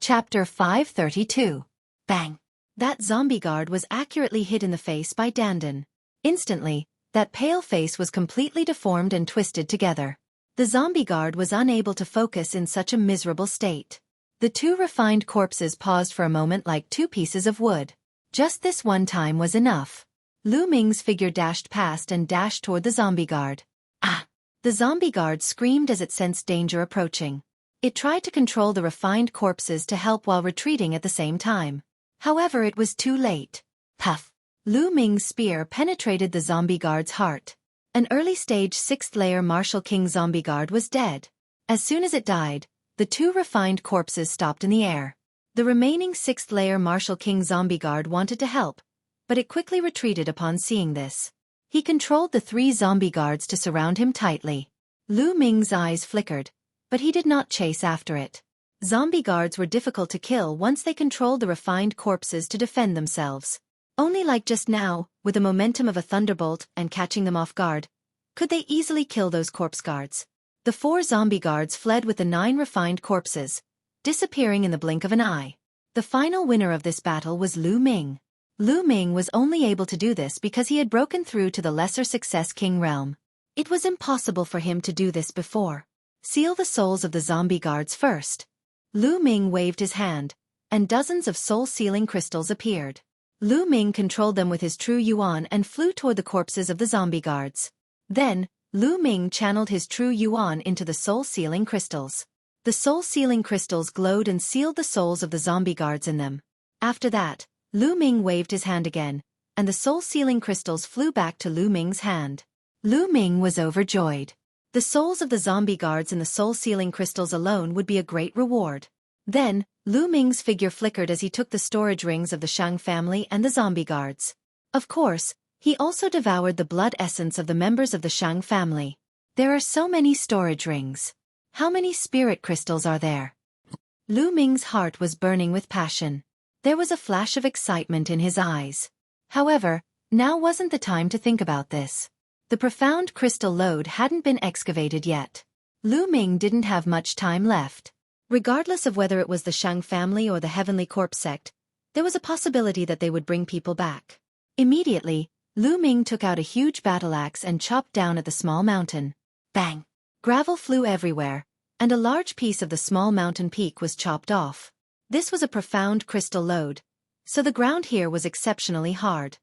Chapter 532. Bang! That zombie guard was accurately hit in the face by Dandan. Instantly, that pale face was completely deformed and twisted together. The zombie guard was unable to focus in such a miserable state. The two refined corpses paused for a moment like two pieces of wood. Just this one time was enough. Lu Ming's figure dashed past and dashed toward the zombie guard. Ah! The zombie guard screamed as it sensed danger approaching. It tried to control the refined corpses to help while retreating at the same time. However, it was too late. Puff! Lu Ming's spear penetrated the zombie guard's heart. An early-stage 6th-layer Martial King zombie guard was dead. As soon as it died, the two refined corpses stopped in the air. The remaining 6th-layer Martial King zombie guard wanted to help, but it quickly retreated upon seeing this. He controlled the 3 zombie guards to surround him tightly. Lu Ming's eyes flickered, but he did not chase after it. Zombie guards were difficult to kill once they controlled the refined corpses to defend themselves. Only like just now, with the momentum of a thunderbolt and catching them off guard, could they easily kill those corpse guards. The 4 zombie guards fled with the 9 refined corpses, disappearing in the blink of an eye. The final winner of this battle was Lu Ming. Lu Ming was only able to do this because he had broken through to the lesser success king realm. It was impossible for him to do this before. Seal the souls of the zombie guards first. Lu Ming waved his hand, and dozens of soul-sealing crystals appeared. Lu Ming controlled them with his true yuan and flew toward the corpses of the zombie guards. Then, Lu Ming channeled his true yuan into the soul-sealing crystals. The soul-sealing crystals glowed and sealed the souls of the zombie guards in them. After that, Lu Ming waved his hand again, and the soul-sealing crystals flew back to Lu Ming's hand. Lu Ming was overjoyed. The souls of the zombie guards and the soul-sealing crystals alone would be a great reward. Then, Lu Ming's figure flickered as he took the storage rings of the Shang family and the zombie guards. Of course, he also devoured the blood essence of the members of the Shang family. There are so many storage rings. How many spirit crystals are there? Lu Ming's heart was burning with passion. There was a flash of excitement in his eyes. However, now wasn't the time to think about this. The profound crystal lode hadn't been excavated yet. Lu Ming didn't have much time left. Regardless of whether it was the Shang family or the Heavenly Corpse sect, there was a possibility that they would bring people back. Immediately, Lu Ming took out a huge battle axe and chopped down at the small mountain. Bang! Gravel flew everywhere, and a large piece of the small mountain peak was chopped off. This was a profound crystal lode, so the ground here was exceptionally hard.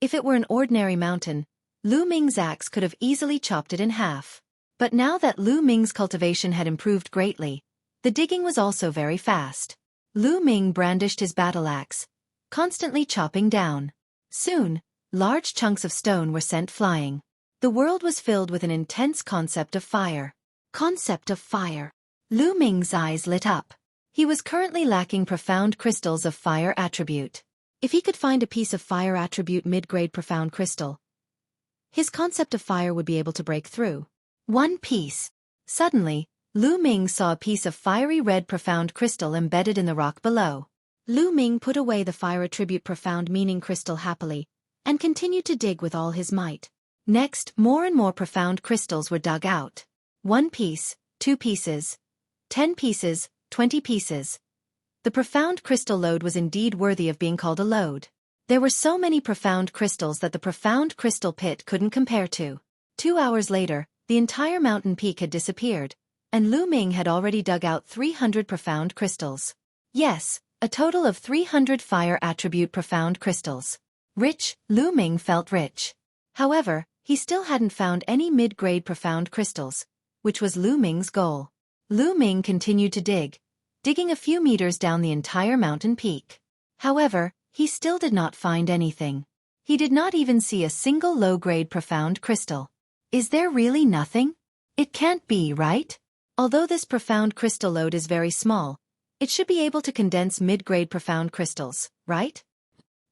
If it were an ordinary mountain, Lu Ming's axe could have easily chopped it in half. But now that Lu Ming's cultivation had improved greatly, the digging was also very fast. Lu Ming brandished his battle axe, constantly chopping down. Soon, large chunks of stone were sent flying. The world was filled with an intense concept of fire. Concept of fire. Lu Ming's eyes lit up. He was currently lacking profound crystals of fire attribute. If he could find a piece of fire attribute mid-grade profound crystal, his concept of fire would be able to break through. One piece. Suddenly, Lu Ming saw a piece of fiery red profound crystal embedded in the rock below. Lu Ming put away the fire attribute profound meaning crystal happily, and continued to dig with all his might. Next, more and more profound crystals were dug out. 1 piece, 2 pieces, 10 pieces, 20 pieces. The profound crystal lode was indeed worthy of being called a lode. There were so many profound crystals that the profound crystal pit couldn't compare to. 2 hours later, the entire mountain peak had disappeared, and Lu Ming had already dug out 300 profound crystals. Yes, a total of 300 fire attribute profound crystals. Rich, Lu Ming felt rich. However, he still hadn't found any mid-grade profound crystals, which was Lu Ming's goal. Lu Ming continued to dig, digging a few meters down the entire mountain peak. However, he still did not find anything. He did not even see a single low-grade profound crystal. Is there really nothing? It can't be, right? Although this profound crystal lode is very small, it should be able to condense mid-grade profound crystals, right?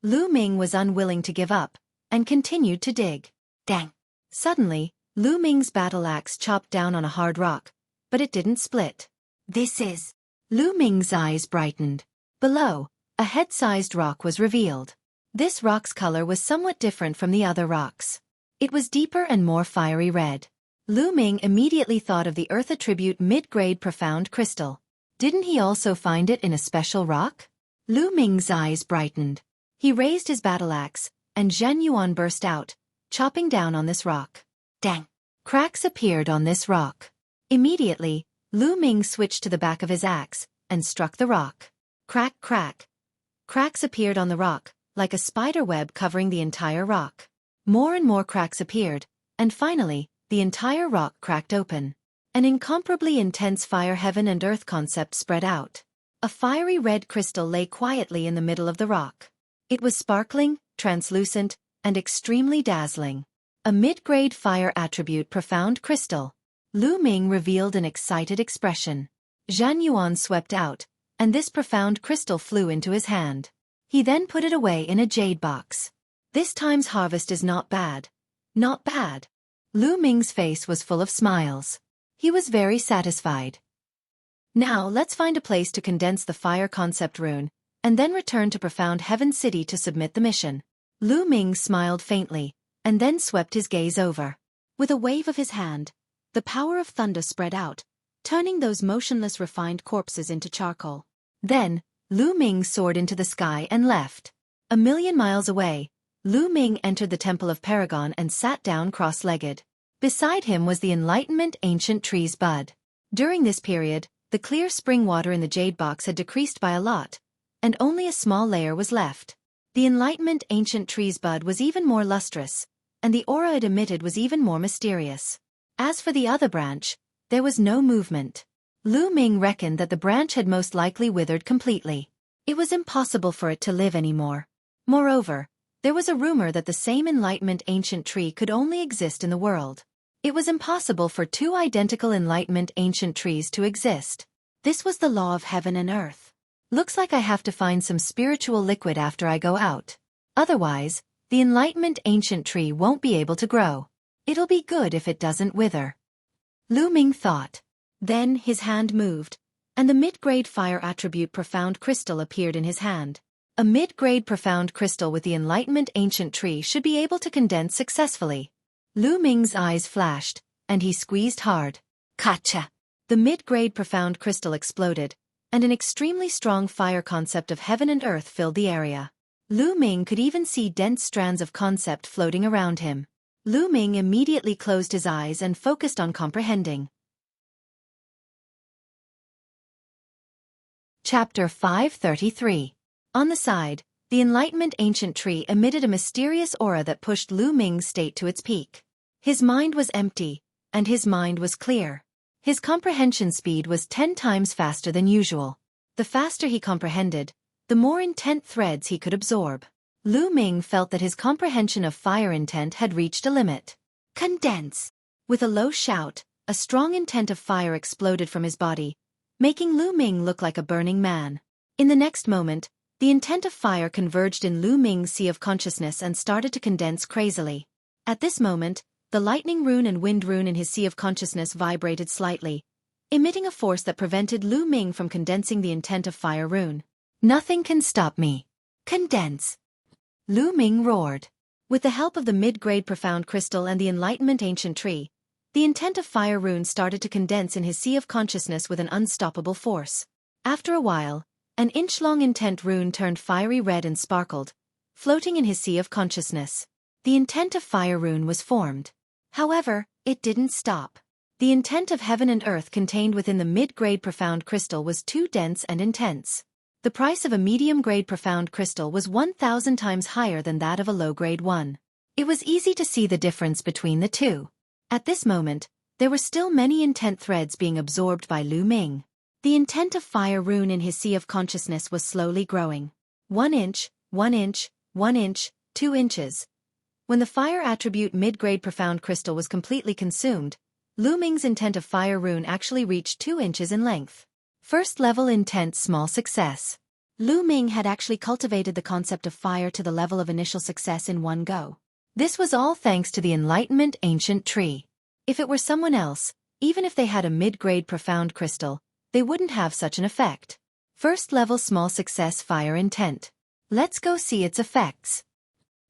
Lu Ming was unwilling to give up, and continued to dig. Dang! Suddenly, Lu Ming's battle axe chopped down on a hard rock, but it didn't split. This is... Lu Ming's eyes brightened. Below, a head-sized rock was revealed. This rock's color was somewhat different from the other rocks. It was deeper and more fiery red. Lu Ming immediately thought of the Earth attribute mid-grade profound crystal. Didn't he also find it in a special rock? Lu Ming's eyes brightened. He raised his battle axe, and Zhen Yuan burst out, chopping down on this rock. Dang! Cracks appeared on this rock. Immediately, Lu Ming switched to the back of his axe and struck the rock. Crack, crack. Cracks appeared on the rock, like a spider web covering the entire rock. More and more cracks appeared, and finally, the entire rock cracked open. An incomparably intense fire heaven and earth concept spread out. A fiery red crystal lay quietly in the middle of the rock. It was sparkling, translucent, and extremely dazzling. A mid-grade fire attribute profound crystal. Lu Ming revealed an excited expression. Zhan Yuan swept out, and this profound crystal flew into his hand. He then put it away in a jade box. This time's harvest is not bad. Not bad. Lu Ming's face was full of smiles. He was very satisfied. Now let's find a place to condense the fire concept rune, and then return to Profound Heaven City to submit the mission. Lu Ming smiled faintly, and then swept his gaze over. With a wave of his hand, the power of thunder spread out, turning those motionless refined corpses into charcoal. Then, Lu Ming soared into the sky and left. 1,000,000 miles away, Lu Ming entered the Temple of Paragon and sat down cross-legged. Beside him was the Enlightenment Ancient Tree's bud. During this period, the clear spring water in the jade box had decreased by a lot, and only a small layer was left. The Enlightenment Ancient Tree's bud was even more lustrous, and the aura it emitted was even more mysterious. As for the other branch, there was no movement. Lu Ming reckoned that the branch had most likely withered completely. It was impossible for it to live anymore. Moreover, there was a rumor that the same Enlightenment Ancient Tree could only exist in the world. It was impossible for two identical Enlightenment Ancient Trees to exist. This was the law of heaven and earth. Looks like I have to find some spiritual liquid after I go out. Otherwise, the Enlightenment Ancient Tree won't be able to grow. It'll be good if it doesn't wither. Lu Ming thought. Then his hand moved, and the mid-grade fire attribute Profound Crystal appeared in his hand. A mid-grade Profound Crystal with the Enlightenment Ancient Tree should be able to condense successfully. Lu Ming's eyes flashed, and he squeezed hard. Kacha! The mid-grade Profound Crystal exploded, and an extremely strong fire concept of heaven and earth filled the area. Lu Ming could even see dense strands of concept floating around him. Lu Ming immediately closed his eyes and focused on comprehending. Chapter 533. On the side, the Enlightenment Ancient Tree emitted a mysterious aura that pushed Lu Ming's state to its peak. His mind was empty, and his mind was clear. His comprehension speed was 10 times faster than usual. The faster he comprehended, the more intent threads he could absorb. Lu Ming felt that his comprehension of fire intent had reached a limit. Condense! With a low shout, a strong intent of fire exploded from his body, making Lu Ming look like a burning man. In the next moment, the intent of fire converged in Lu Ming's sea of consciousness and started to condense crazily. At this moment, the lightning rune and wind rune in his sea of consciousness vibrated slightly, emitting a force that prevented Lu Ming from condensing the intent of fire rune. Nothing can stop me. Condense! Lu Ming roared. With the help of the mid-grade Profound Crystal and the Enlightenment Ancient Tree, the intent of fire rune started to condense in his sea of consciousness with an unstoppable force. After a while, an inch-long intent rune turned fiery red and sparkled, floating in his sea of consciousness. The intent of fire rune was formed. However, it didn't stop. The intent of heaven and earth contained within the mid-grade Profound Crystal was too dense and intense. The price of a medium-grade Profound Crystal was 1,000 times higher than that of a low-grade one. It was easy to see the difference between the two. At this moment, there were still many intent threads being absorbed by Lu Ming. The intent of fire rune in his sea of consciousness was slowly growing. 1 inch, 1 inch, 1 inch, 2 inches. When the fire attribute mid-grade Profound Crystal was completely consumed, Lu Ming's intent of fire rune actually reached 2 inches in length. First level intent small success. Lu Ming had actually cultivated the concept of fire to the level of initial success in one go. This was all thanks to the Enlightenment Ancient Tree. If it were someone else, even if they had a mid-grade Profound Crystal, they wouldn't have such an effect. First level small success fire intent. Let's go see its effects.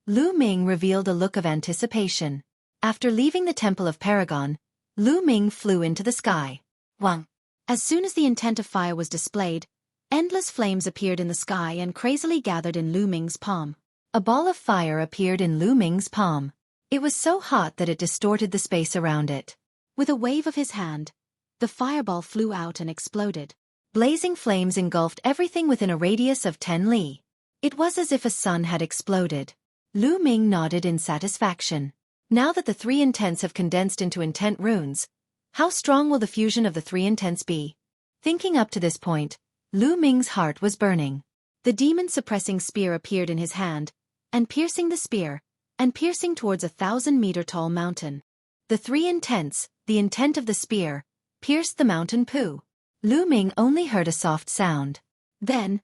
Lu Ming revealed a look of anticipation. After leaving the Temple of Paragon, Lu Ming flew into the sky. Wang. As soon as the intent of fire was displayed, endless flames appeared in the sky and crazily gathered in Lu Ming's palm. A ball of fire appeared in Lu Ming's palm. It was so hot that it distorted the space around it. With a wave of his hand, the fireball flew out and exploded. Blazing flames engulfed everything within a radius of 10 li. It was as if a sun had exploded. Lu Ming nodded in satisfaction. Now that the 3 intents have condensed into intent runes, how strong will the fusion of the 3 intents be? Thinking up to this point, Lu Ming's heart was burning. The demon-suppressing spear appeared in his hand, and piercing the spear, and piercing towards a 1,000-meter-tall mountain. The 3 intents, the intent of the spear, pierced the mountain poo. Lu Ming only heard a soft sound. Then,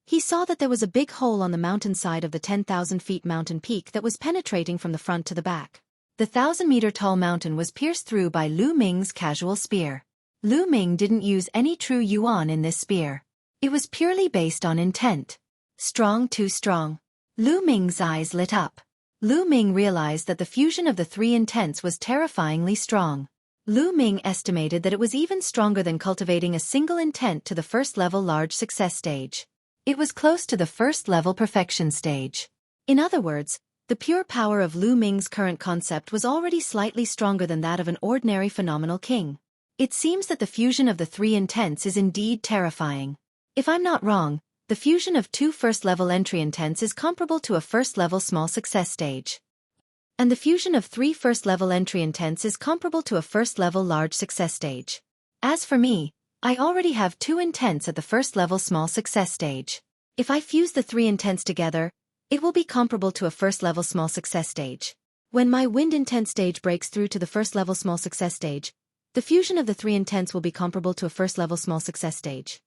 he saw that there was a big hole on the mountainside of the 10,000 feet mountain peak that was penetrating from the front to the back. The 1,000-meter-tall mountain was pierced through by Lu Ming's casual spear. Lu Ming didn't use any true yuan in this spear. It was purely based on intent. Strong, too strong. Lu Ming's eyes lit up. Lu Ming realized that the fusion of the 3 intents was terrifyingly strong. Lu Ming estimated that it was even stronger than cultivating a single intent to the first-level large success stage. It was close to the first-level perfection stage. In other words, the pure power of Lu Ming's current concept was already slightly stronger than that of an ordinary phenomenal king. It seems that the fusion of the 3 intents is indeed terrifying. If I'm not wrong, the fusion of 2 first-level entry intents is comparable to a first-level small success stage. And the fusion of 3 first-level entry intents is comparable to a first-level large success stage. As for me, I already have 2 intents at the first-level small success stage. If I fuse the 3 intents together, it will be comparable to a first-level small success stage. When my wind intent stage breaks through to the first-level small success stage, the fusion of the 3 intents will be comparable to a first-level small success stage.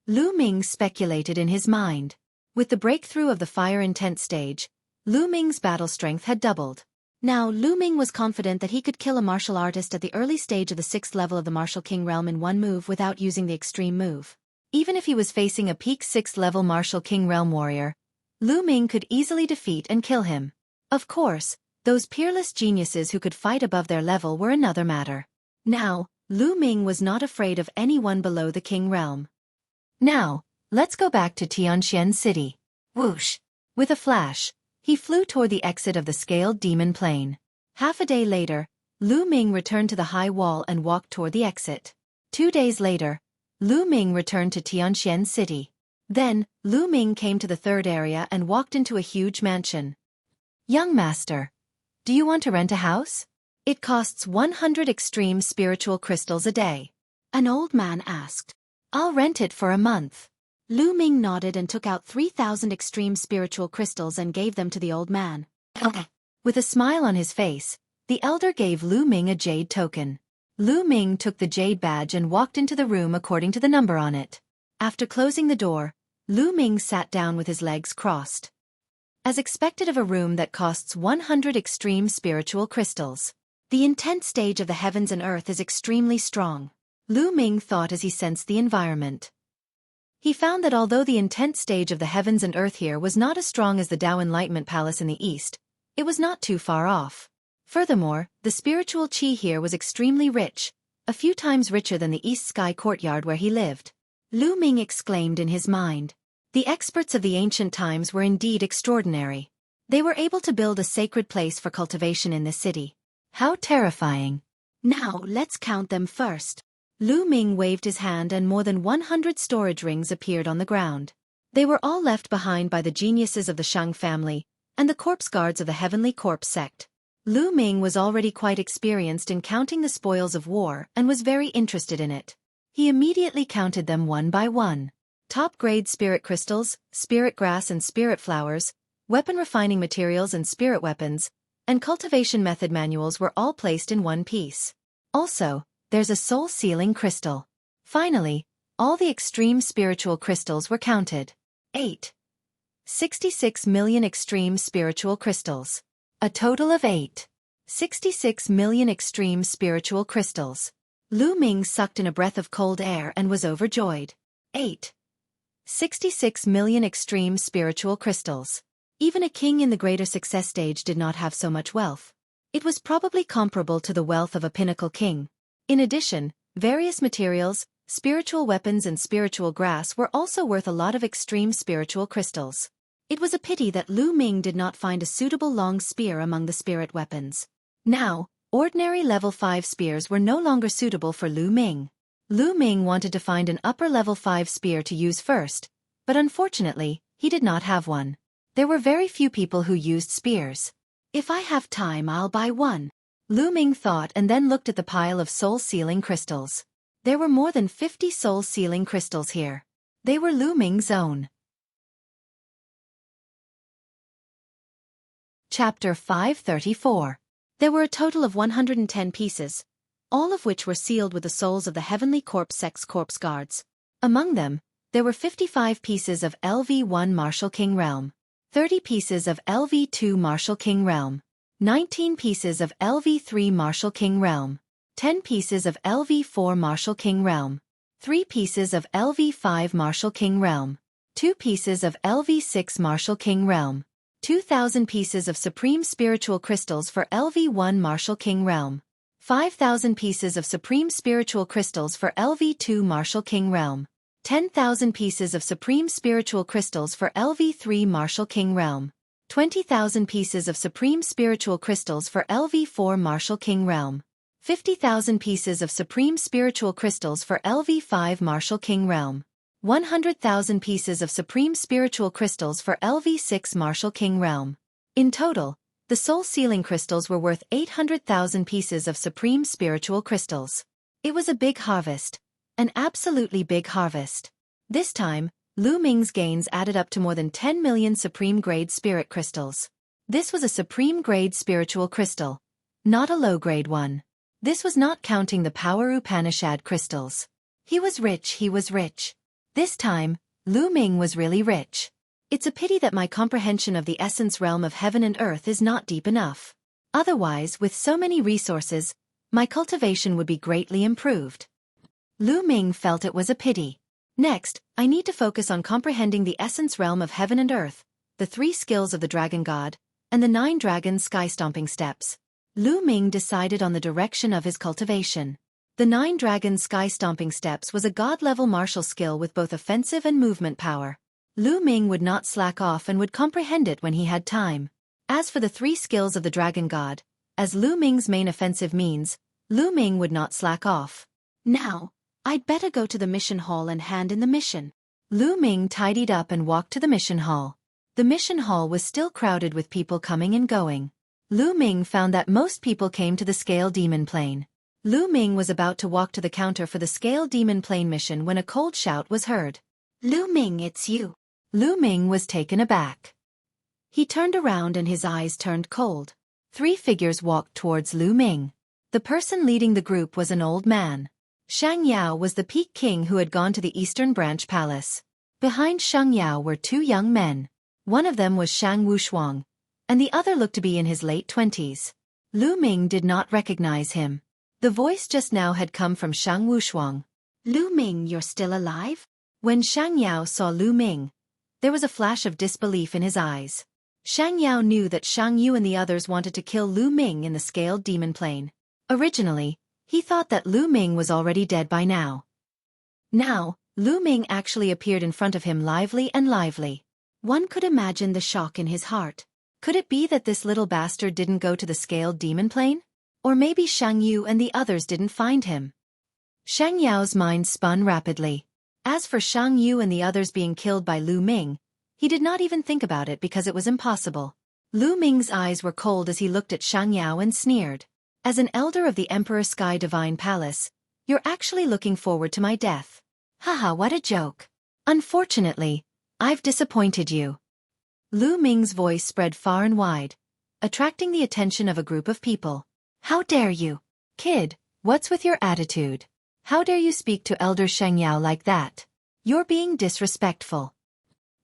Lu Ming speculated in his mind. With the breakthrough of the fire intent stage, Lu Ming's battle strength had doubled. Now Lu Ming was confident that he could kill a martial artist at the early stage of the 6th level of the Martial King realm in one move without using the extreme move. Even if he was facing a peak 6th level Martial King realm warrior, Lu Ming could easily defeat and kill him. Of course, those peerless geniuses who could fight above their level were another matter. Now, Lu Ming was not afraid of anyone below the King realm. Now, let's go back to Tianxian City. Whoosh! With a flash, he flew toward the exit of the scaled demon plane. Half a day later, Lu Ming returned to the high wall and walked toward the exit. 2 days later, Lu Ming returned to Tianxian City. Then, Lu Ming came to the 3rd area and walked into a huge mansion. Young master, do you want to rent a house? It costs 100 extreme spiritual crystals a day. An old man asked. I'll rent it for a month. Lu Ming nodded and took out 3,000 extreme spiritual crystals and gave them to the old man. With a smile on his face, the elder gave Lu Ming a jade token. Lu Ming took the jade badge and walked into the room according to the number on it. After closing the door, Lu Ming sat down with his legs crossed. As expected of a room that costs 100 extreme spiritual crystals, the intent stage of the heavens and earth is extremely strong. Lu Ming thought as he sensed the environment. He found that although the intent stage of the heavens and earth here was not as strong as the Tao Enlightenment Palace in the east, it was not too far off. Furthermore, the spiritual qi here was extremely rich, a few times richer than the East Sky courtyard where he lived. Lu Ming exclaimed in his mind. The experts of the ancient times were indeed extraordinary. They were able to build a sacred place for cultivation in this city. How terrifying. Now, let's count them first. Lu Ming waved his hand and more than 100 storage rings appeared on the ground. They were all left behind by the geniuses of the Shang family, and the corpse guards of the Heavenly Corpse sect. Lu Ming was already quite experienced in counting the spoils of war and was very interested in it. He immediately counted them one by one. Top-grade spirit crystals, spirit grass and spirit flowers, weapon refining materials and spirit weapons, and cultivation method manuals were all placed in one piece. Also, there's a soul-sealing crystal. Finally, all the extreme spiritual crystals were counted. 66 million extreme spiritual crystals. A total of 66 million extreme spiritual crystals. Lu Ming sucked in a breath of cold air and was overjoyed. 66 million extreme spiritual crystals. Even a king in the greater success stage did not have so much wealth. It was probably comparable to the wealth of a pinnacle king. In addition, various materials, spiritual weapons and spiritual grass were also worth a lot of extreme spiritual crystals. It was a pity that Lu Ming did not find a suitable long spear among the spirit weapons. Now, ordinary level 5 spears were no longer suitable for Lu Ming. Lu Ming wanted to find an upper level 5 spear to use first, but unfortunately, he did not have one. There were very few people who used spears. If I have time, I'll buy one. Lu Ming thought and then looked at the pile of soul-sealing crystals. There were more than 50 soul-sealing crystals here. They were Lu Ming's own. Chapter 534. There were a total of 110 pieces, all of which were sealed with the souls of the Heavenly Corpse Sex Corpse Guards. Among them, there were 55 pieces of LV1 Martial King Realm, 30 pieces of LV2 Martial King Realm, 19 pieces of LV3 Martial King Realm, 10 pieces of LV4 Martial King Realm, 3 pieces of LV5 Martial King Realm, 2 pieces of LV6 Martial King Realm, 2,000 pieces of Supreme Spiritual Crystals for LV1 Martial King Realm, 5,000 pieces of Supreme Spiritual Crystals for LV2 Martial King Realm, 10,000 pieces of Supreme Spiritual Crystals for LV3 Martial King Realm, 20,000 pieces of Supreme Spiritual Crystals for LV4 Martial King Realm, 50,000 pieces of Supreme Spiritual Crystals for LV5 Martial King Realm, 100,000 pieces of Supreme Spiritual Crystals for LV6 Martial King Realm. In total, the soul-sealing crystals were worth 800,000 pieces of Supreme Spiritual Crystals. It was a big harvest. An absolutely big harvest. This time, Lu Ming's gains added up to more than 10 million Supreme-grade spirit crystals. This was a Supreme-grade spiritual crystal, not a low-grade one. This was not counting the Power Upanishad crystals. He was rich, he was rich. This time, Lu Ming was really rich. It's a pity that my comprehension of the essence realm of heaven and earth is not deep enough. Otherwise, with so many resources, my cultivation would be greatly improved. Lu Ming felt it was a pity. Next, I need to focus on comprehending the essence realm of heaven and earth, the 3 skills of the dragon god, and the 9 dragon sky-stomping steps. Lu Ming decided on the direction of his cultivation. The 9 dragon sky-stomping steps was a god-level martial skill with both offensive and movement power. Lu Ming would not slack off and would comprehend it when he had time. As for the 3 skills of the dragon god, as Lu Ming's main offensive means, Lu Ming would not slack off. Now, I'd better go to the mission hall and hand in the mission. Lu Ming tidied up and walked to the mission hall. The mission hall was still crowded with people coming and going. Lu Ming found that most people came to the Scale Demon Plane. Lu Ming was about to walk to the counter for the Scale Demon Plane mission when a cold shout was heard. Lu Ming, it's you. Lu Ming was taken aback. He turned around and his eyes turned cold. 3 figures walked towards Lu Ming. The person leading the group was an old man. Shang Yao was the Peak King who had gone to the Eastern Branch Palace. Behind Shang Yao were 2 young men. One of them was Shang Wushuang, and the other looked to be in his late 20s. Lu Ming did not recognize him. The voice just now had come from Shang Wushuang. Lu Ming, you're still alive? When Shang Yao saw Lu Ming, there was a flash of disbelief in his eyes. Shang Yao knew that Shang Yu and the others wanted to kill Lu Ming in the Scaled Demon Plane. Originally, he thought that Lu Ming was already dead by now. Now, Lu Ming actually appeared in front of him lively and lively. One could imagine the shock in his heart. Could it be that this little bastard didn't go to the Scaled Demon Plane? Or maybe Shang Yu and the others didn't find him? Shang Yao's mind spun rapidly. As for Shang Yu and the others being killed by Lu Ming, he did not even think about it because it was impossible. Lu Ming's eyes were cold as he looked at Shang Yao and sneered. As an elder of the Emperor Sky Divine Palace, you're actually looking forward to my death. Haha, what a joke. Unfortunately, I've disappointed you. Lu Ming's voice spread far and wide, attracting the attention of a group of people. How dare you? Kid, what's with your attitude? How dare you speak to Elder Shang Yao like that? You're being disrespectful.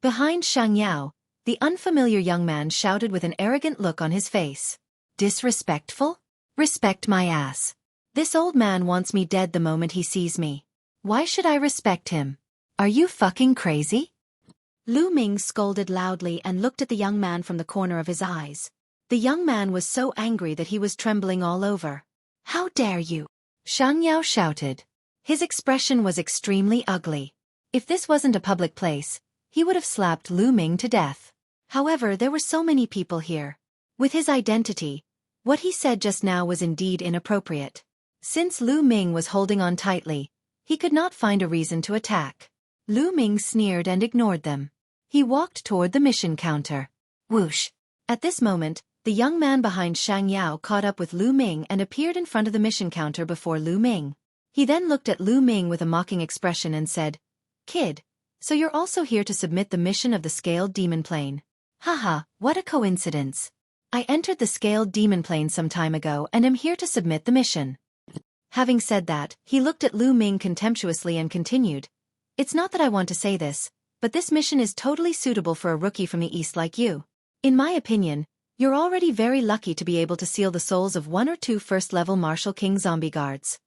Behind Shang Yao, the unfamiliar young man shouted with an arrogant look on his face. Disrespectful? Respect my ass. This old man wants me dead the moment he sees me. Why should I respect him? Are you fucking crazy? Lu Ming scolded loudly and looked at the young man from the corner of his eyes. The young man was so angry that he was trembling all over. How dare you? Shang Yao shouted. His expression was extremely ugly. If this wasn't a public place, he would have slapped Lu Ming to death. However, there were so many people here. With his identity, what he said just now was indeed inappropriate. Since Lu Ming was holding on tightly, he could not find a reason to attack. Lu Ming sneered and ignored them. He walked toward the mission counter. Whoosh! At this moment, the young man behind Shang Yao caught up with Lu Ming and appeared in front of the mission counter before Lu Ming. He then looked at Lu Ming with a mocking expression and said, "Kid, so you're also here to submit the mission of the Scaled Demon Plane. Haha, what a coincidence. I entered the Scaled Demon Plane some time ago and am here to submit the mission." Having said that, he looked at Lu Ming contemptuously and continued, "It's not that I want to say this, but this mission is totally suitable for a rookie from the East like you. In my opinion, you're already very lucky to be able to seal the souls of 1 or 2 first-level Martial King zombie guards.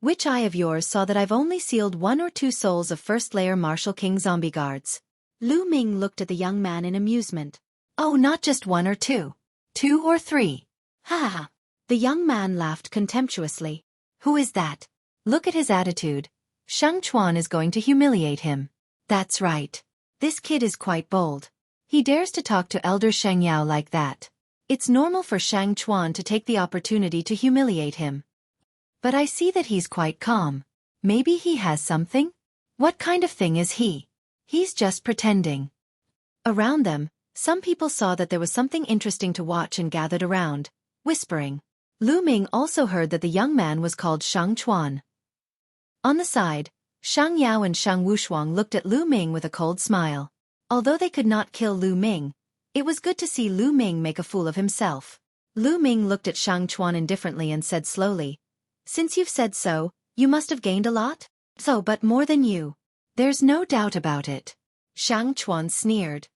Which eye of yours saw that I've only sealed 1 or 2 souls of first-layer Martial King zombie guards?" Lu Ming looked at the young man in amusement. "Oh, not just 1 or 2. 2 or 3. Ha ha. The young man laughed contemptuously. Who is that? Look at his attitude. Shang Chuan is going to humiliate him. That's right. This kid is quite bold. He dares to talk to Elder Shang Yao like that. It's normal for Shang Chuan to take the opportunity to humiliate him. But I see that he's quite calm. Maybe he has something? What kind of thing is he? He's just pretending." Around them, some people saw that there was something interesting to watch and gathered around, whispering. Lu Ming also heard that the young man was called Shang Chuan. On the side, Shang Yao and Shang Wushuang looked at Lu Ming with a cold smile. Although they could not kill Lu Ming, it was good to see Lu Ming make a fool of himself. Lu Ming looked at Shang Chuan indifferently and said slowly, "Since you've said so, you must have gained a lot? So, but more than you." "There's no doubt about it." Shang Chuan sneered.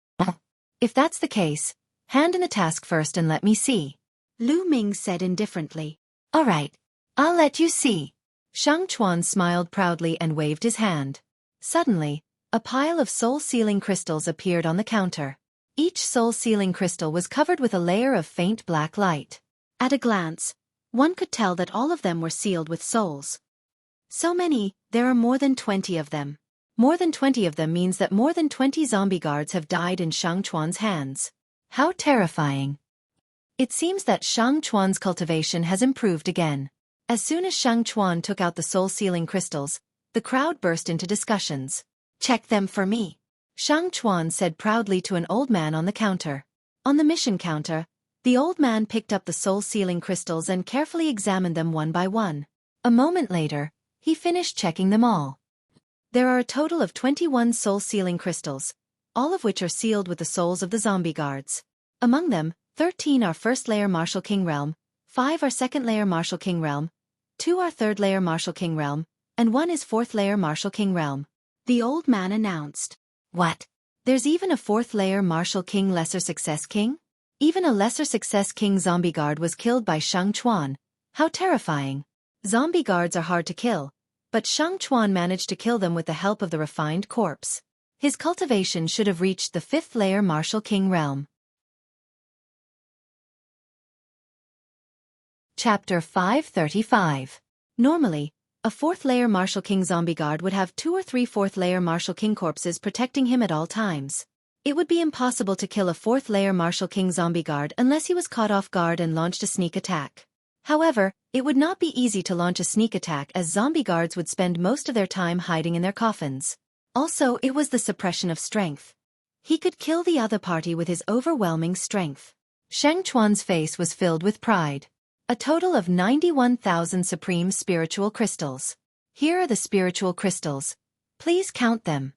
"If that's the case, hand in the task first and let me see." Lu Ming said indifferently. "All right, I'll let you see." Shang Chuan smiled proudly and waved his hand. Suddenly, a pile of soul-sealing crystals appeared on the counter. Each soul-sealing crystal was covered with a layer of faint black light. At a glance, one could tell that all of them were sealed with souls. So many, there are more than 20 of them. More than 20 of them means that more than 20 zombie guards have died in Shang Chuan's hands. How terrifying. It seems that Shang Chuan's cultivation has improved again. As soon as Shang Chuan took out the soul-sealing crystals, the crowd burst into discussions. "Check them for me," Shang Chuan said proudly to an old man on the counter. On the mission counter, the old man picked up the soul-sealing crystals and carefully examined them one by one. A moment later, he finished checking them all. There are a total of 21 soul-sealing crystals, all of which are sealed with the souls of the zombie guards. Among them, 13 are first-layer Martial King Realm, 5 are second-layer Martial King Realm, 2 are third-layer Martial King Realm, and 1 is fourth-layer Martial King Realm. The old man announced. "What? There's even a fourth-layer Martial King Lesser Success King? Even a Lesser Success King zombie guard was killed by Shang Chuan. How terrifying. Zombie guards are hard to kill, but Shang Chuan managed to kill them with the help of the refined corpse. His cultivation should have reached the 5th-layer Martial King Realm." Chapter 535. Normally, a 4th-layer Martial King zombie guard would have 2 or 3 4th-layer Martial King corpses protecting him at all times. It would be impossible to kill a 4th-layer Martial King zombie guard unless he was caught off guard and launched a sneak attack. However, it would not be easy to launch a sneak attack as zombie guards would spend most of their time hiding in their coffins. Also, it was the suppression of strength. He could kill the other party with his overwhelming strength. Shang Chuan's face was filled with pride. A total of 91,000 supreme spiritual crystals. Here are the spiritual crystals. Please count them.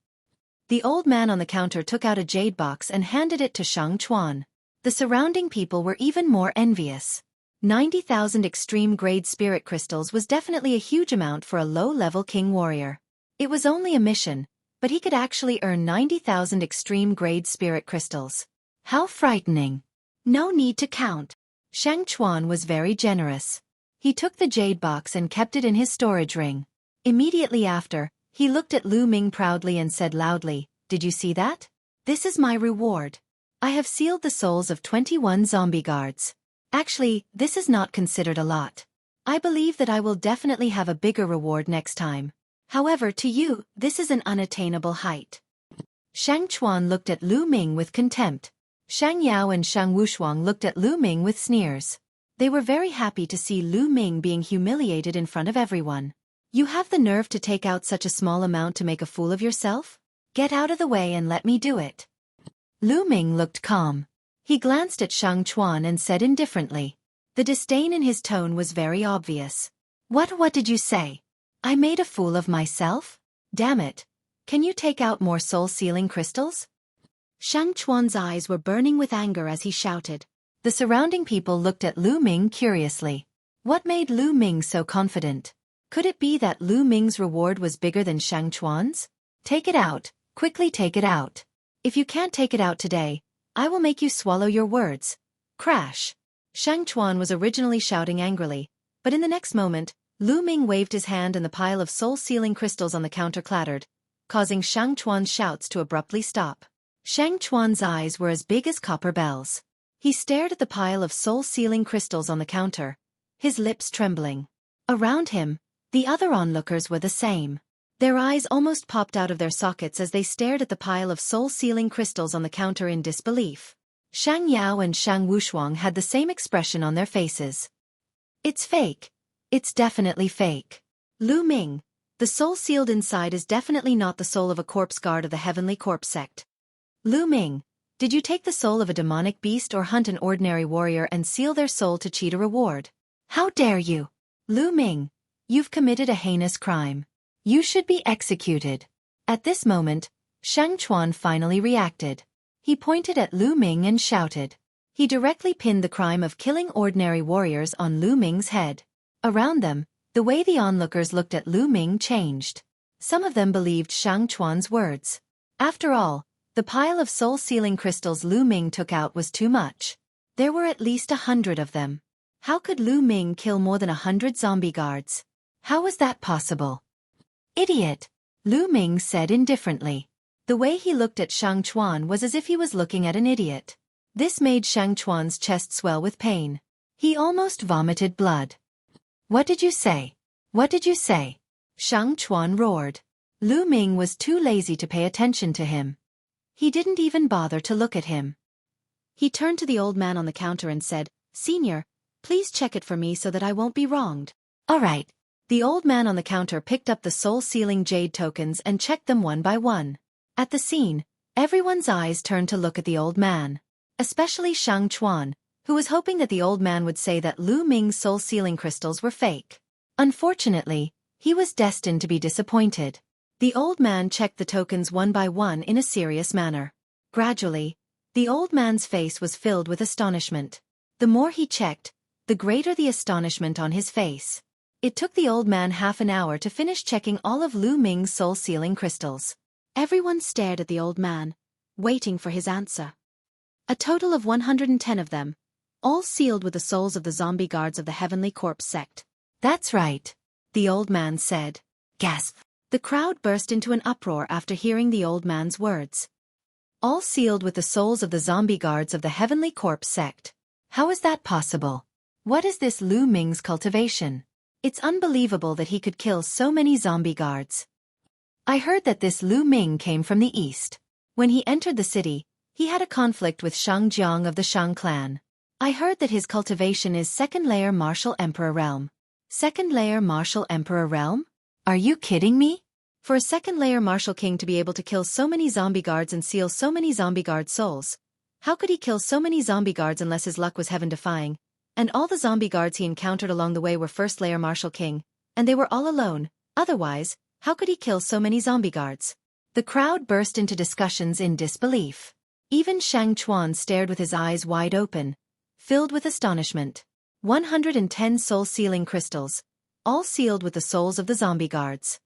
The old man on the counter took out a jade box and handed it to Shang Chuan. The surrounding people were even more envious. 90,000 extreme-grade spirit crystals was definitely a huge amount for a low-level king warrior. It was only a mission, but he could actually earn 90,000 extreme-grade spirit crystals. How frightening. No need to count. Shang Chuan was very generous. He took the jade box and kept it in his storage ring. Immediately after, he looked at Lu Ming proudly and said loudly, "Did you see that? This is my reward. I have sealed the souls of 21 zombie guards. Actually, this is not considered a lot. I believe that I will definitely have a bigger reward next time. However, to you, this is an unattainable height." Shang Chuan looked at Lu Ming with contempt. Shang Yao and Shang Wushuang looked at Lu Ming with sneers. They were very happy to see Lu Ming being humiliated in front of everyone. You have the nerve to take out such a small amount to make a fool of yourself? Get out of the way and let me do it. Lu Ming looked calm. He glanced at Shang Chuan and said indifferently. The disdain in his tone was very obvious. What did you say? I made a fool of myself? Damn it. Can you take out more soul-sealing crystals? Shang Chuan's eyes were burning with anger as he shouted. The surrounding people looked at Lu Ming curiously. What made Lu Ming so confident? Could it be that Lu Ming's reward was bigger than Shang Chuan's? Take it out, quickly take it out. If you can't take it out today, I will make you swallow your words. Crash. Shang Chuan was originally shouting angrily, but in the next moment, Lu Ming waved his hand and the pile of soul-sealing crystals on the counter clattered, causing Shang Chuan's shouts to abruptly stop. Shang Chuan's eyes were as big as copper bells. He stared at the pile of soul-sealing crystals on the counter, his lips trembling. Around him, the other onlookers were the same. Their eyes almost popped out of their sockets as they stared at the pile of soul-sealing crystals on the counter in disbelief. Shang Yao and Shang Wushuang had the same expression on their faces. It's fake. It's definitely fake. Lu Ming, the soul sealed inside is definitely not the soul of a corpse guard of the Heavenly Corpse sect. Lu Ming, did you take the soul of a demonic beast or hunt an ordinary warrior and seal their soul to cheat a reward? How dare you? Lu Ming, you've committed a heinous crime. You should be executed. At this moment, Shang Chuan finally reacted. He pointed at Lu Ming and shouted. He directly pinned the crime of killing ordinary warriors on Lu Ming's head. Around them, the way the onlookers looked at Lu Ming changed. Some of them believed Shang Chuan's words. After all, the pile of soul-sealing crystals Lu Ming took out was too much. There were at least 100 of them. How could Lu Ming kill more than 100 zombie guards? How was that possible? Idiot! Lu Ming said indifferently. The way he looked at Shang Chuan was as if he was looking at an idiot. This made Shang Chuan's chest swell with pain. He almost vomited blood. What did you say? What did you say? Shang Chuan roared. Lu Ming was too lazy to pay attention to him. He didn't even bother to look at him. He turned to the old man on the counter and said, Senior, please check it for me so that I won't be wronged. All right. The old man on the counter picked up the soul-sealing jade tokens and checked them one by one. At the scene, everyone's eyes turned to look at the old man. Especially Shang Chuan, who was hoping that the old man would say that Lu Ming's soul-sealing crystals were fake. Unfortunately, he was destined to be disappointed. The old man checked the tokens one by one in a serious manner. Gradually, the old man's face was filled with astonishment. The more he checked, the greater the astonishment on his face. It took the old man half an hour to finish checking all of Lu Ming's soul-sealing crystals. Everyone stared at the old man, waiting for his answer. A total of 110 of them, all sealed with the souls of the zombie guards of the Heavenly Corpse sect. That's right, the old man said. Gasp! The crowd burst into an uproar after hearing the old man's words. All sealed with the souls of the zombie guards of the Heavenly Corpse sect. How is that possible? What is this Lu Ming's cultivation? It's unbelievable that he could kill so many zombie guards. I heard that this Lu Ming came from the east. When he entered the city, he had a conflict with Shang Jiang of the Shang clan. I heard that his cultivation is second-layer Martial Emperor realm. Second-layer Martial Emperor realm? Are you kidding me? For a second-layer Martial King to be able to kill so many zombie guards and seal so many zombie guard souls, how could he kill so many zombie guards unless his luck was heaven-defying? And all the zombie guards he encountered along the way were first-layer Martial King, and they were all alone. Otherwise, how could he kill so many zombie guards? The crowd burst into discussions in disbelief. Even Shang Chuan stared with his eyes wide open, filled with astonishment. 110 soul-sealing crystals, all sealed with the souls of the zombie guards.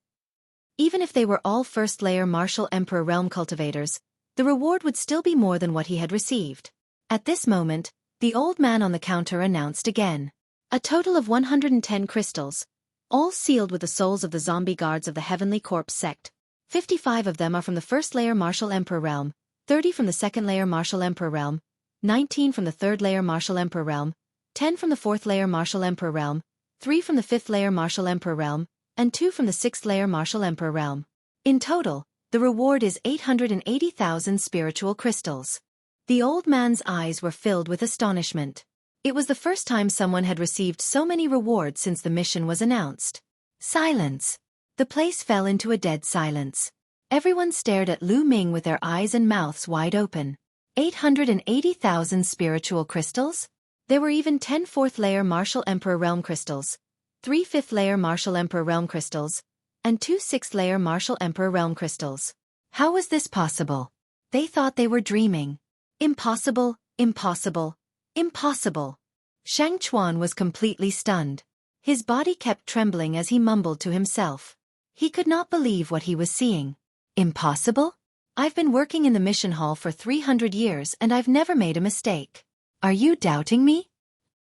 Even if they were all first-layer Martial Emperor realm cultivators, the reward would still be more than what he had received. At this moment, the old man on the counter announced again. A total of 110 crystals, all sealed with the souls of the zombie guards of the Heavenly Corpse sect. 55 of them are from the first-layer Martial Emperor realm, 30 from the second-layer Martial Emperor realm, 19 from the third-layer Martial Emperor realm, 10 from the fourth-layer Martial Emperor realm, 3 from the fifth-layer Martial Emperor realm, and 2 from the sixth-layer Martial Emperor realm. In total, the reward is 880,000 spiritual crystals. The old man's eyes were filled with astonishment. It was the first time someone had received so many rewards since the mission was announced. Silence. The place fell into a dead silence. Everyone stared at Lu Ming with their eyes and mouths wide open. 880,000 spiritual crystals? There were even 10 4th-layer Martial Emperor Realm crystals, 3 5th-layer Martial Emperor Realm crystals, and 2 6th-layer Martial Emperor Realm crystals. How was this possible? They thought they were dreaming. Impossible, impossible, impossible. Shang Chuan was completely stunned. His body kept trembling as he mumbled to himself. He could not believe what he was seeing. Impossible? I've been working in the mission hall for 300 years and I've never made a mistake. Are you doubting me?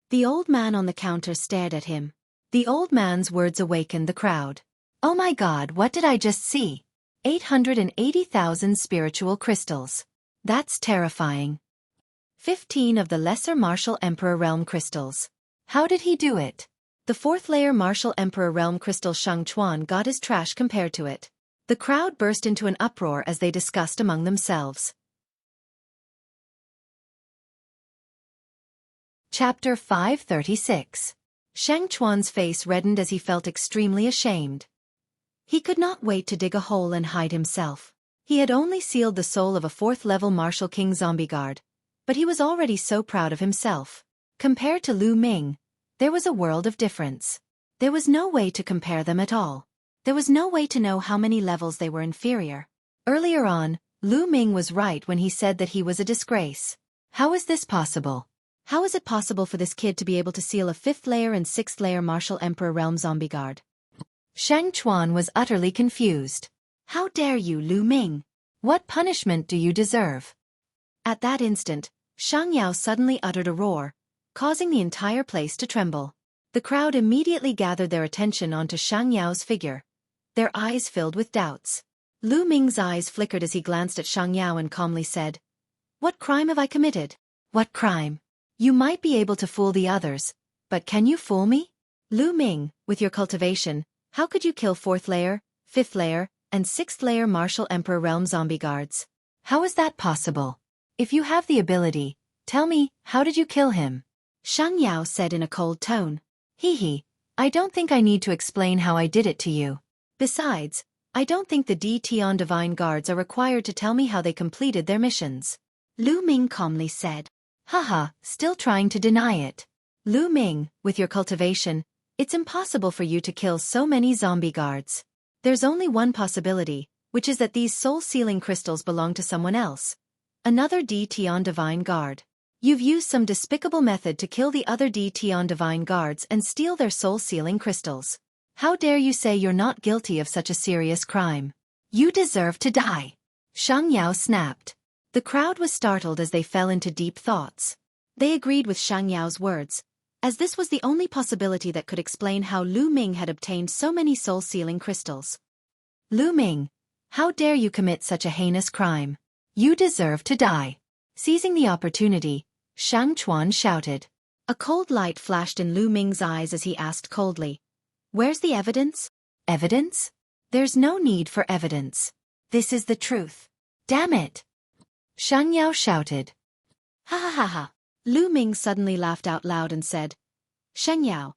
The old man on the counter stared at him. The old man's words awakened the crowd. Oh my God, what did I just see? 880,000 spiritual crystals. That's terrifying. 15 of the lesser Martial Emperor Realm crystals. How did he do it? The 4th-layer Martial Emperor Realm crystal Shang Chuan got his trash compared to it. The crowd burst into an uproar as they discussed among themselves. Chapter 536. Shang Chuan's face reddened as he felt extremely ashamed. He could not wait to dig a hole and hide himself. He had only sealed the soul of a 4th-level Martial King zombie guard, but he was already so proud of himself. Compared to Lu Ming, there was a world of difference. There was no way to compare them at all. There was no way to know how many levels they were inferior. Earlier on, Lu Ming was right when he said that he was a disgrace. How is this possible? How is it possible for this kid to be able to seal a 5th-layer and 6th-layer Martial Emperor Realm zombie guard? Shang Chuan was utterly confused. How dare you, Lu Ming? What punishment do you deserve? At that instant, Shang Yao suddenly uttered a roar, causing the entire place to tremble. The crowd immediately gathered their attention onto Shang Yao's figure, their eyes filled with doubts. Lu Ming's eyes flickered as he glanced at Shang Yao and calmly said, "What crime have I committed?" What crime? You might be able to fool the others, but can you fool me? Lu Ming, with your cultivation, how could you kill 4th-layer, 5th-layer, and 6th-layer Martial Emperor Realm zombie guards? How is that possible? If you have the ability, tell me, how did you kill him? Shang Yao said in a cold tone. Hee, I don't think I need to explain how I did it to you. Besides, I don't think the DT Divine Guards are required to tell me how they completed their missions. Lu Ming calmly said. Haha, still trying to deny it. Lu Ming, with your cultivation, it's impossible for you to kill so many zombie guards. There's only one possibility, which is that these soul-sealing crystals belong to someone else. Another DT Divine Guard. You've used some despicable method to kill the other DT Divine Guards and steal their soul-sealing crystals. How dare you say you're not guilty of such a serious crime? You deserve to die. Shang Yao snapped. The crowd was startled as they fell into deep thoughts. They agreed with Shang Yao's words, as this was the only possibility that could explain how Lu Ming had obtained so many soul-sealing crystals. Lu Ming, how dare you commit such a heinous crime? You deserve to die. Seizing the opportunity, Shang Chuan shouted. A cold light flashed in Lu Ming's eyes as he asked coldly, "Where's the evidence?" Evidence? There's no need for evidence. This is the truth. Damn it! Shang Yao shouted. Ha ha ha ha. Lu Ming suddenly laughed out loud and said, "Shang Yao,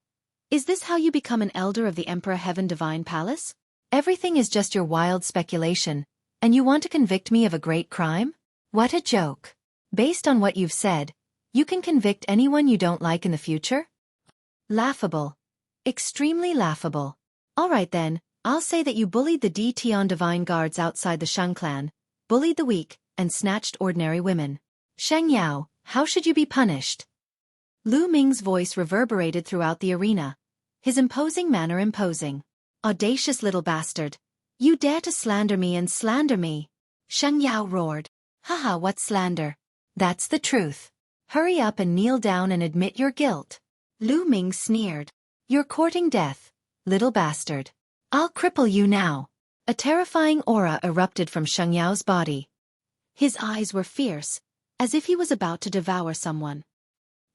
is this how you become an elder of the Emperor Heaven Divine Palace? Everything is just your wild speculation, and you want to convict me of a great crime? What a joke. Based on what you've said, you can convict anyone you don't like in the future? Laughable. Extremely laughable. All right then, I'll say that you bullied the DT Divine Guards outside the Shang clan, bullied the weak, and snatched ordinary women. Shang Yao, how should you be punished?" Lu Ming's voice reverberated throughout the arena, his imposing manner imposing. "Audacious little bastard. You dare to slander me and slander me." Shang Yao roared. Haha, what slander? That's the truth. Hurry up and kneel down and admit your guilt. Lu Ming sneered. You're courting death, little bastard. I'll cripple you now. A terrifying aura erupted from Shang Yao's body. His eyes were fierce, as if he was about to devour someone.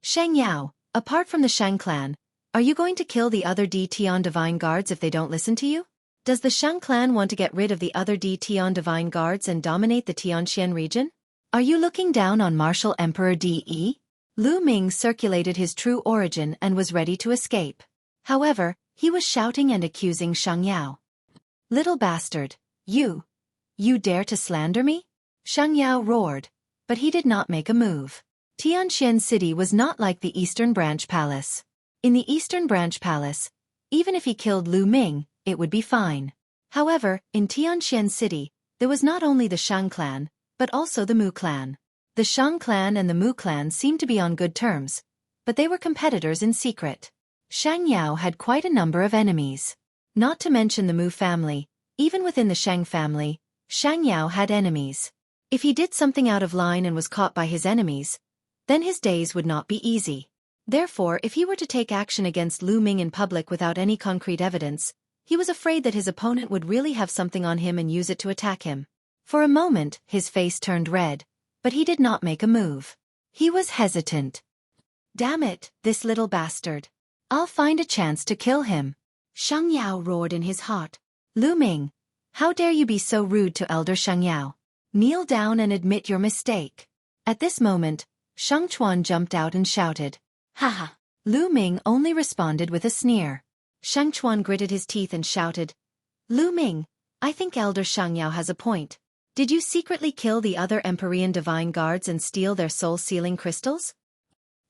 Shang Yao, apart from the Shang clan, are you going to kill the other DT Divine Guards if they don't listen to you? Does the Shang clan want to get rid of the other DT Divine Guards and dominate the Tianxian region? Are you looking down on Martial Emperor De? Lu Ming circulated his true origin and was ready to escape. However, he was shouting and accusing Shang Yao. Little bastard, you dare to slander me? Shang Yao roared, but he did not make a move. Tianxian City was not like the Eastern Branch Palace. In the Eastern Branch Palace, even if he killed Lu Ming, it would be fine. However, in Tianxian City, there was not only the Shang clan, but also the Mu clan. The Shang clan and the Mu clan seemed to be on good terms, but they were competitors in secret. Shang Yao had quite a number of enemies. Not to mention the Mu family, even within the Shang family, Shang Yao had enemies. If he did something out of line and was caught by his enemies, then his days would not be easy. Therefore, if he were to take action against Lu Ming in public without any concrete evidence, he was afraid that his opponent would really have something on him and use it to attack him. For a moment, his face turned red, but he did not make a move. He was hesitant. Damn it, this little bastard. I'll find a chance to kill him. Shang Yao roared in his heart. Lu Ming, how dare you be so rude to Elder Shang Yao? Kneel down and admit your mistake. At this moment, Shang Chuan jumped out and shouted. Haha. Lu Ming only responded with a sneer. Shang Chuan gritted his teeth and shouted. Lu Ming, I think Elder Shang Yao has a point. Did you secretly kill the other Empyrean divine guards and steal their soul-sealing crystals?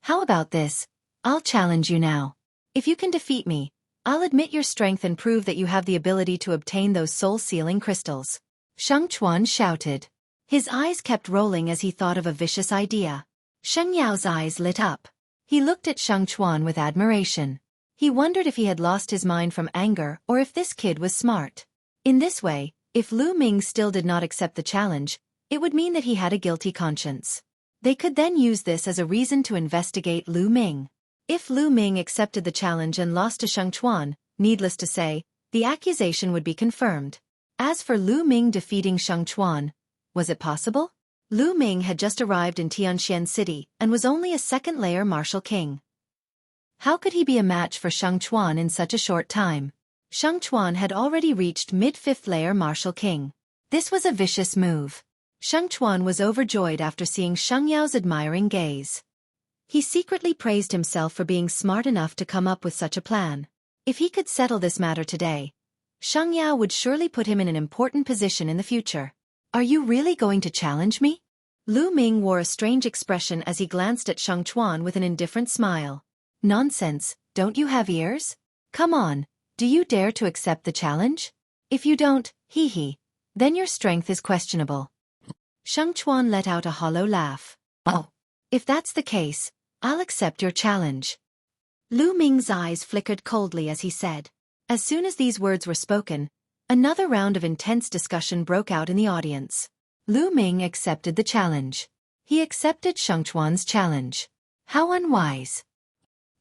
How about this? I'll challenge you now. If you can defeat me, I'll admit your strength and prove that you have the ability to obtain those soul-sealing crystals. Shang Chuan shouted. His eyes kept rolling as he thought of a vicious idea. Shang Yao's eyes lit up. He looked at Shang Chuan with admiration. He wondered if he had lost his mind from anger or if this kid was smart. In this way, if Lu Ming still did not accept the challenge, it would mean that he had a guilty conscience. They could then use this as a reason to investigate Lu Ming. If Lu Ming accepted the challenge and lost to Shang Chuan, needless to say, the accusation would be confirmed. As for Lu Ming defeating Shang Chuan, was it possible? Lu Ming had just arrived in Tianxian City and was only a second-layer martial king. How could he be a match for Shang Chuan in such a short time? Shang Chuan had already reached mid-fifth-layer martial king. This was a vicious move. Shang Chuan was overjoyed after seeing Shang Yao's admiring gaze. He secretly praised himself for being smart enough to come up with such a plan. If he could settle this matter today, Shang Yao would surely put him in an important position in the future. Are you really going to challenge me? Lu Ming wore a strange expression as he glanced at Shang Chuan with an indifferent smile. Nonsense, don't you have ears? Come on, do you dare to accept the challenge? If you don't, then your strength is questionable. Shang Chuan let out a hollow laugh. Oh, if that's the case, I'll accept your challenge. Lu Ming's eyes flickered coldly as he said. As soon as these words were spoken, another round of intense discussion broke out in the audience. Lu Ming accepted the challenge. He accepted Shang Chuan's challenge. How unwise.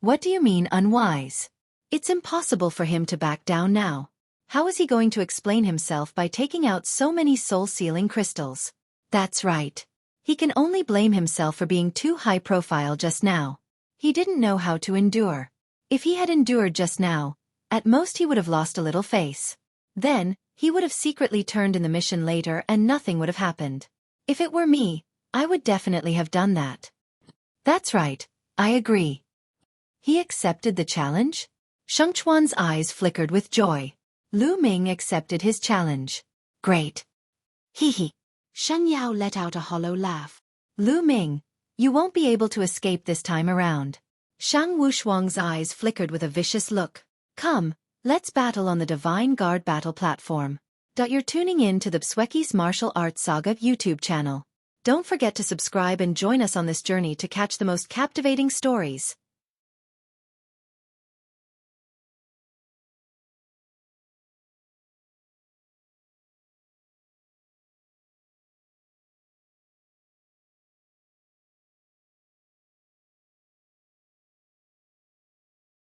What do you mean unwise? It's impossible for him to back down now. How is he going to explain himself by taking out so many soul-sealing crystals? That's right. He can only blame himself for being too high-profile just now. He didn't know how to endure. If he had endured just now, at most he would have lost a little face. Then, he would have secretly turned in the mission later and nothing would have happened. If it were me, I would definitely have done that. That's right, I agree. He accepted the challenge? Shang Chuan's eyes flickered with joy. Lu Ming accepted his challenge. Great. Shang Yao let out a hollow laugh. Lu Ming, you won't be able to escape this time around. Shang Wushuang's eyes flickered with a vicious look. Come, let's battle on the Divine Guard battle platform. You're tuning in to the Xueqi's Martial Arts Saga YouTube channel. Don't forget to subscribe and join us on this journey to catch the most captivating stories.